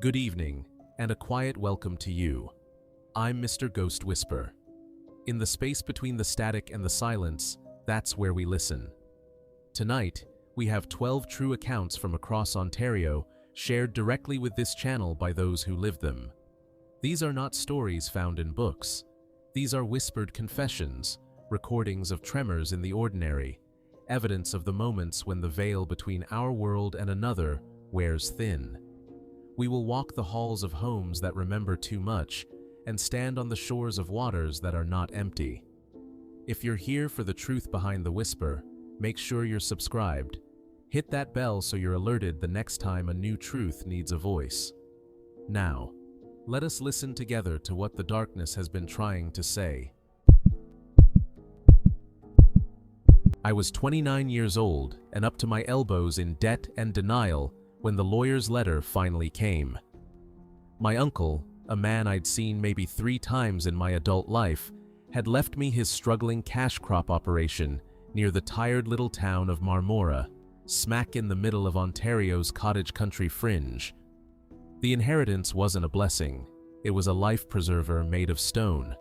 Good evening, and a quiet welcome to you. I'm Mr. GhostWhisper. In the space between the static and the silence, that's where we listen. Tonight, we have 12 true accounts from across Ontario, shared directly with this channel by those who lived them. These are not stories found in books. These are whispered confessions, recordings of tremors in the ordinary, evidence of the moments when the veil between our world and another wears thin. We will walk the halls of homes that remember too much and stand on the shores of waters that are not empty. If you're here for the truth behind the whisper, make sure you're subscribed. Hit that bell so you're alerted the next time a new truth needs a voice. Now, let us listen together to what the darkness has been trying to say. I was 29 years old and up to my elbows in debt and denial when the lawyer's letter finally came. My uncle, a man I'd seen maybe 3 times in my adult life, had left me his struggling cash crop operation near the tired little town of Marmora, smack in the middle of Ontario's cottage country fringe. The inheritance wasn't a blessing, it was a life preserver made of stone.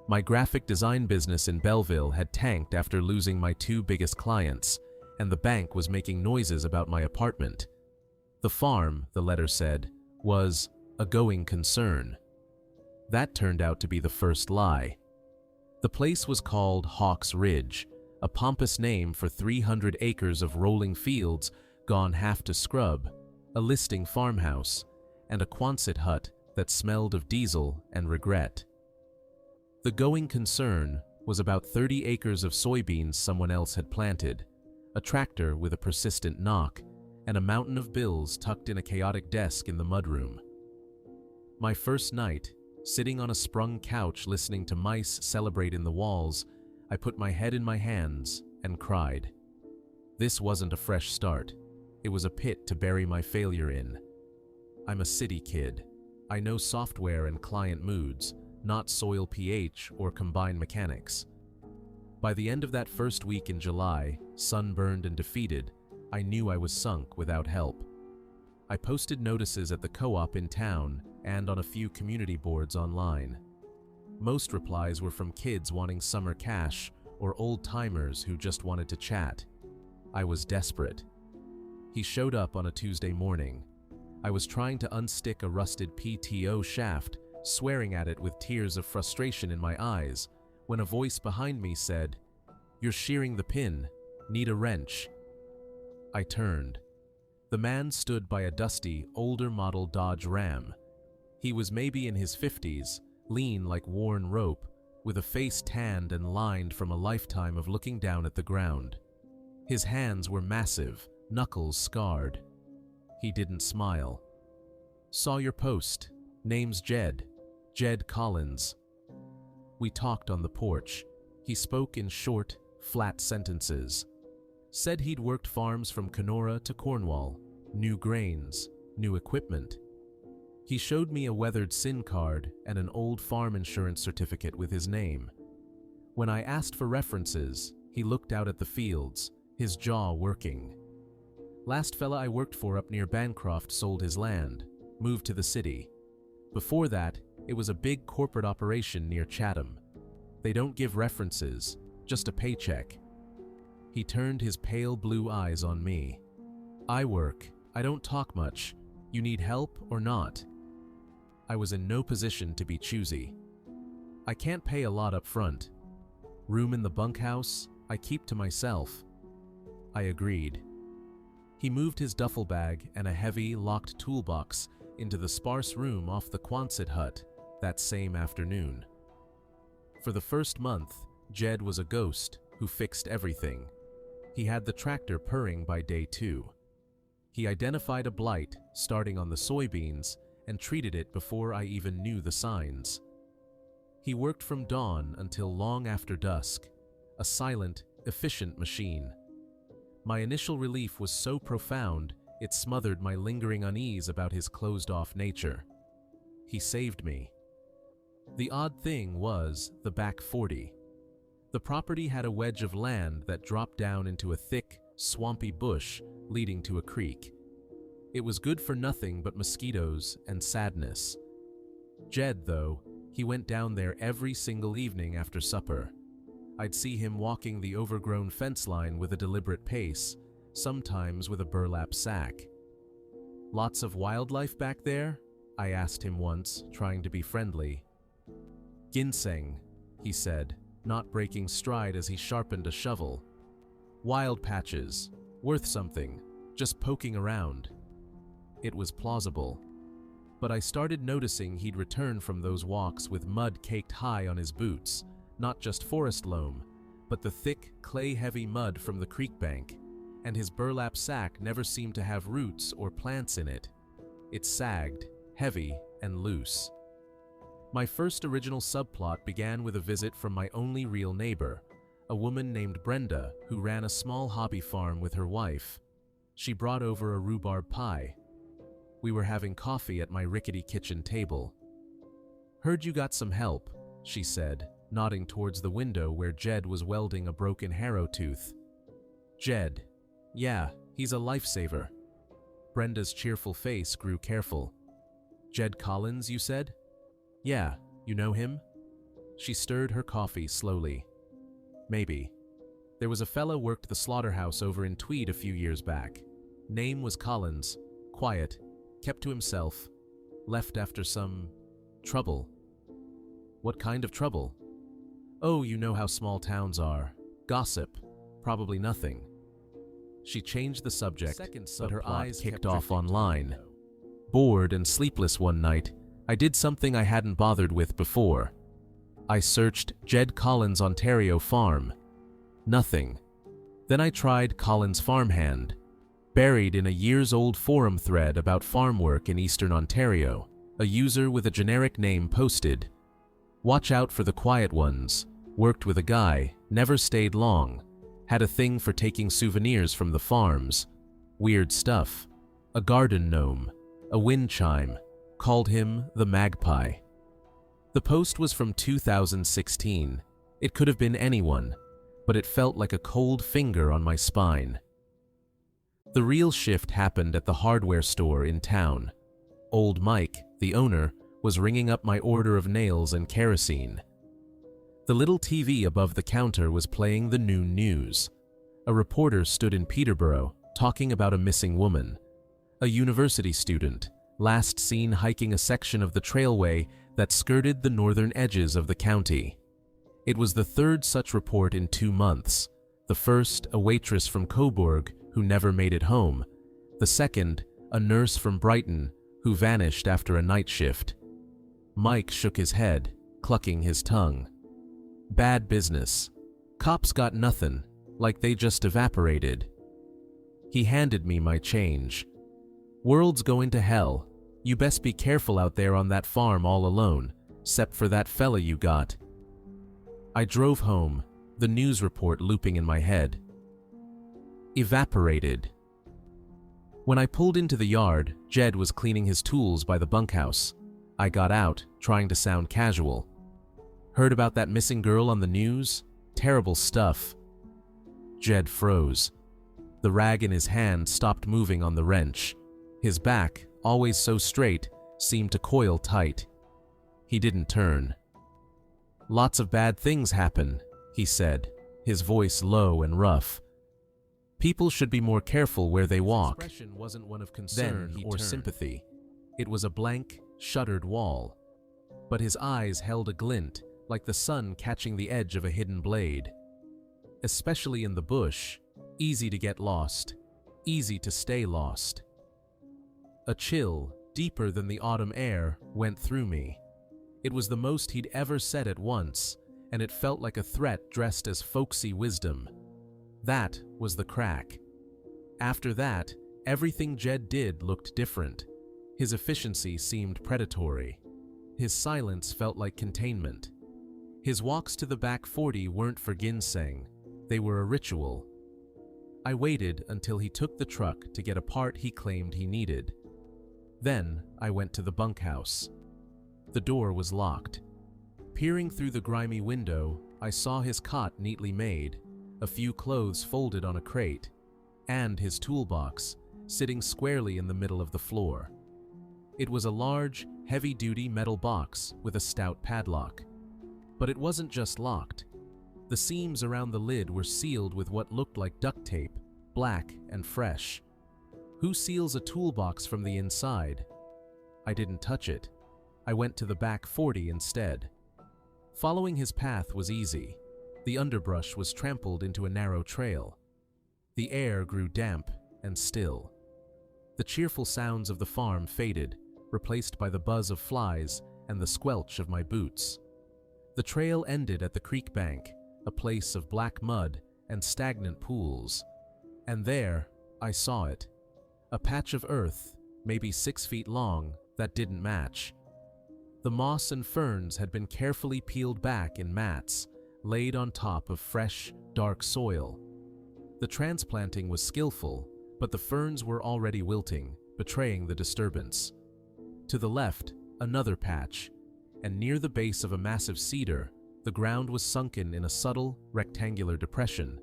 My graphic design business in Belleville had tanked after losing my 2 biggest clients, and the bank was making noises about my apartment. The farm, the letter said, was a going concern. That turned out to be the first lie. The place was called Hawks Ridge, a pompous name for 300 acres of rolling fields gone half to scrub, a listing farmhouse, and a Quonset hut that smelled of diesel and regret. The going concern was about 30 acres of soybeans someone else had planted, a tractor with a persistent knock, and a mountain of bills tucked in a chaotic desk in the mudroom. My first night, sitting on a sprung couch listening to mice celebrate in the walls, I put my head in my hands and cried. This wasn't a fresh start. It was a pit to bury my failure in. I'm a city kid. I know software and client moods, not soil pH or combined mechanics. By the end of that first week in July, sunburned and defeated, I knew I was sunk without help. I posted notices at the co-op in town and on a few community boards online. Most replies were from kids wanting summer cash or old-timers who just wanted to chat. I was desperate. He showed up on a Tuesday morning. I was trying to unstick a rusted PTO shaft, swearing at it with tears of frustration in my eyes, when a voice behind me said, "You're shearing the pin. Need a wrench." I turned. The man stood by a dusty, older model Dodge Ram. He was maybe in his 50s, lean like worn rope, with a face tanned and lined from a lifetime of looking down at the ground. His hands were massive, knuckles scarred. He didn't smile. "Saw your post. Name's Jed Collins." We talked on the porch. He spoke in short, flat sentences. Said he'd worked farms from Kenora to Cornwall, new grains, new equipment. He showed me a weathered SIN card and an old farm insurance certificate with his name. When I asked for references, he looked out at the fields, his jaw working. Last fella I worked for up near Bancroft sold his land, moved to the city. Before that, it was a big corporate operation near Chatham. They don't give references, just a paycheck. He turned his pale blue eyes on me. "I work. I don't talk much. You need help or not?" I was in no position to be choosy. "I can't pay a lot up front. Room in the bunkhouse, I keep to myself." I agreed. He moved his duffel bag and a heavy, locked toolbox into the sparse room off the Quonset hut that same afternoon. For the first month, Jed was a ghost who fixed everything. He had the tractor purring by day 2. He identified a blight starting on the soybeans and treated it before I even knew the signs. He worked from dawn until long after dusk, a silent, efficient machine. My initial relief was so profound, it smothered my lingering unease about his closed-off nature. He saved me. The odd thing was the back 40. The property had a wedge of land that dropped down into a thick, swampy bush leading to a creek. It was good for nothing but mosquitoes and sadness. Jed, though, he went down there every single evening after supper. I'd see him walking the overgrown fence line with a deliberate pace, sometimes with a burlap sack. "Lots of wildlife back there?" I asked him once, trying to be friendly. "Ginseng," he said, not breaking stride as he sharpened a shovel. "Wild patches, worth something, just poking around." It was plausible. But I started noticing he'd return from those walks with mud caked high on his boots, not just forest loam, but the thick, clay-heavy mud from the creek bank, and his burlap sack never seemed to have roots or plants in it. It sagged, heavy and loose. My first original subplot began with a visit from my only real neighbor, a woman named Brenda who ran a small hobby farm with her wife. She brought over a rhubarb pie. We were having coffee at my rickety kitchen table. "Heard you got some help," she said, nodding towards the window where Jed was welding a broken harrow tooth. "Jed. Yeah, he's a lifesaver." Brenda's cheerful face grew careful. "Jed Collins, you said?" "Yeah, you know him?" She stirred her coffee slowly. "Maybe. There was a fella worked the slaughterhouse over in Tweed a few years back. Name was Collins. Quiet. Kept to himself. Left after some trouble." "What kind of trouble?" "Oh, you know how small towns are. Gossip. Probably nothing." She changed the subject, but her eyes kicked off online. "Bored and sleepless one night, I did something I hadn't bothered with before. I searched Jed Collins' Ontario farm. Nothing. Then I tried Collins' farmhand. Buried in a years-old forum thread about farm work in eastern Ontario, a user with a generic name posted, "Watch out for the quiet ones. Worked with a guy, never stayed long. Had a thing for taking souvenirs from the farms. Weird stuff. A garden gnome. A wind chime. Called him the Magpie." The post was from 2016. It could have been anyone, but it felt like a cold finger on my spine. The real shift happened at the hardware store in town. Old Mike, the owner, was ringing up my order of nails and kerosene. The little TV above the counter was playing the noon news. A reporter stood in Peterborough, talking about a missing woman. A university student, last seen hiking a section of the trailway that skirted the northern edges of the county. It was the third such report in 2 months. The first, a waitress from Cobourg who never made it home. The second, a nurse from Brighton who vanished after a night shift. Mike shook his head, clucking his tongue. "Bad business. Cops got nothing, like they just evaporated." He handed me my change. "World's going to hell. You best be careful out there on that farm all alone, 'cept for that fella you got." I drove home, the news report looping in my head. Evaporated. When I pulled into the yard, Jed was cleaning his tools by the bunkhouse. I got out, trying to sound casual. "Heard about that missing girl on the news? Terrible stuff." Jed froze. The rag in his hand stopped moving on the wrench. His back, always so straight, seemed to coil tight. He didn't turn. "Lots of bad things happen," he said, his voice low and rough. "People should be more careful where they walk." His expression wasn't one of concern or sympathy. It was a blank, shuttered wall. But his eyes held a glint, like the sun catching the edge of a hidden blade. "Especially in the bush, easy to get lost, easy to stay lost." A chill, deeper than the autumn air, went through me. It was the most he'd ever said at once, and it felt like a threat dressed as folksy wisdom. That was the crack. After that, everything Jed did looked different. His efficiency seemed predatory. His silence felt like containment. His walks to the back 40 weren't for ginseng. They were a ritual. I waited until he took the truck to get a part he claimed he needed. Then I went to the bunkhouse. The door was locked. Peering through the grimy window, I saw his cot neatly made, a few clothes folded on a crate, and his toolbox, sitting squarely in the middle of the floor. It was a large, heavy-duty metal box with a stout padlock. But it wasn't just locked. The seams around the lid were sealed with what looked like duct tape, black and fresh. Who seals a toolbox from the inside? I didn't touch it. I went to the back 40 instead. Following his path was easy. The underbrush was trampled into a narrow trail. The air grew damp and still. The cheerful sounds of the farm faded, replaced by the buzz of flies and the squelch of my boots. The trail ended at the creek bank, a place of black mud and stagnant pools. And there, I saw it. A patch of earth, maybe 6 feet long, that didn't match. The moss and ferns had been carefully peeled back in mats, laid on top of fresh, dark soil. The transplanting was skillful, but the ferns were already wilting, betraying the disturbance. To the left, another patch, and near the base of a massive cedar, the ground was sunken in a subtle, rectangular depression.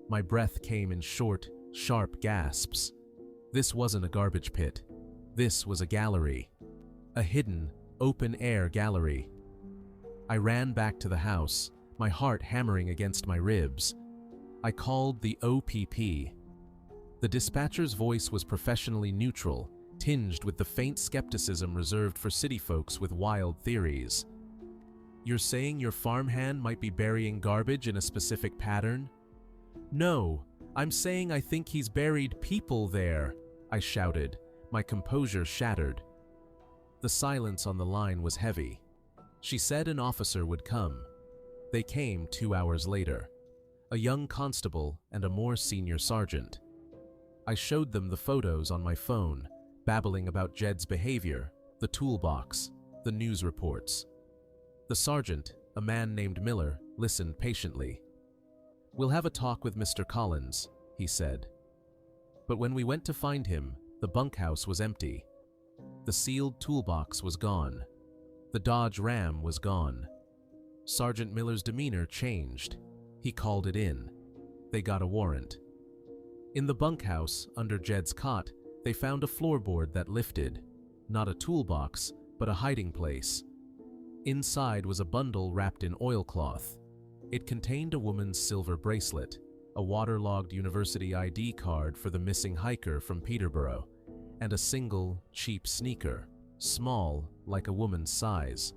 My breath came in short, sharp gasps. This wasn't a garbage pit. This was a gallery. A hidden, open-air gallery. I ran back to the house, my heart hammering against my ribs. I called the OPP. The dispatcher's voice was professionally neutral, tinged with the faint skepticism reserved for city folks with wild theories. "You're saying your farmhand might be burying garbage in a specific pattern?" "No, I'm saying I think he's buried people there," I shouted, my composure shattered. The silence on the line was heavy. She said an officer would come. They came 2 hours later. A young constable and a more senior sergeant. I showed them the photos on my phone, babbling about Jed's behavior, the toolbox, the news reports. The sergeant, a man named Miller, listened patiently. "We'll have a talk with Mr. Collins," he said. But when we went to find him, the bunkhouse was empty. The sealed toolbox was gone. The Dodge Ram was gone. Sergeant Miller's demeanor changed. He called it in. They got a warrant. In the bunkhouse, under Jed's cot, they found a floorboard that lifted. Not a toolbox, but a hiding place. Inside was a bundle wrapped in oilcloth. It contained a woman's silver bracelet, a waterlogged university ID card for the missing hiker from Peterborough, and a single, cheap sneaker, small, like a woman's size.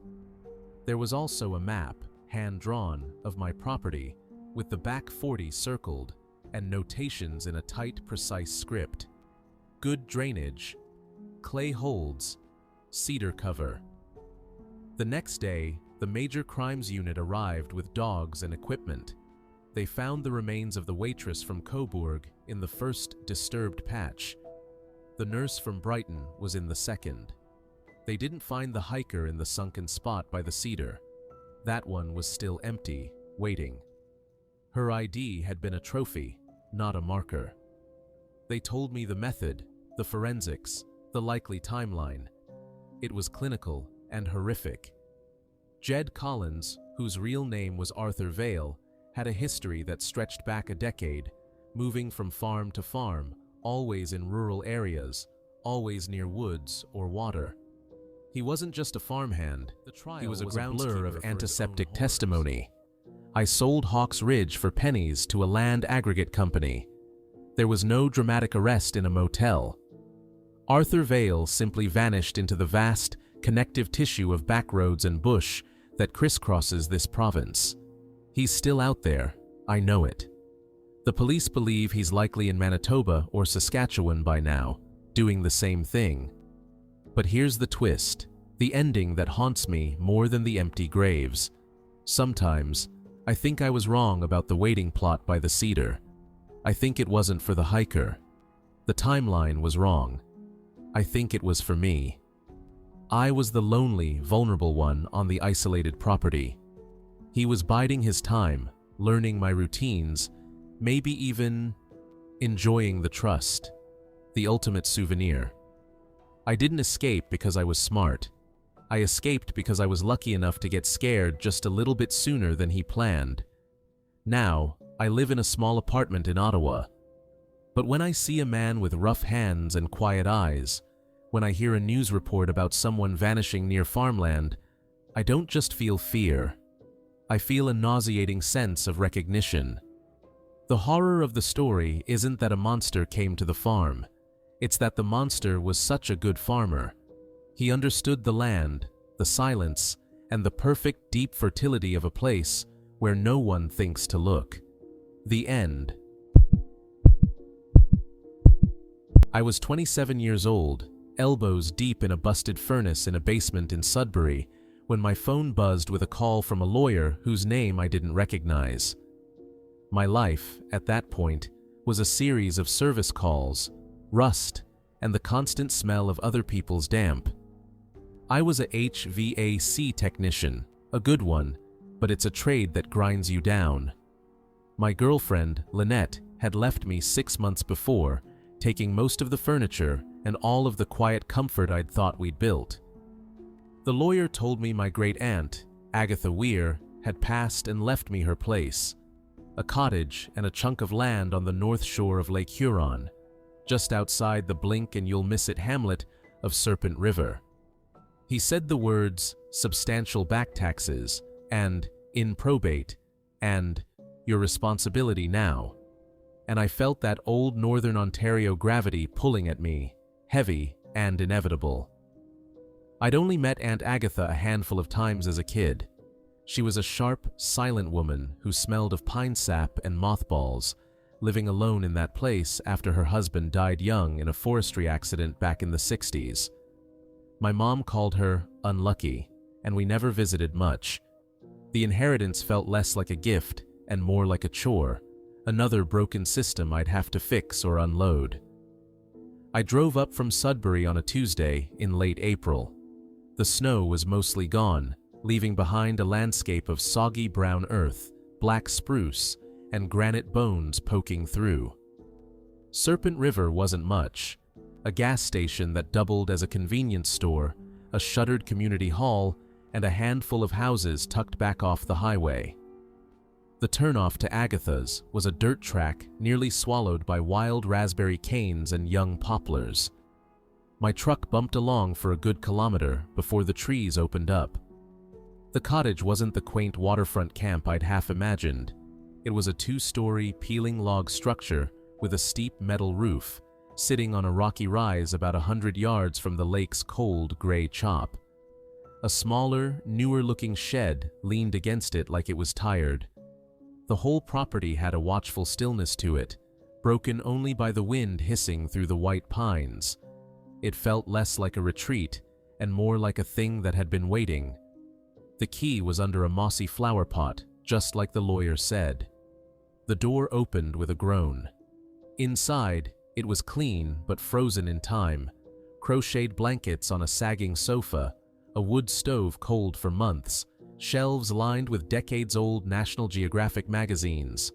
There was also a map, hand-drawn, of my property, with the back 40 circled, and notations in a tight, precise script. Good drainage, clay holds, cedar cover. The next day, the Major Crimes Unit arrived with dogs and equipment. They found the remains of the waitress from Coburg in the first disturbed patch. The nurse from Brighton was in the second. They didn't find the hiker in the sunken spot by the cedar. That one was still empty, waiting. Her ID had been a trophy, not a marker. They told me the method, the forensics, the likely timeline. It was clinical and horrific. Jed Collins, whose real name was Arthur Vale, had a history that stretched back a decade, moving from farm to farm, always in rural areas, always near woods or water. He wasn't just a farmhand, he was a blur of antiseptic testimony. I sold Hawks Ridge for pennies to a land aggregate company. There was no dramatic arrest in a motel. Arthur Vale simply vanished into the vast, connective tissue of backroads and bush that crisscrosses this province. He's still out there, I know it. The police believe he's likely in Manitoba or Saskatchewan by now, doing the same thing. But here's the twist, the ending that haunts me more than the empty graves. Sometimes, I think I was wrong about the waiting plot by the cedar. I think it wasn't for the hiker. The timeline was wrong. I think it was for me. I was the lonely, vulnerable one on the isolated property. He was biding his time, learning my routines, maybe even enjoying the trust, the ultimate souvenir. I didn't escape because I was smart. I escaped because I was lucky enough to get scared just a little bit sooner than he planned. Now, I live in a small apartment in Ottawa. But when I see a man with rough hands and quiet eyes, when I hear a news report about someone vanishing near farmland, I don't just feel fear. I feel a nauseating sense of recognition. The horror of the story isn't that a monster came to the farm. It's that the monster was such a good farmer. He understood the land, the silence, and the perfect deep fertility of a place where no one thinks to look. The end. I was 27 years old, elbows deep in a busted furnace in a basement in Sudbury, when my phone buzzed with a call from a lawyer whose name I didn't recognize. My life, at that point, was a series of service calls, rust, and the constant smell of other people's damp. I was a HVAC technician, a good one, but it's a trade that grinds you down. My girlfriend, Lynette, had left me 6 months before, taking most of the furniture and all of the quiet comfort I'd thought we'd built. The lawyer told me my great-aunt, Agatha Weir, had passed and left me her place, a cottage and a chunk of land on the north shore of Lake Huron, just outside the blink-and-you'll-miss-it hamlet of Serpent River. He said the words, substantial back taxes, and in probate, and your responsibility now. And I felt that old Northern Ontario gravity pulling at me, heavy and inevitable. I'd only met Aunt Agatha a handful of times as a kid. She was a sharp, silent woman who smelled of pine sap and mothballs, living alone in that place after her husband died young in a forestry accident back in the 60s. My mom called her unlucky, and we never visited much. The inheritance felt less like a gift and more like a chore, another broken system I'd have to fix or unload. I drove up from Sudbury on a Tuesday in late April. The snow was mostly gone, leaving behind a landscape of soggy brown earth, black spruce, and granite bones poking through. Serpent River wasn't much. A gas station that doubled as a convenience store, a shuttered community hall, and a handful of houses tucked back off the highway. The turnoff to Agatha's was a dirt track nearly swallowed by wild raspberry canes and young poplars. My truck bumped along for a good kilometer before the trees opened up. The cottage wasn't the quaint waterfront camp I'd half imagined. It was a 2-story peeling log structure with a steep metal roof, sitting on a rocky rise about 100 yards from the lake's cold gray chop. A smaller, newer-looking shed leaned against it like it was tired. The whole property had a watchful stillness to it, broken only by the wind hissing through the white pines. It felt less like a retreat and more like a thing that had been waiting. The key was under a mossy flower pot, just like the lawyer said. The door opened with a groan. Inside, it was clean but frozen in time. Crocheted blankets on a sagging sofa, a wood stove cold for months, shelves lined with decades-old National Geographic magazines.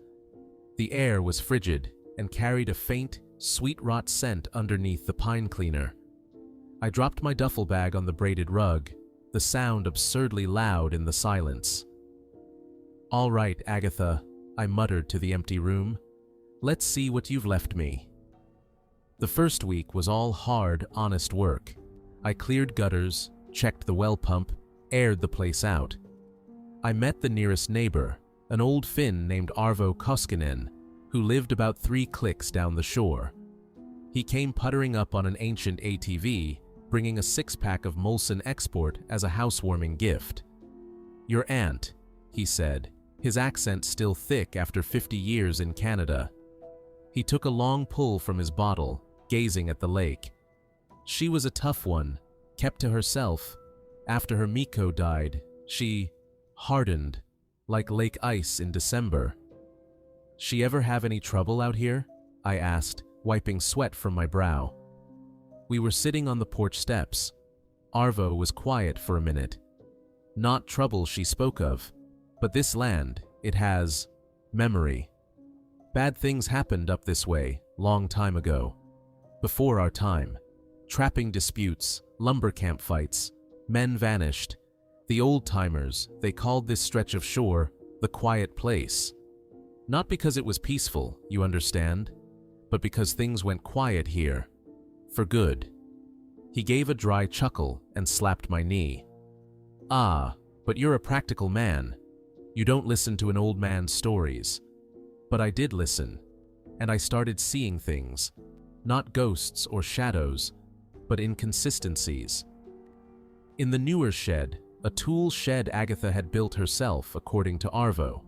The air was frigid and carried a faint, sweet rot scent underneath the pine cleaner. I dropped my duffel bag on the braided rug, the sound absurdly loud in the silence. "All right, Agatha," I muttered to the empty room. "Let's see what you've left me." The first week was all hard, honest work. I cleared gutters, checked the well pump, aired the place out. I met the nearest neighbor, an old Finn named Arvo Koskinen, who lived about 3 clicks down the shore. He came puttering up on an ancient ATV, bringing a 6-pack of Molson Export as a housewarming gift. "Your aunt," he said, his accent still thick after 50 years in Canada. He took a long pull from his bottle, gazing at the lake. "She was a tough one, kept to herself. After her Miko died, she hardened, like lake ice in December." "She ever have any trouble out here?" I asked, wiping sweat from my brow. We were sitting on the porch steps. Arvo was quiet for a minute. "Not trouble she spoke of, but this land, it has memory. Bad things happened up this way, long time ago. Before our time. Trapping disputes, lumber camp fights, men vanished. The old-timers, they called this stretch of shore the quiet place. Not because it was peaceful, you understand, but because things went quiet here. For good. He gave a dry chuckle and slapped my knee. Ah, but you're a practical man. You don't listen to an old man's stories. But I did listen, and I started seeing things. Not ghosts or shadows, but inconsistencies. In the newer shed, a tool shed Agatha had built herself, according to Arvo,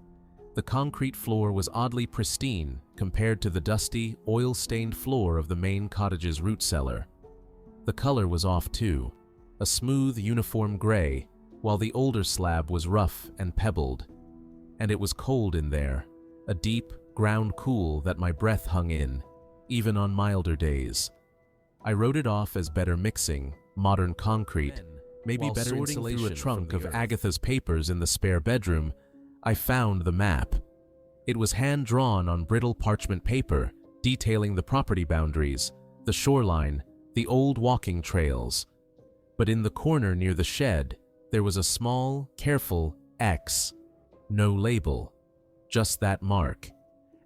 the concrete floor was oddly pristine compared to the dusty, oil-stained floor of the main cottage's root cellar. The color was off too, a smooth, uniform gray, while the older slab was rough and pebbled. And it was cold in there, a deep, ground cool that my breath hung in, even on milder days. I wrote it off as better mixing, modern concrete, maybe better insulation. Through a trunk of Agatha's papers in the spare bedroom, I found the map. It was hand-drawn on brittle parchment paper, detailing the property boundaries, the shoreline, the old walking trails. But in the corner near the shed, there was a small, careful X. No label, just that mark.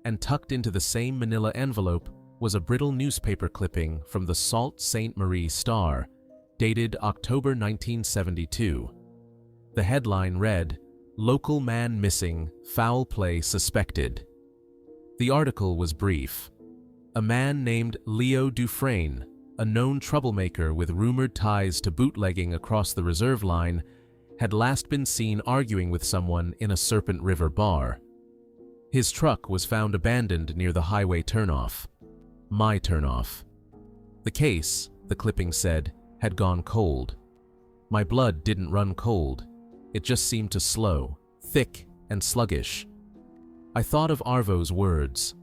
And tucked into the same manila envelope was a brittle newspaper clipping from the Sault Ste. Marie Star, dated October 1972. The headline read, "Local man missing, foul play suspected." The article was brief. A man named Leo Dufresne, a known troublemaker with rumored ties to bootlegging across the reserve line, had last been seen arguing with someone in a Serpent River bar. His truck was found abandoned near the highway turnoff. My turnoff. The case, the clipping said, had gone cold. My blood didn't run cold. It just seemed to slow, thick and sluggish. I thought of Arvo's words.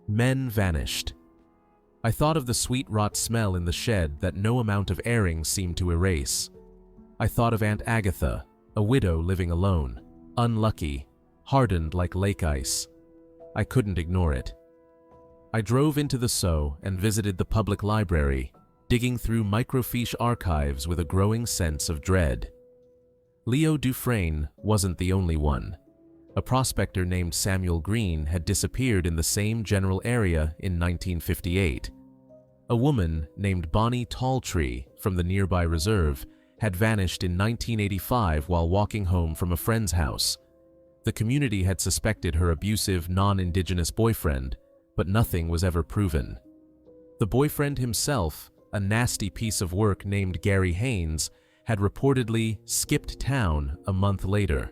Men vanished. I thought of the sweet rot smell in the shed that no amount of airing seemed to erase. I thought of Aunt Agatha, a widow living alone, unlucky, hardened like lake ice. I couldn't ignore it. I drove into the SO and visited the public library, digging through microfiche archives with a growing sense of dread. Leo Dufresne wasn't the only one. A prospector named Samuel Green had disappeared in the same general area in 1958. A woman named Bonnie Talltree from the nearby reserve had vanished in 1985 while walking home from a friend's house. The community had suspected her abusive, non-Indigenous boyfriend, but nothing was ever proven. The boyfriend himself, a nasty piece of work named Gary Haynes, had reportedly skipped town a month later.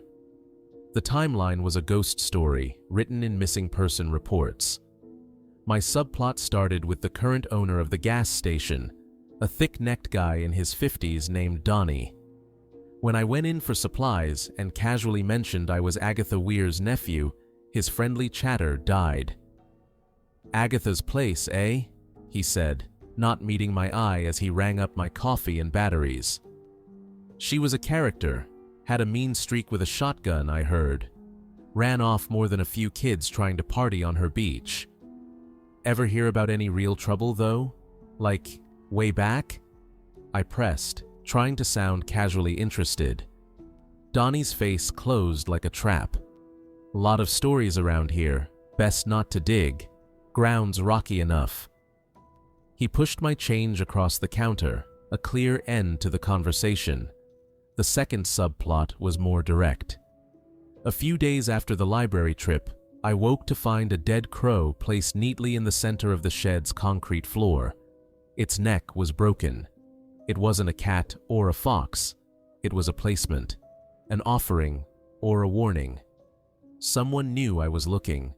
The timeline was a ghost story written in missing person reports. My subplot started with the current owner of the gas station, a thick-necked guy in his 50s named Donnie. When I went in for supplies and casually mentioned I was Agatha Weir's nephew, his friendly chatter died. "Agatha's place, eh?" he said, not meeting my eye as he rang up my coffee and batteries. "She was a character, had a mean streak with a shotgun, I heard. Ran off more than a few kids trying to party on her beach. Ever hear about any real trouble, though? Like, way back?" I pressed, trying to sound casually interested. Donnie's face closed like a trap. "Lot of stories around here, best not to dig. Ground's rocky enough." He pushed my change across the counter, a clear end to the conversation. The second subplot was more direct. A few days after the library trip, I woke to find a dead crow placed neatly in the center of the shed's concrete floor. Its neck was broken. It wasn't a cat or a fox. It was a placement, an offering, or a warning. Someone knew I was looking.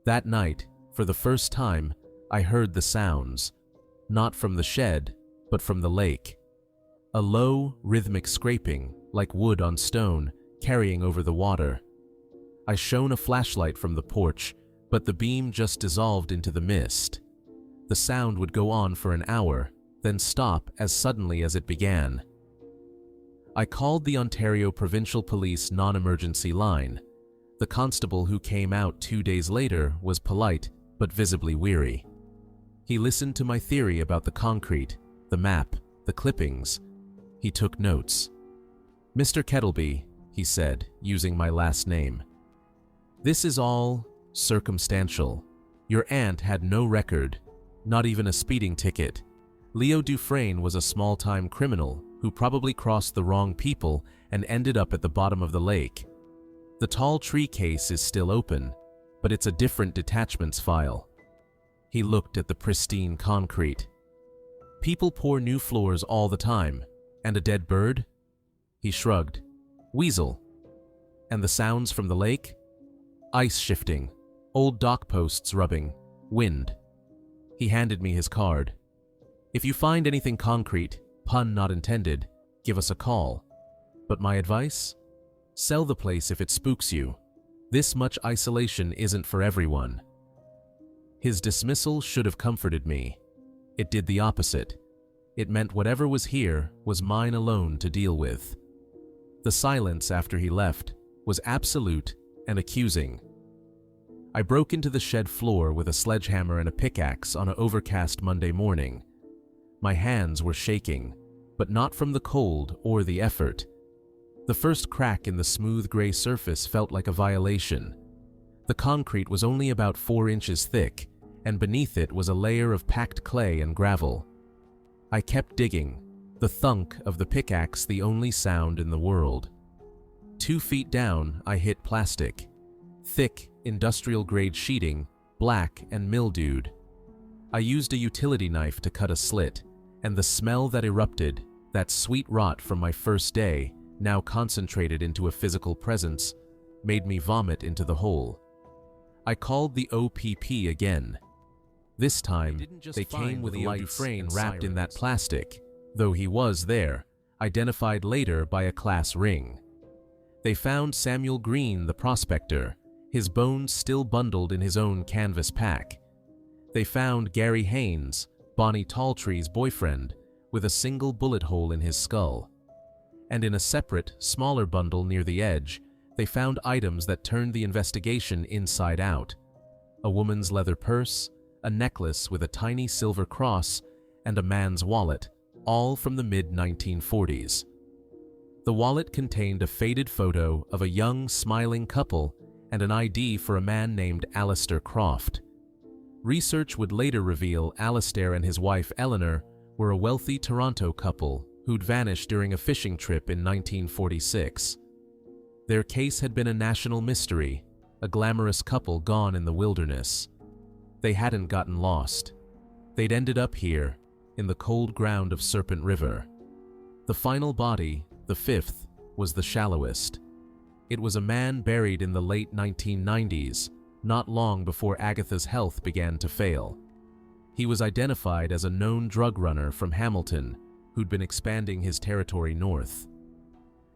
That night, for the first time, I heard the sounds, not from the shed, but from the lake. A low, rhythmic scraping, like wood on stone, carrying over the water. I shone a flashlight from the porch, but the beam just dissolved into the mist. The sound would go on for an hour, then stop as suddenly as it began. I called the Ontario Provincial Police non-emergency line. The constable who came out 2 days later was polite, but visibly weary. He listened to my theory about the concrete, the map, the clippings. He took notes. "Mr. Kettleby," he said, using my last name. "This is all circumstantial. Your aunt had no record, not even a speeding ticket. Leo Dufresne was a small-time criminal who probably crossed the wrong people and ended up at the bottom of the lake. The tall tree case is still open, but it's a different detachments file. He looked at the pristine concrete. People pour new floors all the time. And a dead bird? He shrugged. Weasel. And the sounds from the lake? Ice shifting, old dock posts rubbing, wind. He handed me his card. If you find anything concrete, pun not intended, give us a call. But my advice? Sell the place if it spooks you. This much isolation isn't for everyone. His dismissal should have comforted me. It did the opposite. It meant whatever was here was mine alone to deal with. The silence after he left was absolute and accusing. I broke into the shed floor with a sledgehammer and a pickaxe on an overcast Monday morning. My hands were shaking, but not from the cold or the effort. The first crack in the smooth gray surface felt like a violation. The concrete was only about 4 inches thick, and beneath it was a layer of packed clay and gravel. I kept digging, the thunk of the pickaxe the only sound in the world. 2 feet down, I hit plastic. Thick, industrial-grade sheeting, black and mildewed. I used a utility knife to cut a slit, and the smell that erupted, that sweet rot from my first day, now concentrated into a physical presence, made me vomit into the hole. I called the OPP again. This time, they came with Leo Dufresne wrapped in that plastic, though he was there, identified later by a class ring. They found Samuel Green, the prospector, his bones still bundled in his own canvas pack. They found Gary Haynes, Bonnie Talltree's boyfriend, with a single bullet hole in his skull. And in a separate, smaller bundle near the edge, they found items that turned the investigation inside out. A woman's leather purse, a necklace with a tiny silver cross, and a man's wallet, all from the mid-1940s. The wallet contained a faded photo of a young, smiling couple and an ID for a man named Alistair Croft. Research would later reveal Alistair and his wife Eleanor were a wealthy Toronto couple who'd vanished during a fishing trip in 1946. Their case had been a national mystery, a glamorous couple gone in the wilderness. They hadn't gotten lost. They'd ended up here, in the cold ground of Serpent River. The final body, the 5th, was the shallowest. It was a man buried in the late 1990s, not long before Agatha's health began to fail. He was identified as a known drug runner from Hamilton who'd been expanding his territory north.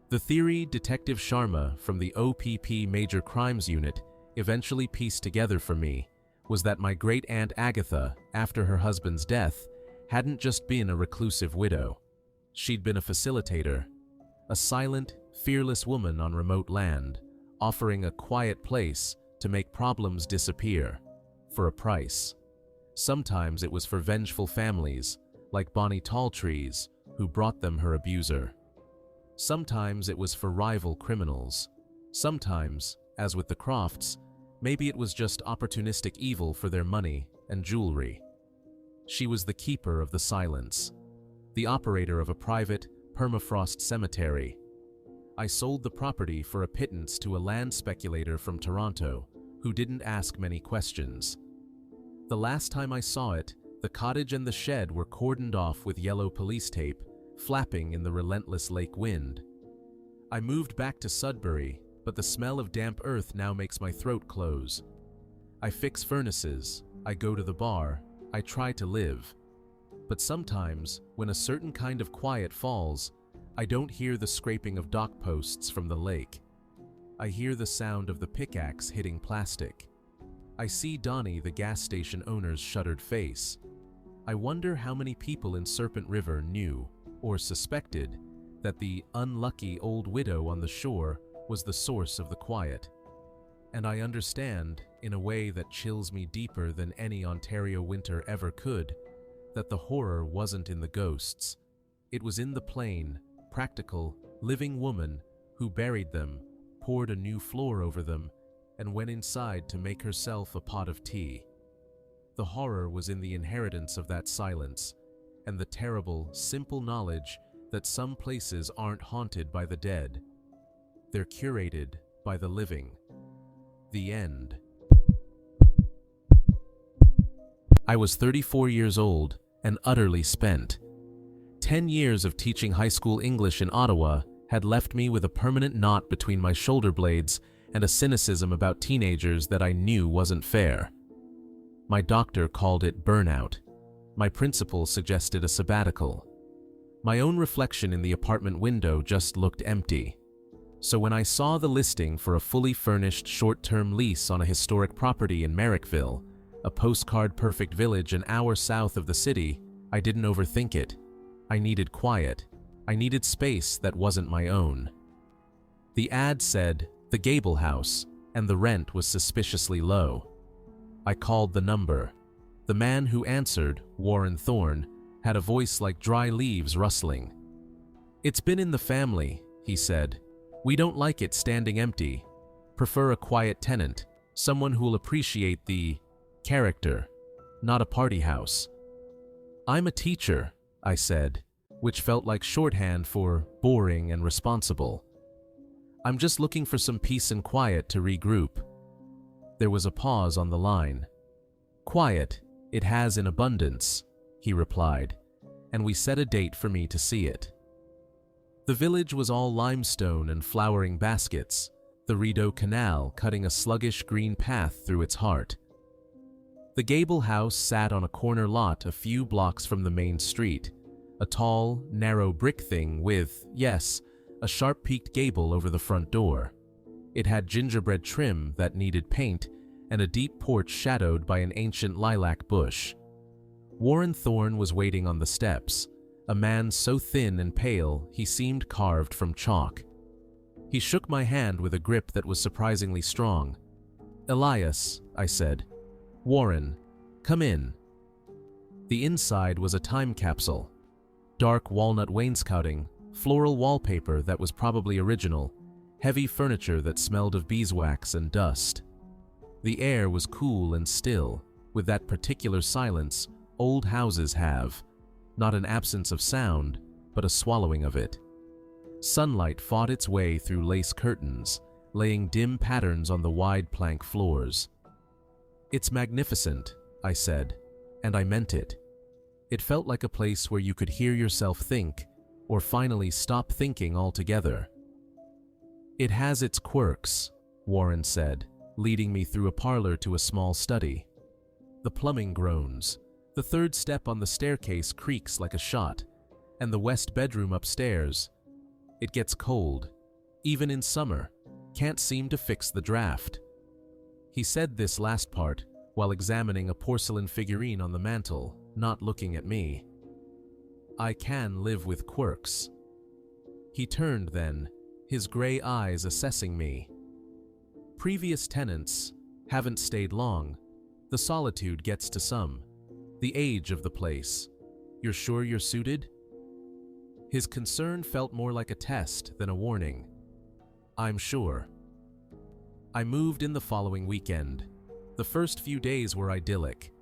The theory Detective Sharma from the OPP Major Crimes Unit eventually pieced together for me was that my great-aunt Agatha, after her husband's death, hadn't just been a reclusive widow. She'd been a facilitator, a silent, fearless woman on remote land, offering a quiet place to make problems disappear, for a price. Sometimes it was for vengeful families, like Bonnie Talltree's, who brought them her abuser. Sometimes it was for rival criminals. Sometimes, as with the Crofts, maybe it was just opportunistic evil for their money and jewelry. She was the keeper of the silence, the operator of a private, permafrost cemetery. I sold the property for a pittance to a land speculator from Toronto who didn't ask many questions. The last time I saw it, the cottage and the shed were cordoned off with yellow police tape, flapping in the relentless lake wind. I moved back to Sudbury, but the smell of damp earth now makes my throat close. I fix furnaces, I go to the bar, I try to live. But sometimes, when a certain kind of quiet falls, I don't hear the scraping of dock posts from the lake. I hear the sound of the pickaxe hitting plastic. I see Donnie, the gas station owner's shuttered face. I wonder how many people in Serpent River knew, or suspected, that the unlucky old widow on the shore was the source of the quiet. And I understand, in a way that chills me deeper than any Ontario winter ever could, that the horror wasn't in the ghosts. It was in the plain, practical, living woman who buried them, poured a new floor over them, and went inside to make herself a pot of tea. The horror was in the inheritance of that silence, and the terrible, simple knowledge that some places aren't haunted by the dead. They're curated by the living. The end. I was 34 years old and utterly spent. 10 years of teaching high school English in Ottawa had left me with a permanent knot between my shoulder blades and a cynicism about teenagers that I knew wasn't fair. My doctor called it burnout. My principal suggested a sabbatical. My own reflection in the apartment window just looked empty. So when I saw the listing for a fully furnished short-term lease on a historic property in Merrickville, a postcard-perfect village an hour south of the city, I didn't overthink it. I needed quiet. I needed space that wasn't my own. The ad said, "The Gable House," and the rent was suspiciously low. I called the number. The man who answered, Warren Thorne, had a voice like dry leaves rustling. "It's been in the family," he said. "We don't like it standing empty. Prefer a quiet tenant, someone who'll appreciate the character, not a party house." "I'm a teacher," I said, which felt like shorthand for boring and responsible. "I'm just looking for some peace and quiet to regroup." There was a pause on the line. "Quiet, it has in abundance," he replied, and we set a date for me to see it. The village was all limestone and flowering baskets, the Rideau Canal cutting a sluggish green path through its heart. The Gable House sat on a corner lot a few blocks from the main street, a tall, narrow brick thing with, yes, a sharp-peaked gable over the front door. It had gingerbread trim that needed paint and a deep porch shadowed by an ancient lilac bush. Warren Thorne was waiting on the steps, a man so thin and pale he seemed carved from chalk. He shook my hand with a grip that was surprisingly strong. "Elias," I said. "Warren, come in." The inside was a time capsule. Dark walnut wainscoting, floral wallpaper that was probably original, heavy furniture that smelled of beeswax and dust. The air was cool and still, with that particular silence old houses have, not an absence of sound, but a swallowing of it. Sunlight fought its way through lace curtains, laying dim patterns on the wide plank floors. "It's magnificent," I said, and I meant it. It felt like a place where you could hear yourself think, or finally stop thinking altogether. "It has its quirks," Warren said, leading me through a parlor to a small study. "The plumbing groans, the third step on the staircase creaks like a shot, and the west bedroom upstairs. It gets cold, even in summer, can't seem to fix the draft." He said this last part while examining a porcelain figurine on the mantel, not looking at me. "I can live with quirks." He turned then, his gray eyes assessing me. "Previous tenants haven't stayed long. The solitude gets to some. The age of the place. You're sure you're suited?" His concern felt more like a test than a warning. "I'm sure." I moved in the following weekend. The first few days were idyllic.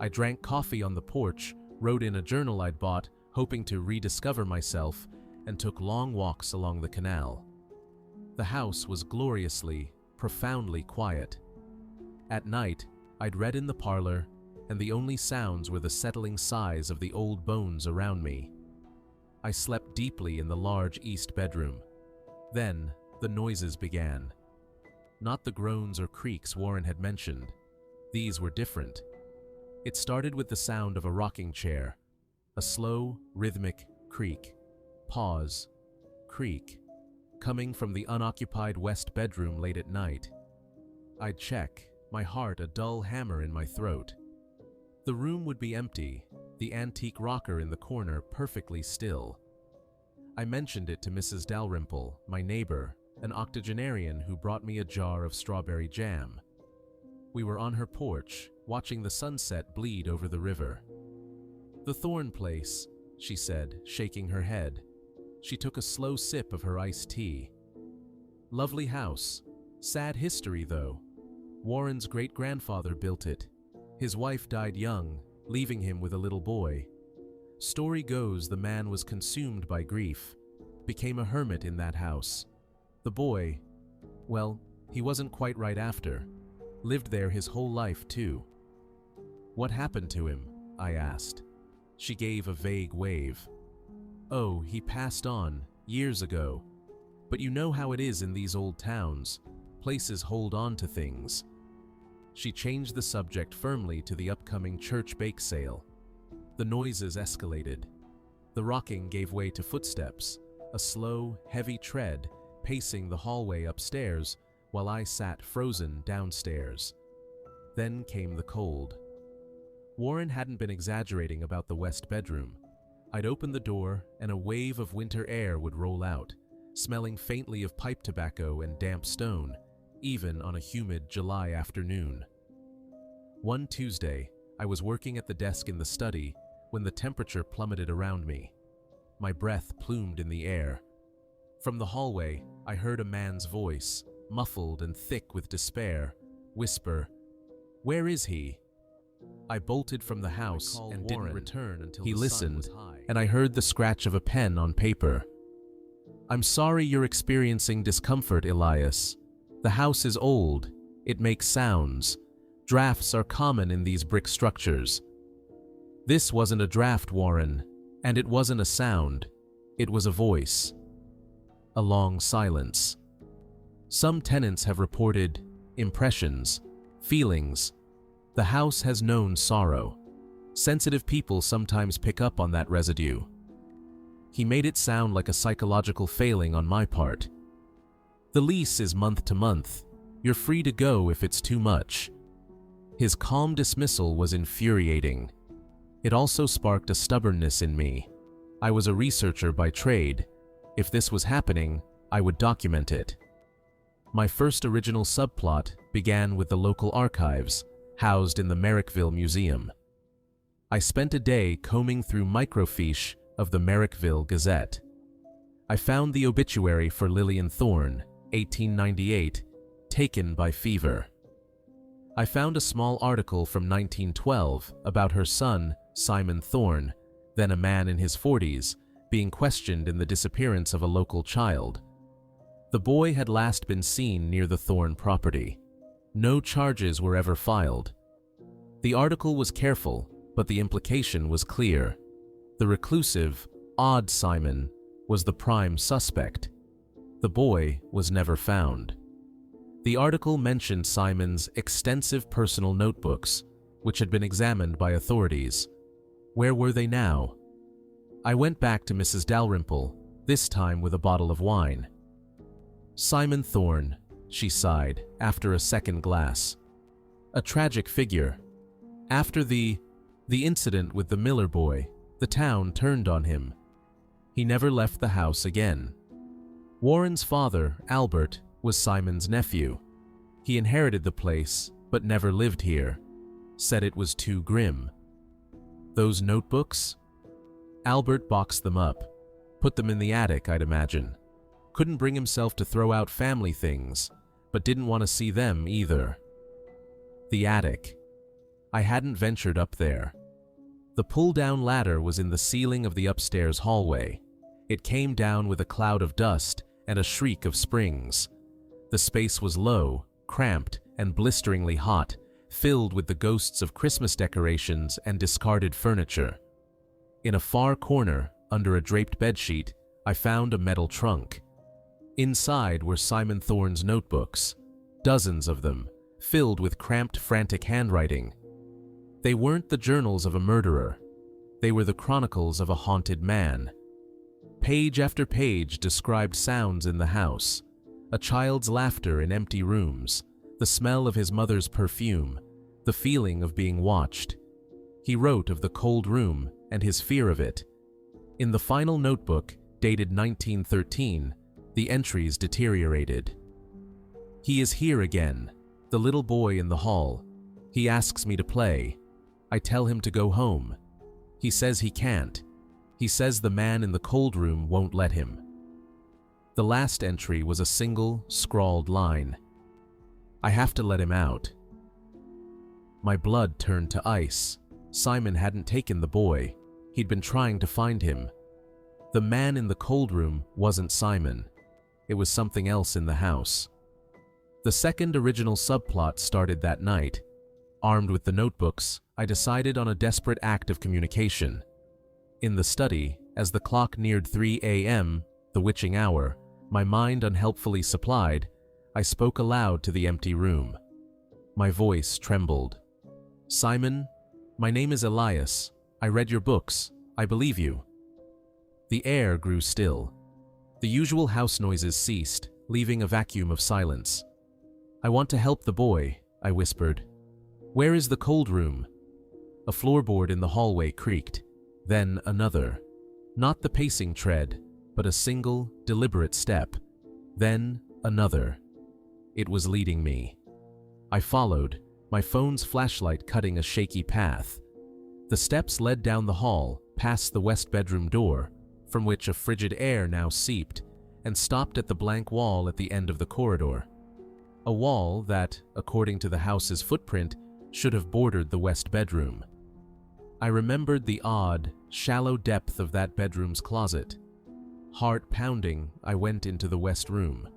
I drank coffee on the porch, wrote in a journal I'd bought, hoping to rediscover myself, and took long walks along the canal. The house was gloriously, profoundly quiet. At night, I'd read in the parlor, and the only sounds were the settling sighs of the old bones around me. I slept deeply in the large east bedroom. Then, the noises began. Not the groans or creaks Warren had mentioned. These were different. It started with the sound of a rocking chair. A slow, rhythmic creak. Pause. Creak. Coming from the unoccupied west bedroom late at night. I'd check, my heart a dull hammer in my throat. The room would be empty, the antique rocker in the corner perfectly still. I mentioned it to Mrs. Dalrymple, my neighbor, an octogenarian who brought me a jar of strawberry jam. We were on her porch, watching the sunset bleed over the river. "The Thorne place," she said, shaking her head. She took a slow sip of her iced tea. "Lovely house. Sad history, though. Warren's great-grandfather built it. His wife died young, leaving him with a little boy. Story goes the man was consumed by grief, became a hermit in that house. The boy, well, he wasn't quite right after. Lived there his whole life too. What happened to him? I asked. She gave a vague wave. Oh, he passed on, years ago. But you know how it is in these old towns. Places hold on to things. She changed the subject firmly to the upcoming church bake sale. The noises escalated. The rocking gave way to footsteps, a slow, heavy tread pacing the hallway upstairs while I sat frozen downstairs. Then came the cold. Warren hadn't been exaggerating about the west bedroom. I'd open the door and a wave of winter air would roll out, smelling faintly of pipe tobacco and damp stone, even on a humid July afternoon. One Tuesday, I was working at the desk in the study when the temperature plummeted around me. My breath plumed in the air. From the hallway, I heard a man's voice, muffled and thick with despair, whisper, "Where is he?" I bolted from the house and didn't return until he listened, and I heard the scratch of a pen on paper. "I'm sorry you're experiencing discomfort, Elias. The house is old. It makes sounds. Drafts are common in these brick structures." This wasn't a draft, Warren, and it wasn't a sound. It was a voice. A long silence. Some tenants have reported impressions, feelings. The house has known sorrow. Sensitive people sometimes pick up on that residue. He made it sound like a psychological failing on my part. "The lease is month to month. You're free to go if it's too much." His calm dismissal was infuriating. It also sparked a stubbornness in me. I was a researcher by trade. If this was happening, I would document it. My first original subplot began with the local archives, housed in the Merrickville Museum. I spent a day combing through microfiche of the Merrickville Gazette. I found the obituary for Lillian Thorne, 1898, taken by fever. I found a small article from 1912 about her son, Simon Thorne, then a man in his 40s, being questioned in the disappearance of a local child. The boy had last been seen near the Thorne property. No charges were ever filed. The article was careful, but the implication was clear. The reclusive, odd Simon was the prime suspect. The boy was never found. The article mentioned Simon's extensive personal notebooks, which had been examined by authorities. Where were they now? I went back to Mrs. Dalrymple, this time with a bottle of wine. "Simon Thorne," she sighed after a second glass. "A tragic figure. After the incident with the Miller boy, the town turned on him. He never left the house again. Warren's father, Albert, was Simon's nephew. He inherited the place, but never lived here. Said it was too grim. Those notebooks? Albert boxed them up. Put them in the attic, I'd imagine. Couldn't bring himself to throw out family things, but didn't want to see them either. The attic. I hadn't ventured up there. The pull-down ladder was in the ceiling of the upstairs hallway. It came down with a cloud of dust and a shriek of springs. The space was low, cramped, and blisteringly hot, filled with the ghosts of Christmas decorations and discarded furniture. In a far corner, under a draped bedsheet, I found a metal trunk. Inside were Simon Thorne's notebooks, dozens of them, filled with cramped, frantic handwriting. They weren't the journals of a murderer. They were the chronicles of a haunted man. Page after page described sounds in the house, a child's laughter in empty rooms, the smell of his mother's perfume, the feeling of being watched. He wrote of the cold room and his fear of it. In the final notebook, dated 1913, the entries deteriorated. "He is here again, the little boy in the hall. He asks me to play. I tell him to go home. He says he can't. He says the man in the cold room won't let him." The last entry was a single, scrawled line. "I have to let him out." My blood turned to ice. Simon hadn't taken the boy. He'd been trying to find him. The man in the cold room wasn't Simon. It was something else in the house. The second original subplot started that night. Armed with the notebooks, I decided on a desperate act of communication. In the study, as the clock neared 3 a.m., the witching hour, my mind unhelpfully supplied, I spoke aloud to the empty room. My voice trembled. "Simon, my name is Elias. I read your books. I believe you." The air grew still. The usual house noises ceased, leaving a vacuum of silence. "I want to help the boy," I whispered. "Where is the cold room?" A floorboard in the hallway creaked. Then another. Not the pacing tread, but a single, deliberate step. Then another. It was leading me. I followed, my phone's flashlight cutting a shaky path. The steps led down the hall, past the west bedroom door, from which a frigid air now seeped, and stopped at the blank wall at the end of the corridor. A wall that, according to the house's footprint, should have bordered the west bedroom. I remembered the odd, shallow depth of that bedroom's closet. Heart pounding, I went into the west room.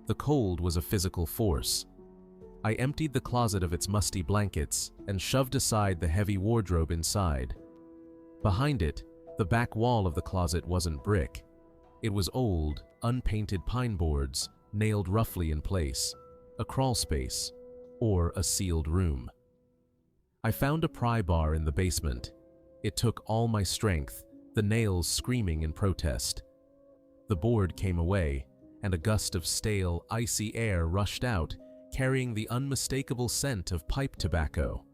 The cold was a physical force. I emptied the closet of its musty blankets and shoved aside the heavy wardrobe inside. Behind it, the back wall of the closet wasn't brick. It was old, unpainted pine boards, nailed roughly in place, a crawl space, or a sealed room. I found a pry bar in the basement. It took all my strength, the nails screaming in protest. The board came away, and a gust of stale, icy air rushed out, carrying the unmistakable scent of pipe tobacco.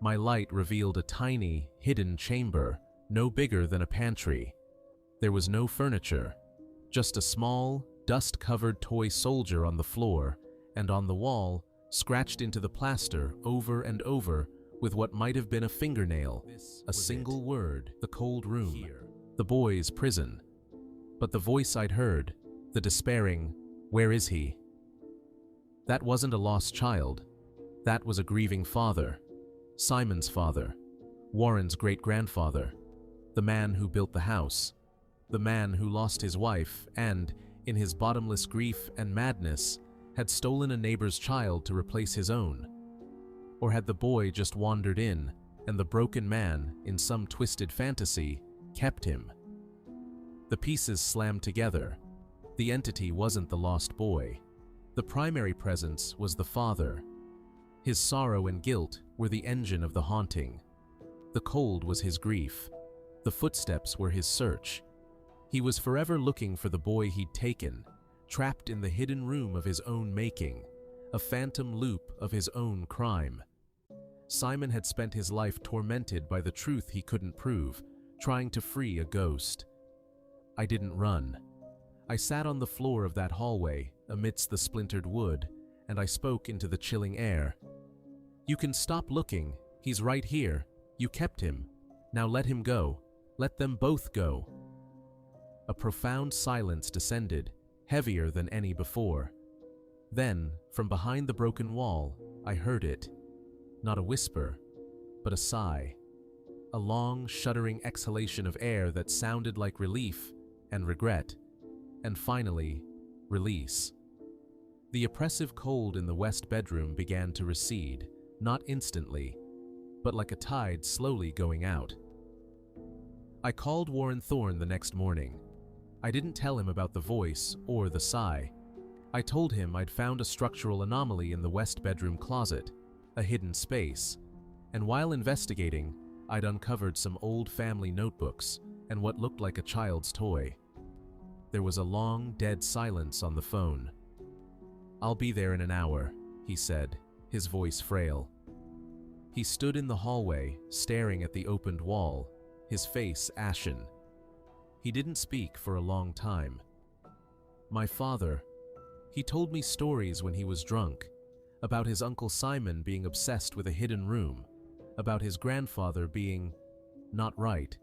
My light revealed a tiny, hidden chamber, no bigger than a pantry. There was no furniture, just a small, dust-covered toy soldier on the floor, and on the wall, scratched into the plaster over and over with what might have been a fingernail, a single word: the cold room, the boy's prison. But the voice I'd heard, the despairing, "Where is he?" That wasn't a lost child. That was a grieving father. Simon's father. Warren's great-grandfather. The man who built the house. The man who lost his wife and, in his bottomless grief and madness, had stolen a neighbor's child to replace his own. Or had the boy just wandered in, and the broken man, in some twisted fantasy, kept him? The pieces slammed together. The entity wasn't the lost boy. The primary presence was the father. His sorrow and guilt were the engine of the haunting. The cold was his grief. The footsteps were his search. He was forever looking for the boy he'd taken, trapped in the hidden room of his own making, a phantom loop of his own crime. Simon had spent his life tormented by the truth he couldn't prove, trying to free a ghost. I didn't run. I sat on the floor of that hallway, amidst the splintered wood, and I spoke into the chilling air. "You can stop looking. He's right here. You kept him. Now let him go. Let them both go." A profound silence descended, heavier than any before. Then, from behind the broken wall, I heard it. Not a whisper, but a sigh. A long, shuddering exhalation of air that sounded like relief and regret, and finally, release. The oppressive cold in the west bedroom began to recede, not instantly, but like a tide slowly going out. I called Warren Thorne the next morning. I didn't tell him about the voice or the sigh. I told him I'd found a structural anomaly in the west bedroom closet, a hidden space, and while investigating, I'd uncovered some old family notebooks and what looked like a child's toy. There was a long, dead silence on the phone. "I'll be there in an hour," he said, his voice frail. He stood in the hallway, staring at the opened wall, his face ashen. He didn't speak for a long time. My father, he told me stories when he was drunk, about his Uncle Simon being obsessed with a hidden room, about his grandfather being not right.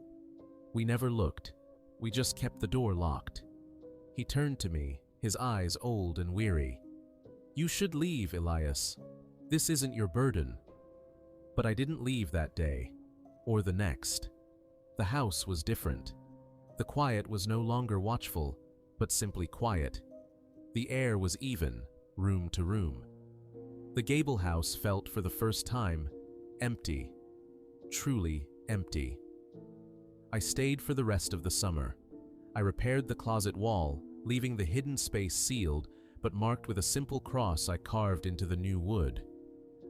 We never looked. We just kept the door locked. He turned to me, his eyes old and weary. "You should leave, Elias. This isn't your burden." But I didn't leave that day, or the next. The house was different. The quiet was no longer watchful, but simply quiet. The air was even, room to room. The gable house felt for the first time empty, truly empty. I stayed for the rest of the summer. I repaired the closet wall, leaving the hidden space sealed, but marked with a simple cross I carved into the new wood.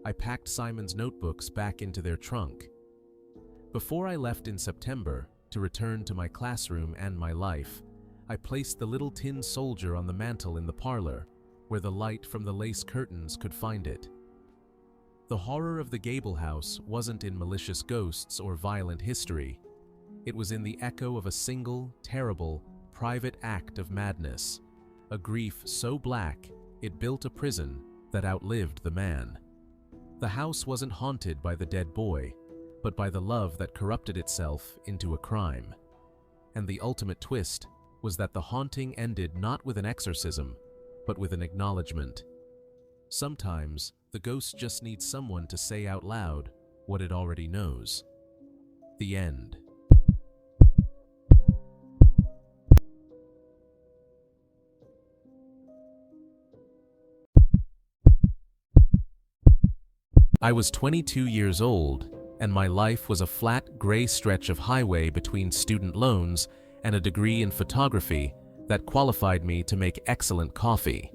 I packed Simon's notebooks back into their trunk. Before I left in September to return to my classroom and my life, I placed the little tin soldier on the mantel in the parlor, where the light from the lace curtains could find it. The horror of the gable house wasn't in malicious ghosts or violent history. It was in the echo of a single, terrible, private act of madness, a grief so black it built a prison that outlived the man. The house wasn't haunted by the dead boy, but by the love that corrupted itself into a crime. And the ultimate twist was that the haunting ended not with an exorcism, but with an acknowledgement. Sometimes, the ghost just needs someone to say out loud what it already knows. The end. I was 22 years old, and my life was a flat, gray stretch of highway between student loans and a degree in photography that qualified me to make excellent coffee.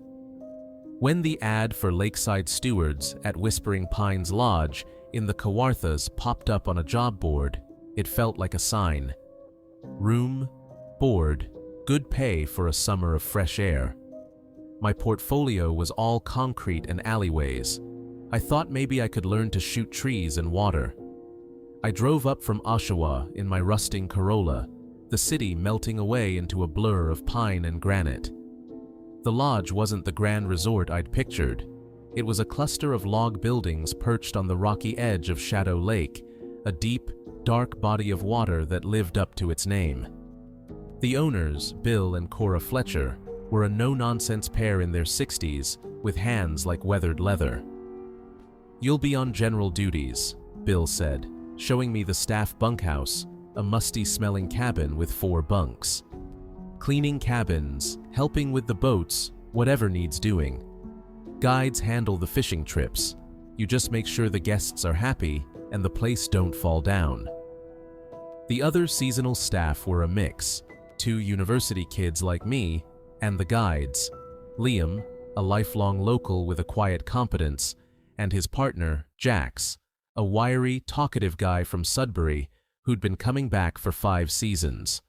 When the ad for lakeside stewards at Whispering Pines Lodge in the Kawarthas popped up on a job board, it felt like a sign. Room, board, good pay for a summer of fresh air. My portfolio was all concrete and alleyways. I thought maybe I could learn to shoot trees and water. I drove up from Oshawa in my rusting Corolla, the city melting away into a blur of pine and granite. The lodge wasn't the grand resort I'd pictured. It was a cluster of log buildings perched on the rocky edge of Shadow Lake, a deep, dark body of water that lived up to its name. The owners, Bill and Cora Fletcher, were a no-nonsense pair in their 60s with hands like weathered leather. "You'll be on general duties," Bill said, showing me the staff bunkhouse, a musty-smelling cabin with 4 bunks. "Cleaning cabins, helping with the boats, whatever needs doing. Guides handle the fishing trips. You just make sure the guests are happy and the place don't fall down." The other seasonal staff were a mix, 2 university kids like me, and the guides, Liam, a lifelong local with a quiet competence, and his partner, Jax, a wiry, talkative guy from Sudbury who'd been coming back for 5 seasons.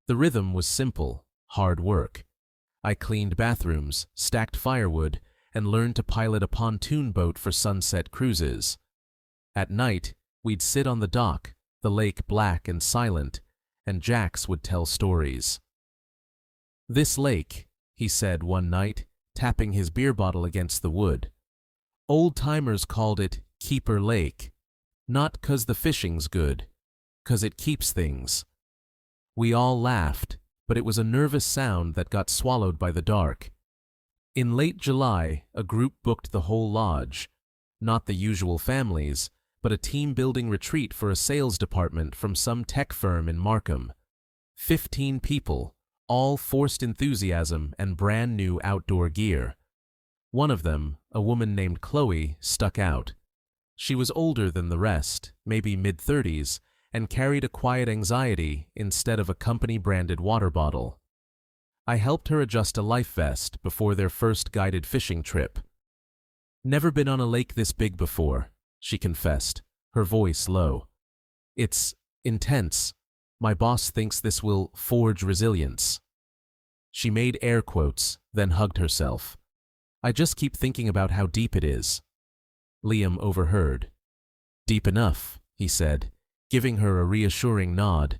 The rhythm was simple, hard work. I cleaned bathrooms, stacked firewood, and learned to pilot a pontoon boat for sunset cruises. At night, we'd sit on the dock, the lake black and silent, and Jax would tell stories. "This lake," he said one night, tapping his beer bottle against the wood. "Old-timers called it Keeper Lake, not 'cause the fishing's good, 'cause it keeps things." We all laughed, but it was a nervous sound that got swallowed by the dark. In late July, a group booked the whole lodge, not the usual families, but a team-building retreat for a sales department from some tech firm in Markham. 15 people, all forced enthusiasm and brand new outdoor gear. One of them, a woman named Chloe, stuck out. She was older than the rest, maybe mid-30s, and carried a quiet anxiety instead of a company-branded water bottle. I helped her adjust a life vest before their first guided fishing trip. "Never been on a lake this big before," she confessed, her voice low. "It's intense. My boss thinks this will forge resilience." She made air quotes, then hugged herself. "I just keep thinking about how deep it is." Liam overheard. "Deep enough," he said, giving her a reassuring nod.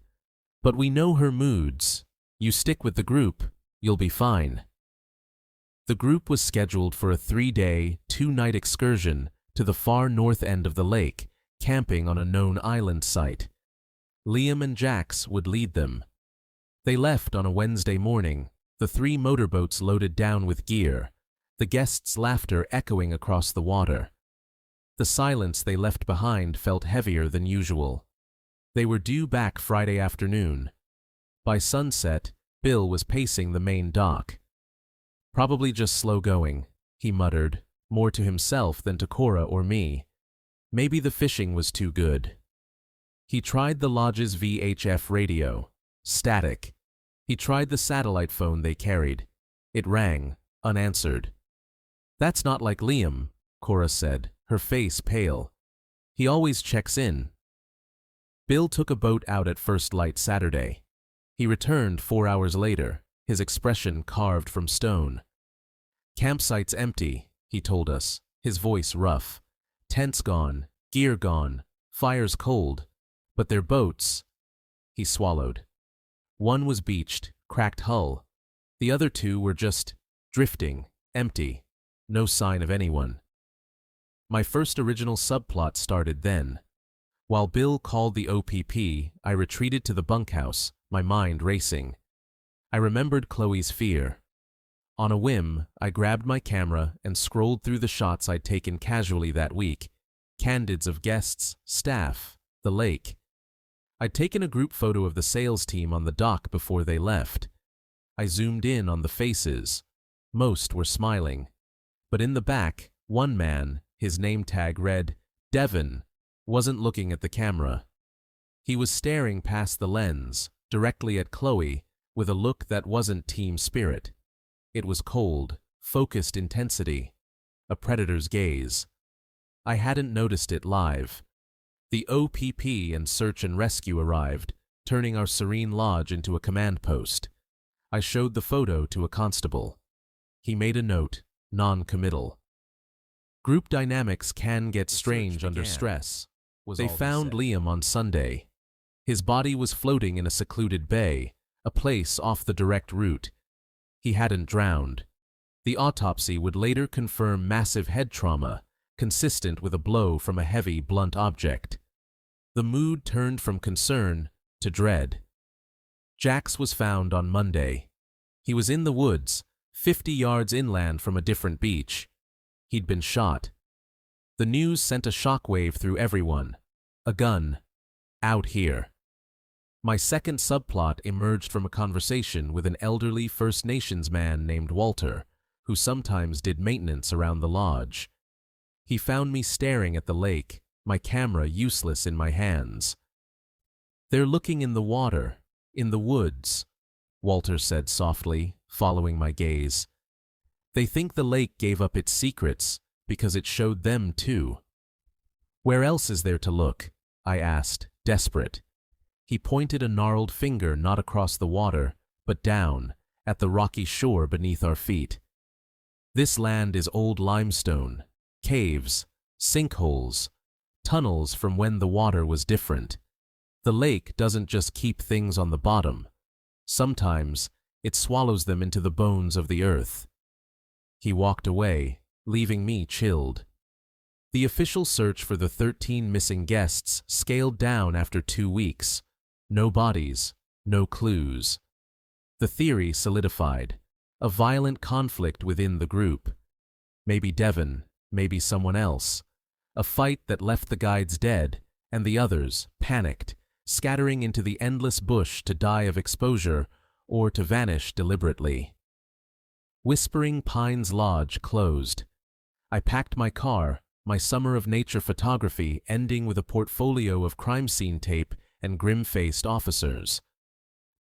"But we know her moods. You stick with the group, you'll be fine." The group was scheduled for a 3-day, 2-night excursion to the far north end of the lake, camping on a known island site. Liam and Jax would lead them. They left on a Wednesday morning, the 3 motorboats loaded down with gear, the guests' laughter echoing across the water. The silence they left behind felt heavier than usual. They were due back Friday afternoon. By sunset, Bill was pacing the main dock. "Probably just slow going," he muttered, more to himself than to Cora or me. "Maybe the fishing was too good." He tried the lodge's VHF radio. Static. He tried the satellite phone they carried. It rang, unanswered. "That's not like Liam," Cora said, her face pale. "He always checks in." Bill took a boat out at first light Saturday. He returned 4 hours later, his expression carved from stone. "Campsite's empty," he told us, his voice rough. "Tents gone, gear gone, fire's cold, but their boats—" He swallowed. One was beached, cracked hull. The other two were just drifting, empty, no sign of anyone. My first original subplot started then. While Bill called the OPP, I retreated to the bunkhouse, my mind racing. I remembered Chloe's fear. On a whim, I grabbed my camera and scrolled through the shots I'd taken casually that week. Candids of guests, staff, the lake. I'd taken a group photo of the sales team on the dock before they left. I zoomed in on the faces. Most were smiling. But in the back, one man, his name tag read, Devon, wasn't looking at the camera. He was staring past the lens, directly at Chloe, with a look that wasn't team spirit. It was cold, focused intensity, a predator's gaze. I hadn't noticed it live. The OPP and search and rescue arrived, turning our serene lodge into a command post. I showed the photo to a constable. He made a note, non-committal. Group dynamics can get strange under stress. They found Liam on Sunday. His body was floating in a secluded bay, a place off the direct route. He hadn't drowned. The autopsy would later confirm massive head trauma, consistent with a blow from a heavy, blunt object. The mood turned from concern to dread. Jax was found on Monday. He was in the woods, 50 yards inland from a different beach. He'd been shot. The news sent a shockwave through everyone. A gun. Out here. My second subplot emerged from a conversation with an elderly First Nations man named Walter, who sometimes did maintenance around the lodge. He found me staring at the lake, my camera useless in my hands. "They're looking in the water, in the woods," Walter said softly, following my gaze. "They think the lake gave up its secrets because it showed them too." "Where else is there to look?" I asked, desperate. He pointed a gnarled finger not across the water, but down, at the rocky shore beneath our feet. "This land is old limestone, caves, sinkholes, tunnels from when the water was different. The lake doesn't just keep things on the bottom. Sometimes it swallows them into the bones of the earth." He walked away, leaving me chilled. The official search for the 13 missing guests scaled down after 2 weeks. No bodies, no clues. The theory solidified. A violent conflict within the group. Maybe Devon, maybe someone else. A fight that left the guides dead, and the others, panicked, scattering into the endless bush to die of exposure or to vanish deliberately. Whispering Pines Lodge closed. I packed my car, my summer of nature photography ending with a portfolio of crime scene tape and grim-faced officers.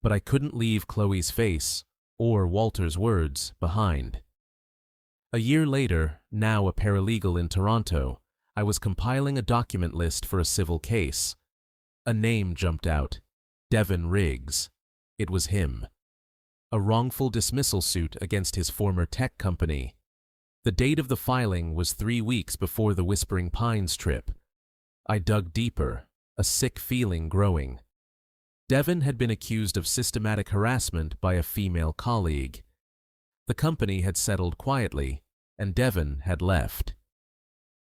But I couldn't leave Chloe's face, or Walter's words, behind. A year later, now a paralegal in Toronto, I was compiling a document list for a civil case. A name jumped out. Devon Riggs. It was him. A wrongful dismissal suit against his former tech company. The date of the filing was 3 weeks before the Whispering Pines trip. I dug deeper, a sick feeling growing. Devon had been accused of systematic harassment by a female colleague. The company had settled quietly, and Devon had left.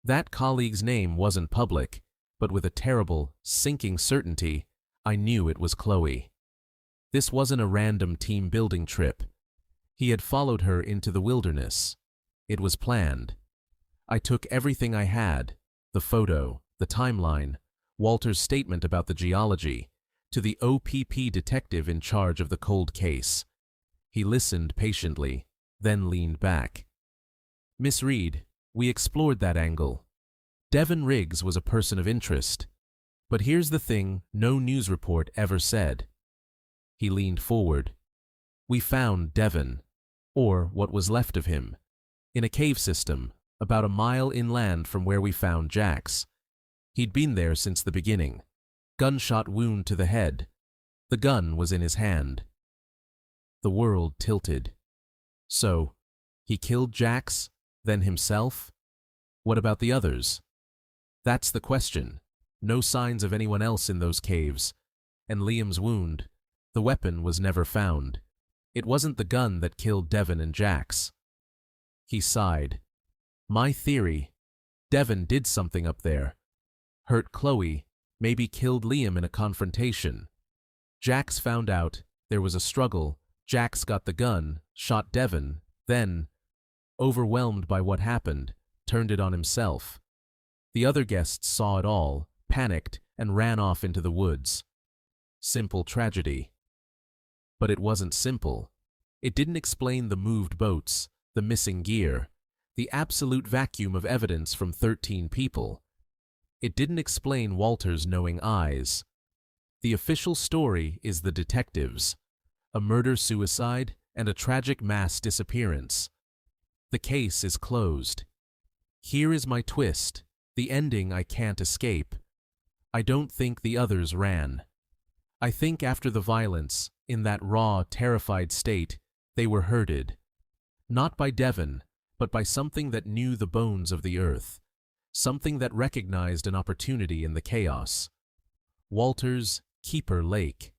That colleague's name wasn't public, but with a terrible, sinking certainty, I knew it was Chloe. This wasn't a random team-building trip. He had followed her into the wilderness. It was planned. I took everything I had, The photo, the timeline, Walter's statement about the geology, to the OPP detective in charge of the cold case. He listened patiently, then leaned back. "Miss Reed, we explored that angle. Devin Riggs was a person of interest. But here's the thing no news report ever said." He leaned forward. "We found Devin, or what was left of him, in a cave system, about a mile inland from where we found Jax. He'd been there since the beginning. Gunshot wound to the head. The gun was in his hand." The world tilted. So, he killed Jax, then himself? What about the others? That's the question. No signs of anyone else in those caves. And Liam's wound, the weapon was never found. It wasn't the gun that killed Devin and Jax. He sighed. "My theory, Devin did something up there. Hurt Chloe, maybe killed Liam in a confrontation. Jax found out, there was a struggle, Jax got the gun, shot Devin, then, overwhelmed by what happened, turned it on himself. The other guests saw it all, panicked, and ran off into the woods. Simple tragedy." But it wasn't simple. It didn't explain the moved boats, the missing gear, the absolute vacuum of evidence from 13 people. It didn't explain Walter's knowing eyes. The official story is the detectives. A murder-suicide and a tragic mass disappearance. The case is closed. Here is my twist, the ending I can't escape. I don't think the others ran. I think after the violence, in that raw, terrified state, they were herded. Not by Devin, but by something that knew the bones of the earth. Something that recognized an opportunity in the chaos. Walter's Keeper Lake.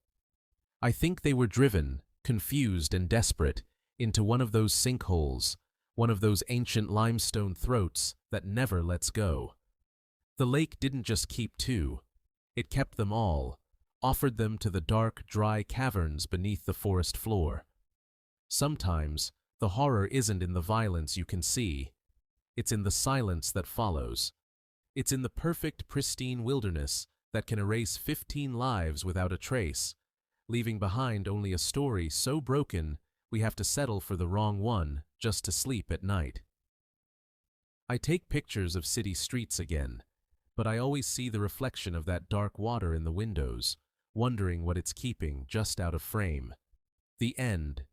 I think they were driven, confused and desperate, into one of those sinkholes, one of those ancient limestone throats that never lets go. The lake didn't just keep two. It kept them all, offered them to the dark, dry caverns beneath the forest floor. Sometimes, the horror isn't in the violence you can see. It's in the silence that follows. It's in the perfect, pristine wilderness that can erase 15 lives without a trace, leaving behind only a story so broken we have to settle for the wrong one just to sleep at night. I take pictures of city streets again, but I always see the reflection of that dark water in the windows, wondering what it's keeping just out of frame. The end.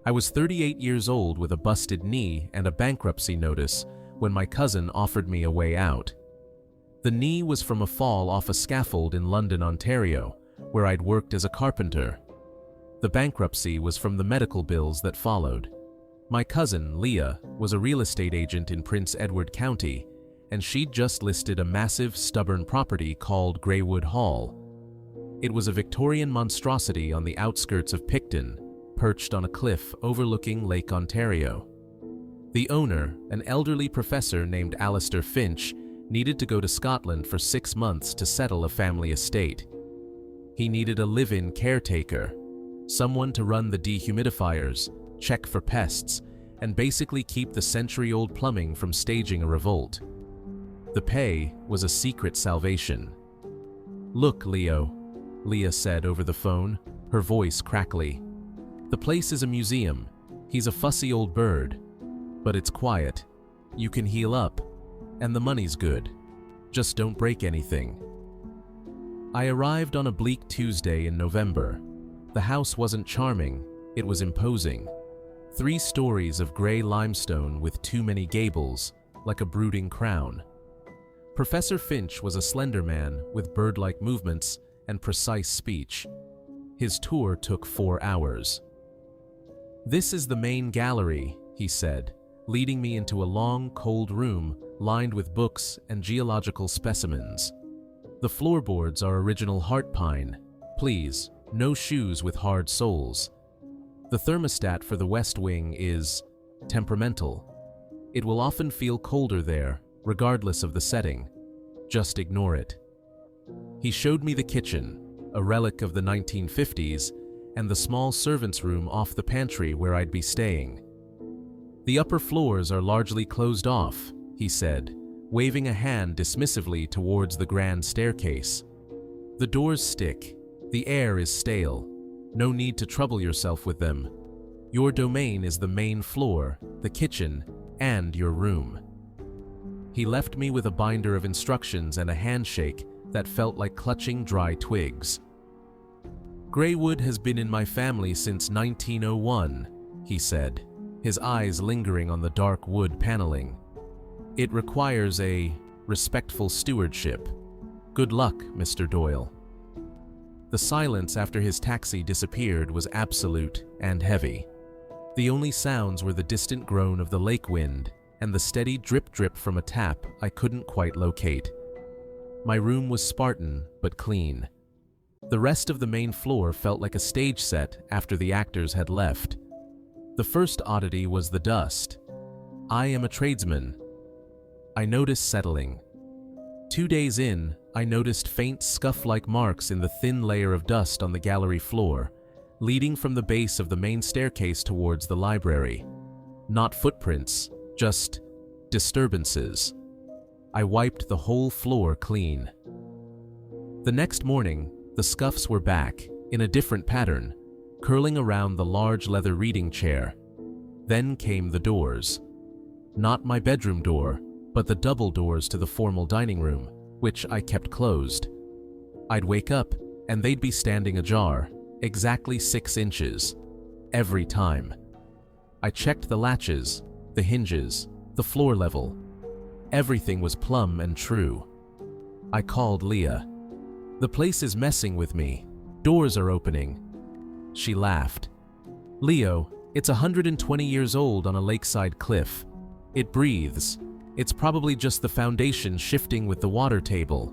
I was 38 years old with a busted knee and a bankruptcy notice when my cousin offered me a way out. The knee was from a fall off a scaffold in London, Ontario, where I'd worked as a carpenter. The bankruptcy was from the medical bills that followed. My cousin, Leah, was a real estate agent in Prince Edward County, and she'd just listed a massive, stubborn property called Greywood Hall. It was a Victorian monstrosity on the outskirts of Picton, perched on a cliff overlooking Lake Ontario. The owner, an elderly professor named Alistair Finch, needed to go to Scotland for 6 months to settle a family estate. He needed a live-in caretaker, someone to run the dehumidifiers, check for pests, and basically keep the century-old plumbing from staging a revolt. The pay was a secret salvation. "Look, Leo," Leah said over the phone, her voice crackly. "The place is a museum. He's a fussy old bird. But it's quiet. You can heal up. And the money's good. Just don't break anything." I arrived on a bleak Tuesday in November. The house wasn't charming, it was imposing. 3 stories of gray limestone with too many gables, like a brooding crown. Professor Finch was a slender man with bird-like movements and precise speech. His tour took 4 hours. "This is the main gallery," he said, leading me into a long, cold room lined with books and geological specimens. "The floorboards are original heart pine. Please, no shoes with hard soles. The thermostat for the west wing is temperamental. It will often feel colder there, regardless of the setting. Just ignore it." He showed me the kitchen, a relic of the 1950s, and the small servants' room off the pantry where I'd be staying. "The upper floors are largely closed off," he said, waving a hand dismissively towards the grand staircase. "The doors stick. The air is stale. No need to trouble yourself with them. Your domain is the main floor, the kitchen, and your room." He left me with a binder of instructions and a handshake that felt like clutching dry twigs. "Greywood has been in my family since 1901, he said, his eyes lingering on the dark wood paneling. "It requires a respectful stewardship. Good luck, Mr. Doyle." The silence after his taxi disappeared was absolute and heavy. The only sounds were the distant groan of the lake wind and the steady drip-drip from a tap I couldn't quite locate. My room was Spartan but clean. The rest of the main floor felt like a stage set after the actors had left. The first oddity was the dust. I am a tradesman, I noticed settling. 2 days in, I noticed faint scuff-like marks in the thin layer of dust on the gallery floor, leading from the base of the main staircase towards the library. Not footprints, just disturbances. I wiped the whole floor clean. The next morning, the scuffs were back, in a different pattern, curling around the large leather reading chair. Then came the doors. Not my bedroom door, but the double doors to the formal dining room, which I kept closed. I'd wake up, and they'd be standing ajar, exactly 6 inches, every time. I checked the latches, the hinges, the floor level. Everything was plumb and true. I called Leah. "The place is messing with me. Doors are opening." She laughed. "Leo, it's 120 years old on a lakeside cliff. It breathes. It's probably just the foundation shifting with the water table.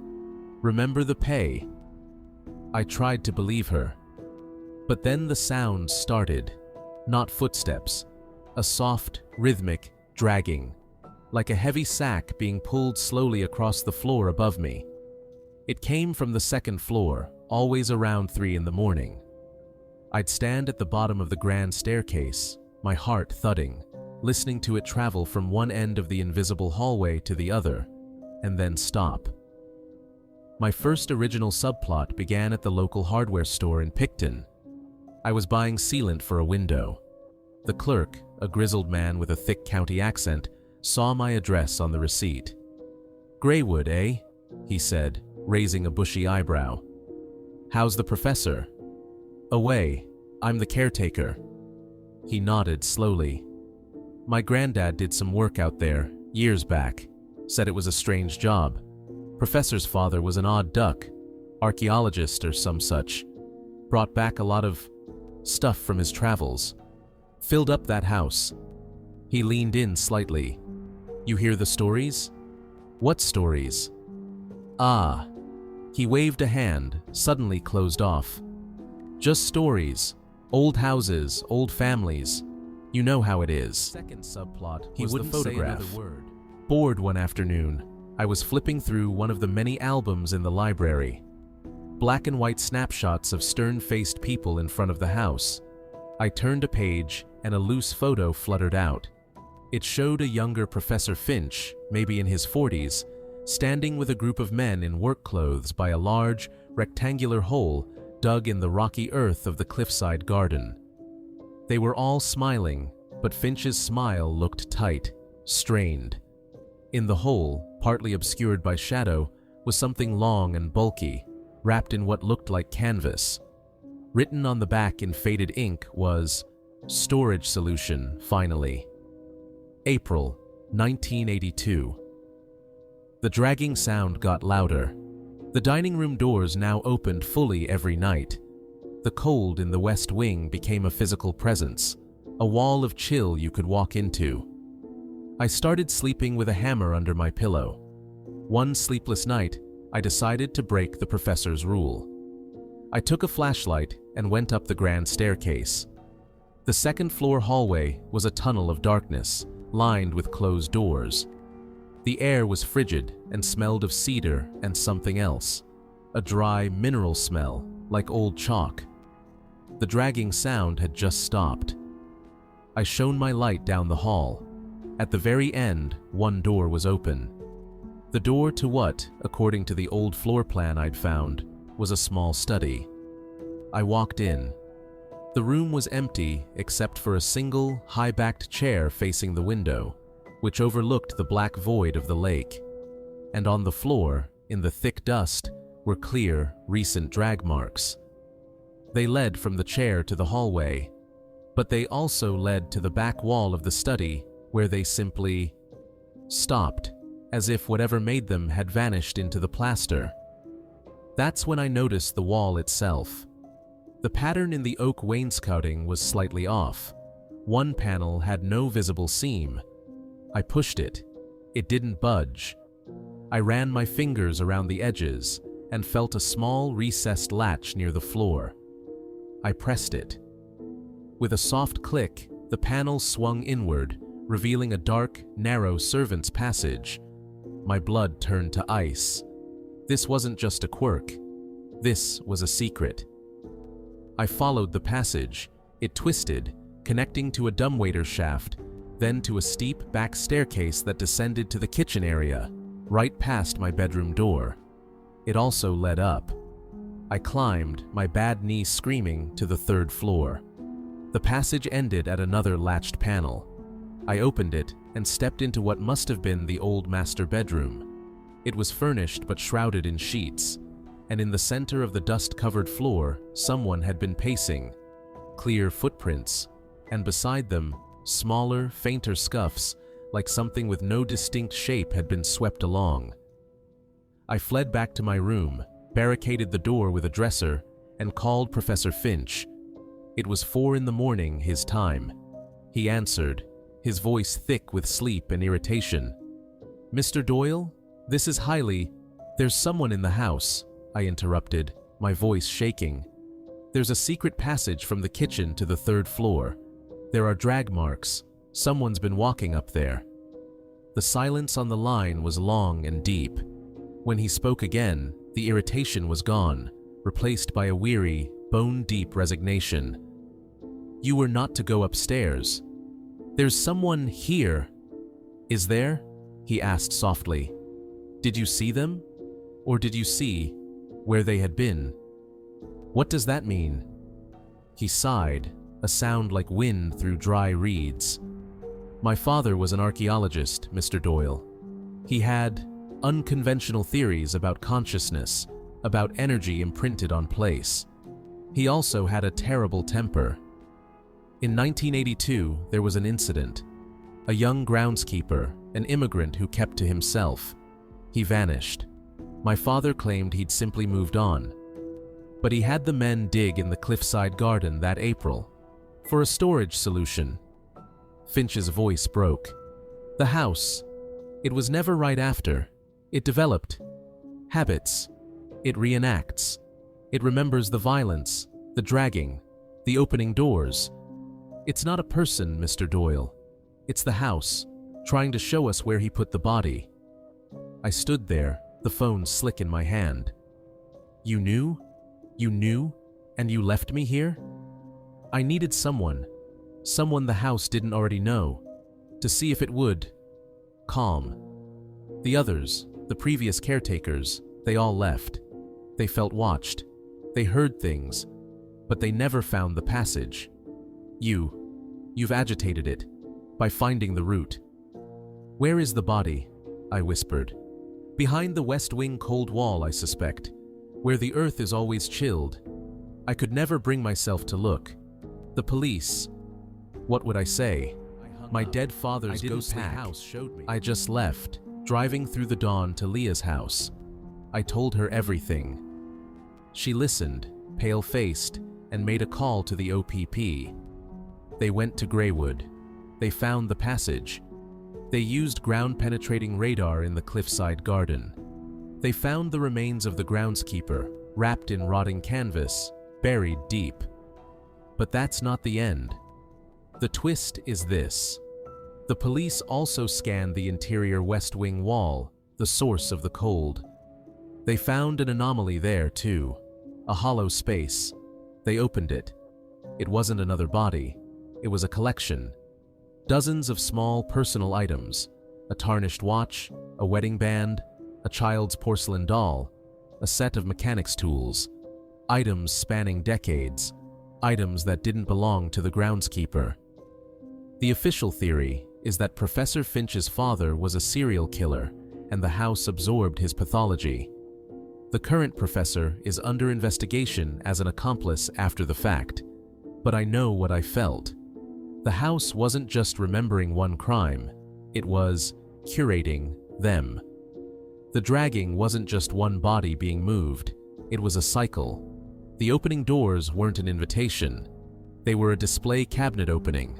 Remember the pay." I tried to believe her. But then the sounds started. Not footsteps. A soft, rhythmic dragging, like a heavy sack being pulled slowly across the floor above me. It came from the second floor, always around 3 in the morning. I'd stand at the bottom of the grand staircase, my heart thudding, listening to it travel from one end of the invisible hallway to the other, and then stop. My first original subplot began at the local hardware store in Picton. I was buying sealant for a window. The clerk, a grizzled man with a thick county accent, saw my address on the receipt. "Greywood, eh?" he said, raising a bushy eyebrow. "How's the professor?" "Away. I'm the caretaker." He nodded slowly. "My granddad did some work out there, years back. Said it was a strange job. Professor's father was an odd duck, archaeologist or some such. Brought back a lot of stuff from his travels. Filled up that house." He leaned in slightly. "You hear the stories?" "What stories?" "Ah." He waved a hand, suddenly closed off. "Just stories. Old houses, old families. You know how it is." Second subplot He was wouldn't the say photograph. another word. Bored one afternoon, I was flipping through one of the many albums in the library. Black and white snapshots of stern-faced people in front of the house. I turned a page, and a loose photo fluttered out. It showed a younger Professor Finch, maybe in his 40s, standing with a group of men in work clothes by a large, rectangular hole dug in the rocky earth of the cliffside garden. They were all smiling, but Finch's smile looked tight, strained. In the hole, partly obscured by shadow, was something long and bulky, wrapped in what looked like canvas. Written on the back in faded ink was, "Storage solution, finally." April, 1982. The dragging sound got louder. The dining room doors now opened fully every night. The cold in the west wing became a physical presence, a wall of chill you could walk into. I started sleeping with a hammer under my pillow. One sleepless night, I decided to break the professor's rule. I took a flashlight and went up the grand staircase. The second-floor hallway was a tunnel of darkness, lined with closed doors. The air was frigid and smelled of cedar and something else, a dry mineral smell like old chalk. The dragging sound had just stopped. I shone my light down the hall. At the very end, one door was open. The door to what, according to the old floor plan I'd found, was a small study. I walked in. The room was empty except for a single, high-backed chair facing the window, which overlooked the black void of the lake. And on the floor, in the thick dust, were clear, recent drag marks. They led from the chair to the hallway, but they also led to the back wall of the study, where they simply stopped, as if whatever made them had vanished into the plaster. That's when I noticed the wall itself. The pattern in the oak wainscoting was slightly off. One panel had no visible seam. I pushed it. It didn't budge. I ran my fingers around the edges and felt a small recessed latch near the floor. I pressed it. With a soft click, the panel swung inward, revealing a dark, narrow servant's passage. My blood turned to ice. This wasn't just a quirk. This was a secret. I followed the passage. It twisted, connecting to a dumbwaiter shaft, then to a steep back staircase that descended to the kitchen area, right past my bedroom door. It also led up. I climbed, my bad knee screaming, to the third floor. The passage ended at another latched panel. I opened it and stepped into what must have been the old master bedroom. It was furnished but shrouded in sheets, and in the center of the dust-covered floor, someone had been pacing. Clear footprints, and beside them, smaller, fainter scuffs, like something with no distinct shape had been swept along. I fled back to my room, barricaded the door with a dresser, and called Professor Finch. It was 4 a.m, his time. He answered, his voice thick with sleep and irritation. "Mr. Doyle, this is Hailey. There's someone in the house," I interrupted, my voice shaking. "There's a secret passage from the kitchen to the 3rd floor. There are drag marks. Someone's been walking up there." The silence on the line was long and deep. When he spoke again, the irritation was gone, replaced by a weary, bone-deep resignation. "You were not to go upstairs. There's someone here." "Is there?" he asked softly. "Did you see them? Or did you see where they had been?" "What does that mean?" He sighed, a sound like wind through dry reeds. "My father was an archaeologist, Mr. Doyle. He had unconventional theories about consciousness, about energy imprinted on place. He also had a terrible temper. In 1982, there was an incident. A young groundskeeper, an immigrant who kept to himself. He vanished. My father claimed he'd simply moved on. But he had the men dig in the cliffside garden that April for a storage solution." Finch's voice broke. "The house. It was never right after. It developed habits. It reenacts. It remembers the violence, the dragging, the opening doors. It's not a person, Mr. Doyle. It's the house, trying to show us where he put the body." I stood there, the phone slick in my hand. "You knew? You knew? And you left me here?" I needed someone the house didn't already know, to see if it would calm. The others, the previous caretakers, they all left. They felt watched. They heard things, but they never found the passage. You've agitated it, by finding the route." "Where is the body?" I whispered. "Behind the West Wing cold wall, I suspect, where the earth is always chilled." I could never bring myself to look. The police. What would I say? My dead father's ghostly house showed me. I just left, driving through the dawn to Leah's house. I told her everything. She listened, pale-faced, and made a call to the OPP. They went to Greywood. They found the passage. They used ground-penetrating radar in the cliffside garden. They found the remains of the groundskeeper, wrapped in rotting canvas, buried deep. But that's not the end. The twist is this. The police also scanned the interior West Wing wall, the source of the cold. They found an anomaly there, too. A hollow space. They opened it. It wasn't another body. It was a collection. Dozens of small personal items, a tarnished watch, a wedding band, a child's porcelain doll, a set of mechanics tools, items spanning decades, items that didn't belong to the groundskeeper. The official theory is that Professor Finch's father was a serial killer and the house absorbed his pathology. The current professor is under investigation as an accomplice after the fact, but I know what I felt. The house wasn't just remembering one crime, it was curating them. The dragging wasn't just one body being moved, it was a cycle. The opening doors weren't an invitation, they were a display cabinet opening.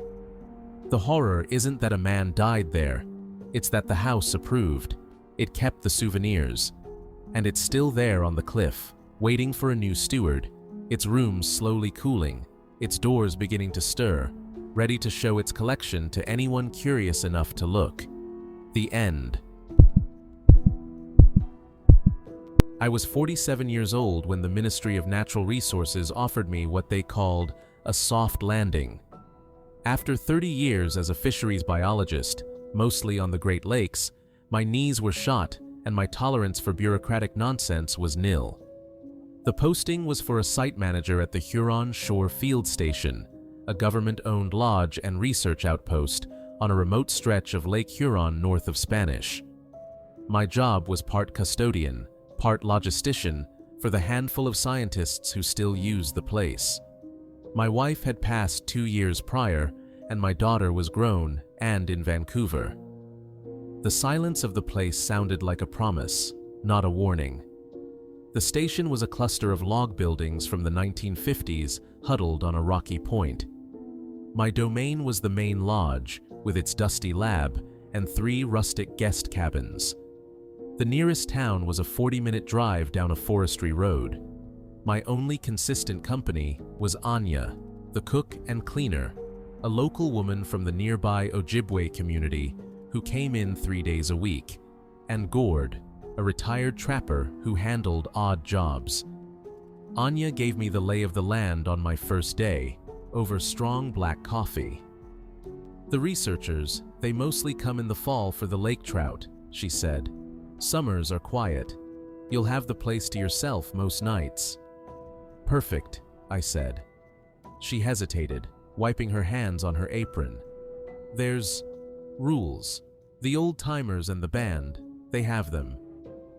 The horror isn't that a man died there, it's that the house approved. It kept the souvenirs. And it's still there on the cliff, waiting for a new steward, its rooms slowly cooling, its doors beginning to stir, ready to show its collection to anyone curious enough to look. The end. I was 47 years old when the Ministry of Natural Resources offered me what they called a soft landing. After 30 years as a fisheries biologist, mostly on the Great Lakes, my knees were shot and my tolerance for bureaucratic nonsense was nil. The posting was for a site manager at the Huron Shore Field Station, a government-owned lodge and research outpost on a remote stretch of Lake Huron north of Spanish. My job was part custodian, part logistician for the handful of scientists who still used the place. My wife had passed 2 years prior, and my daughter was grown and in Vancouver. The silence of the place sounded like a promise, not a warning. The station was a cluster of log buildings from the 1950s huddled on a rocky point. My domain was the main lodge, with its dusty lab and 3 rustic guest cabins. The nearest town was a 40-minute drive down a forestry road. My only consistent company was Anya, the cook and cleaner, a local woman from the nearby Ojibwe community who came in 3 days a week, and Gord, a retired trapper who handled odd jobs. Anya gave me the lay of the land on my first day, over strong black coffee. The researchers, they mostly come in the fall for the lake trout, she said. Summers are quiet. You'll have the place to yourself most nights. Perfect, I said. She hesitated, wiping her hands on her apron. There's rules. The old-timers and the band, they have them.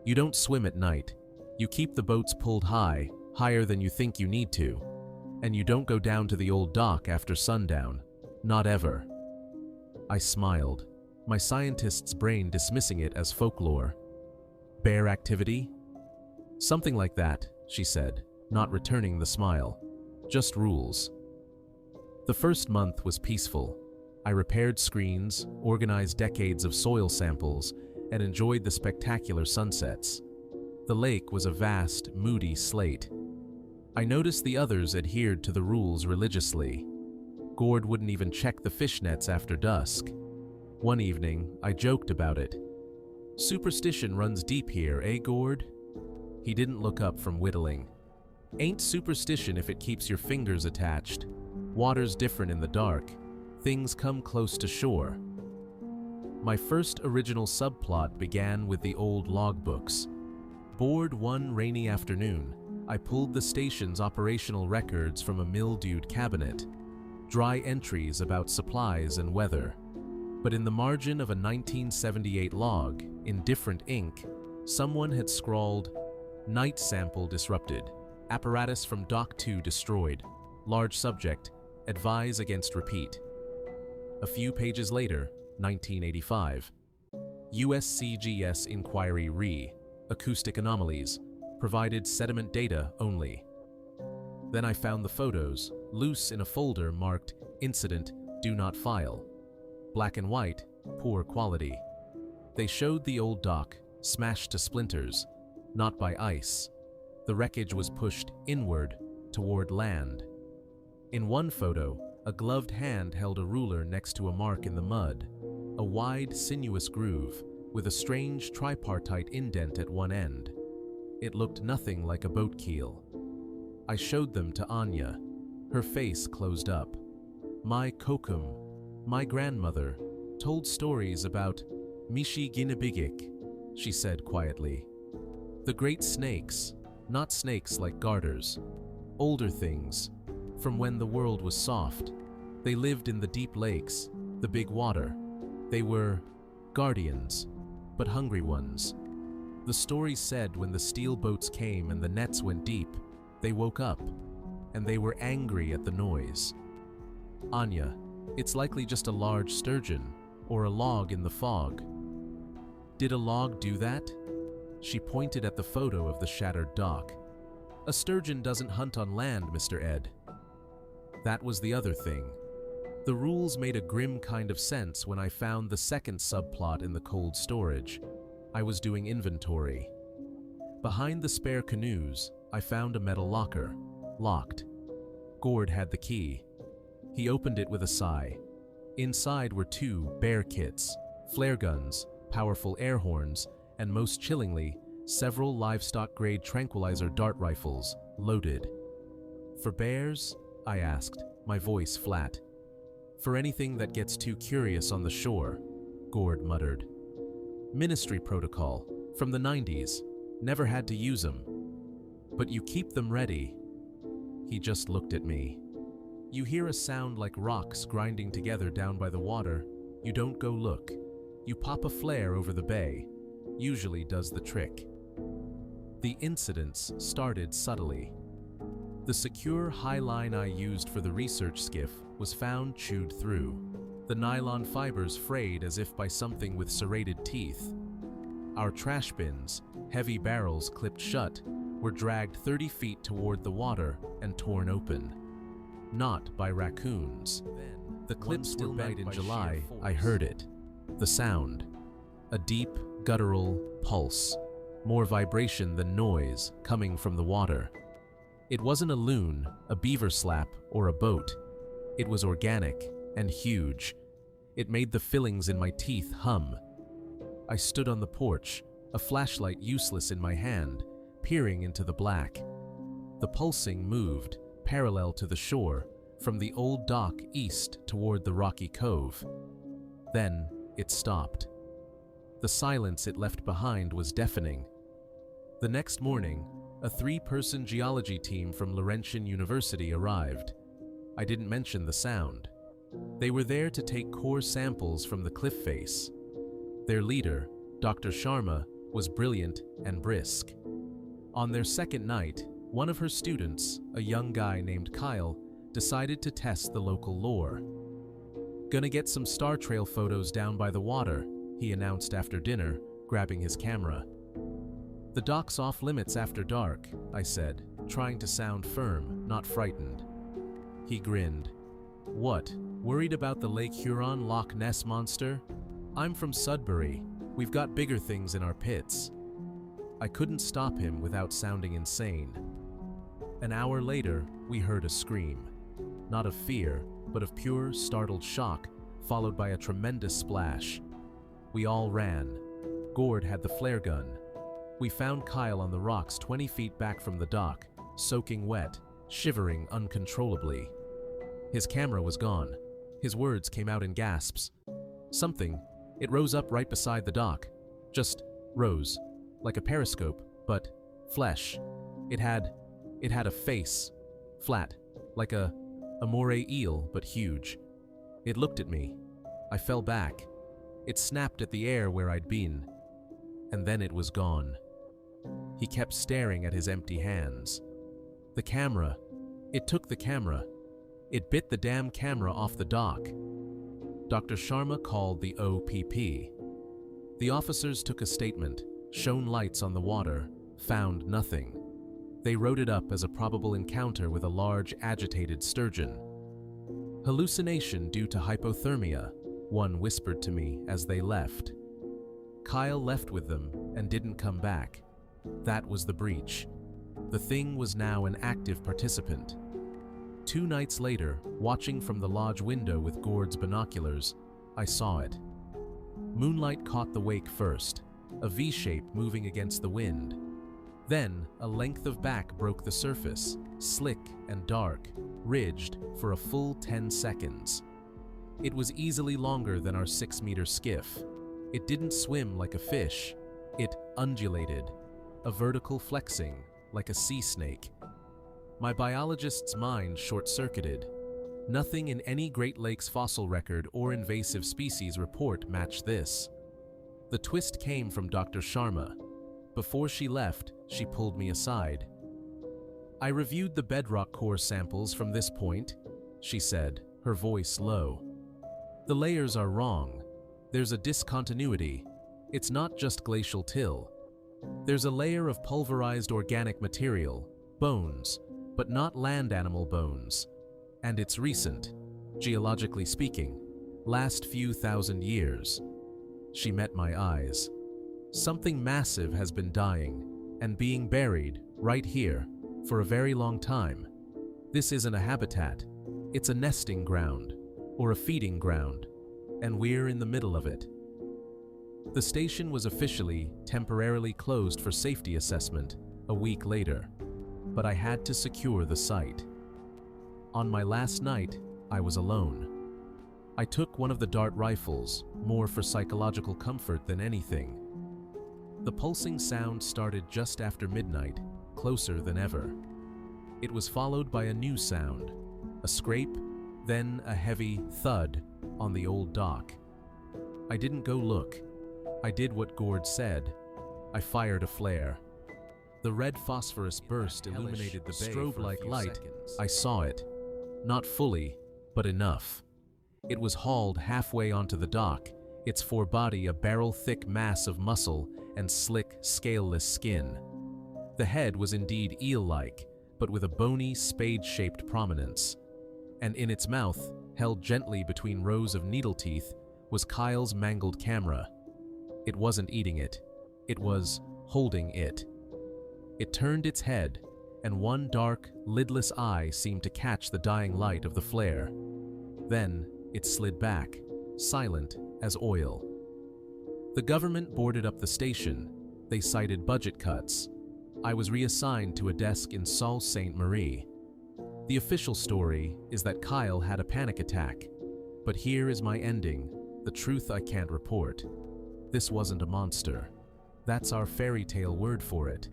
You don't swim at night. You keep the boats pulled high, higher than you think you need to. And you don't go down to the old dock after sundown. Not ever. I smiled, my scientist's brain dismissing it as folklore. Bear activity? Something like that, she said, not returning the smile. Just rules. The first month was peaceful. I repaired screens, organized decades of soil samples, and enjoyed the spectacular sunsets. The lake was a vast, moody slate. I noticed the others adhered to the rules religiously. Gord wouldn't even check the fish nets after dusk. One evening, I joked about it. Superstition runs deep here, eh, Gord? He didn't look up from whittling. Ain't superstition if it keeps your fingers attached. Water's different in the dark. Things come close to shore. My first original subplot began with the old logbooks. Bored one rainy afternoon, I pulled the station's operational records from a mildewed cabinet. Dry entries about supplies and weather. But in the margin of a 1978 log, in different ink, someone had scrawled, "Night sample disrupted. Apparatus from Dock 2 destroyed. Large subject. Advise against repeat." A few pages later, 1985. USCGS inquiry re. Acoustic anomalies. Provided sediment data only. Then I found the photos, loose in a folder marked Incident, Do Not File. Black and white, poor quality. They showed the old dock, smashed to splinters, not by ice. The wreckage was pushed inward, toward land. In one photo, a gloved hand held a ruler next to a mark in the mud, a wide, sinuous groove, with a strange tripartite indent at one end. It looked nothing like a boat keel. I showed them to Anya. Her face closed up. My kokum, My grandmother told stories about Mishi Ginabigik, she said quietly. The great snakes, not snakes like garters, older things, from when the world was soft. They lived in the deep lakes, the big water. They were guardians, but hungry ones. The story said when the steel boats came and the nets went deep, they woke up, and they were angry at the noise. Anya, it's likely just a large sturgeon, or a log in the fog. Did a log do that? She pointed at the photo of the shattered dock. A sturgeon doesn't hunt on land, Mr. Ed. That was the other thing. The rules made a grim kind of sense when I found the second subplot in the cold storage. I was doing inventory. Behind the spare canoes, I found a metal locker, locked. Gord had the key. He opened it with a sigh. Inside were 2 bear kits, flare guns, powerful air horns, and most chillingly, several livestock-grade tranquilizer dart rifles, loaded. For bears? I asked, my voice flat. For anything that gets too curious on the shore, Gord muttered. Ministry protocol, from the 90s, never had to use them. But you keep them ready. He just looked at me. You hear a sound like rocks grinding together down by the water, you don't go look. You pop a flare over the bay, usually does the trick. The incidents started subtly. The secure high line I used for the research skiff was found chewed through, the nylon fibers frayed as if by something with serrated teeth. Our trash bins, heavy barrels clipped shut, were dragged 30 feet toward the water and torn open. Not by raccoons. The clips were bent in July, I heard it. The sound. A deep, guttural pulse. More vibration than noise, coming from the water. It wasn't a loon, a beaver slap, or a boat. It was organic and huge. It made the fillings in my teeth hum. I stood on the porch, a flashlight useless in my hand, peering into the black. The pulsing moved, parallel to the shore, from the old dock east toward the rocky cove. Then it stopped. The silence it left behind was deafening. The next morning, a 3-person geology team from Laurentian University arrived. I didn't mention the sound. They were there to take core samples from the cliff face. Their leader, Dr. Sharma, was brilliant and brisk. On their second night, one of her students, a young guy named Kyle, decided to test the local lore. Gonna get some star trail photos down by the water, he announced after dinner, grabbing his camera. The dock's off limits after dark, I said, trying to sound firm, not frightened. He grinned. What, worried about the Lake Huron Loch Ness monster? I'm from Sudbury. We've got bigger things in our pits. I couldn't stop him without sounding insane. An hour later, we heard a scream. Not of fear, but of pure, startled shock, followed by a tremendous splash. We all ran. Gord had the flare gun. We found Kyle on the rocks 20 feet back from the dock, soaking wet, shivering uncontrollably. His camera was gone. His words came out in gasps. Something. It rose up right beside the dock. Just rose. Like a periscope, but flesh. It had a face. Flat. Like a moray eel, but huge. It looked at me. I fell back. It snapped at the air where I'd been. And then it was gone. He kept staring at his empty hands. The camera. It took the camera. It bit the damn camera off the dock. Dr. Sharma called the OPP. The officers took a statement, shone lights on the water, found nothing. They wrote it up as a probable encounter with a large, agitated sturgeon. Hallucination due to hypothermia, one whispered to me as they left. Kyle left with them and didn't come back. That was the breach. The thing was now an active participant. 2 nights later, watching from the lodge window with Gord's binoculars, I saw it. Moonlight caught the wake first, a V-shape moving against the wind. Then, a length of back broke the surface, slick and dark, ridged for a full 10 seconds. It was easily longer than our 6-meter skiff. It didn't swim like a fish. It undulated, a vertical flexing like a sea snake. My biologist's mind short-circuited. Nothing in any Great Lakes fossil record or invasive species report matched this. The twist came from Dr. Sharma. Before she left, she pulled me aside. "I reviewed the bedrock core samples from this point," she said, her voice low. "The layers are wrong. There's a discontinuity. It's not just glacial till. There's a layer of pulverized organic material, bones, but not land animal bones. And it's recent, geologically speaking, last few thousand years." She met my eyes. "Something massive has been dying and being buried right here for a very long time. This isn't a habitat. It's a nesting ground, or a feeding ground, and we're in the middle of it." The station was officially, temporarily closed for safety assessment a week later, but I had to secure the site. On my last night, I was alone. I took one of the dart rifles, more for psychological comfort than anything. The pulsing sound started just after midnight, closer than ever. It was followed by a new sound, a scrape, then a heavy thud on the old dock. I didn't go look. I did what Gord said. I fired a flare. The red phosphorus burst illuminated the bay. Strobe-like light. I saw it. Not fully, but enough. It was hauled halfway onto the dock, its forebody a barrel-thick mass of muscle and slick, scaleless skin. The head was indeed eel-like, but with a bony, spade-shaped prominence. And in its mouth, held gently between rows of needle teeth, was Kyle's mangled camera. It wasn't eating it. It was holding it. It turned its head, and one dark, lidless eye seemed to catch the dying light of the flare. Then it slid back, silent as oil. The government boarded up the station. They cited budget cuts. I was reassigned to a desk in Sault Ste. Marie. The official story is that Kyle had a panic attack. But here is my ending, the truth I can't report. This wasn't a monster. That's our fairy tale word for it.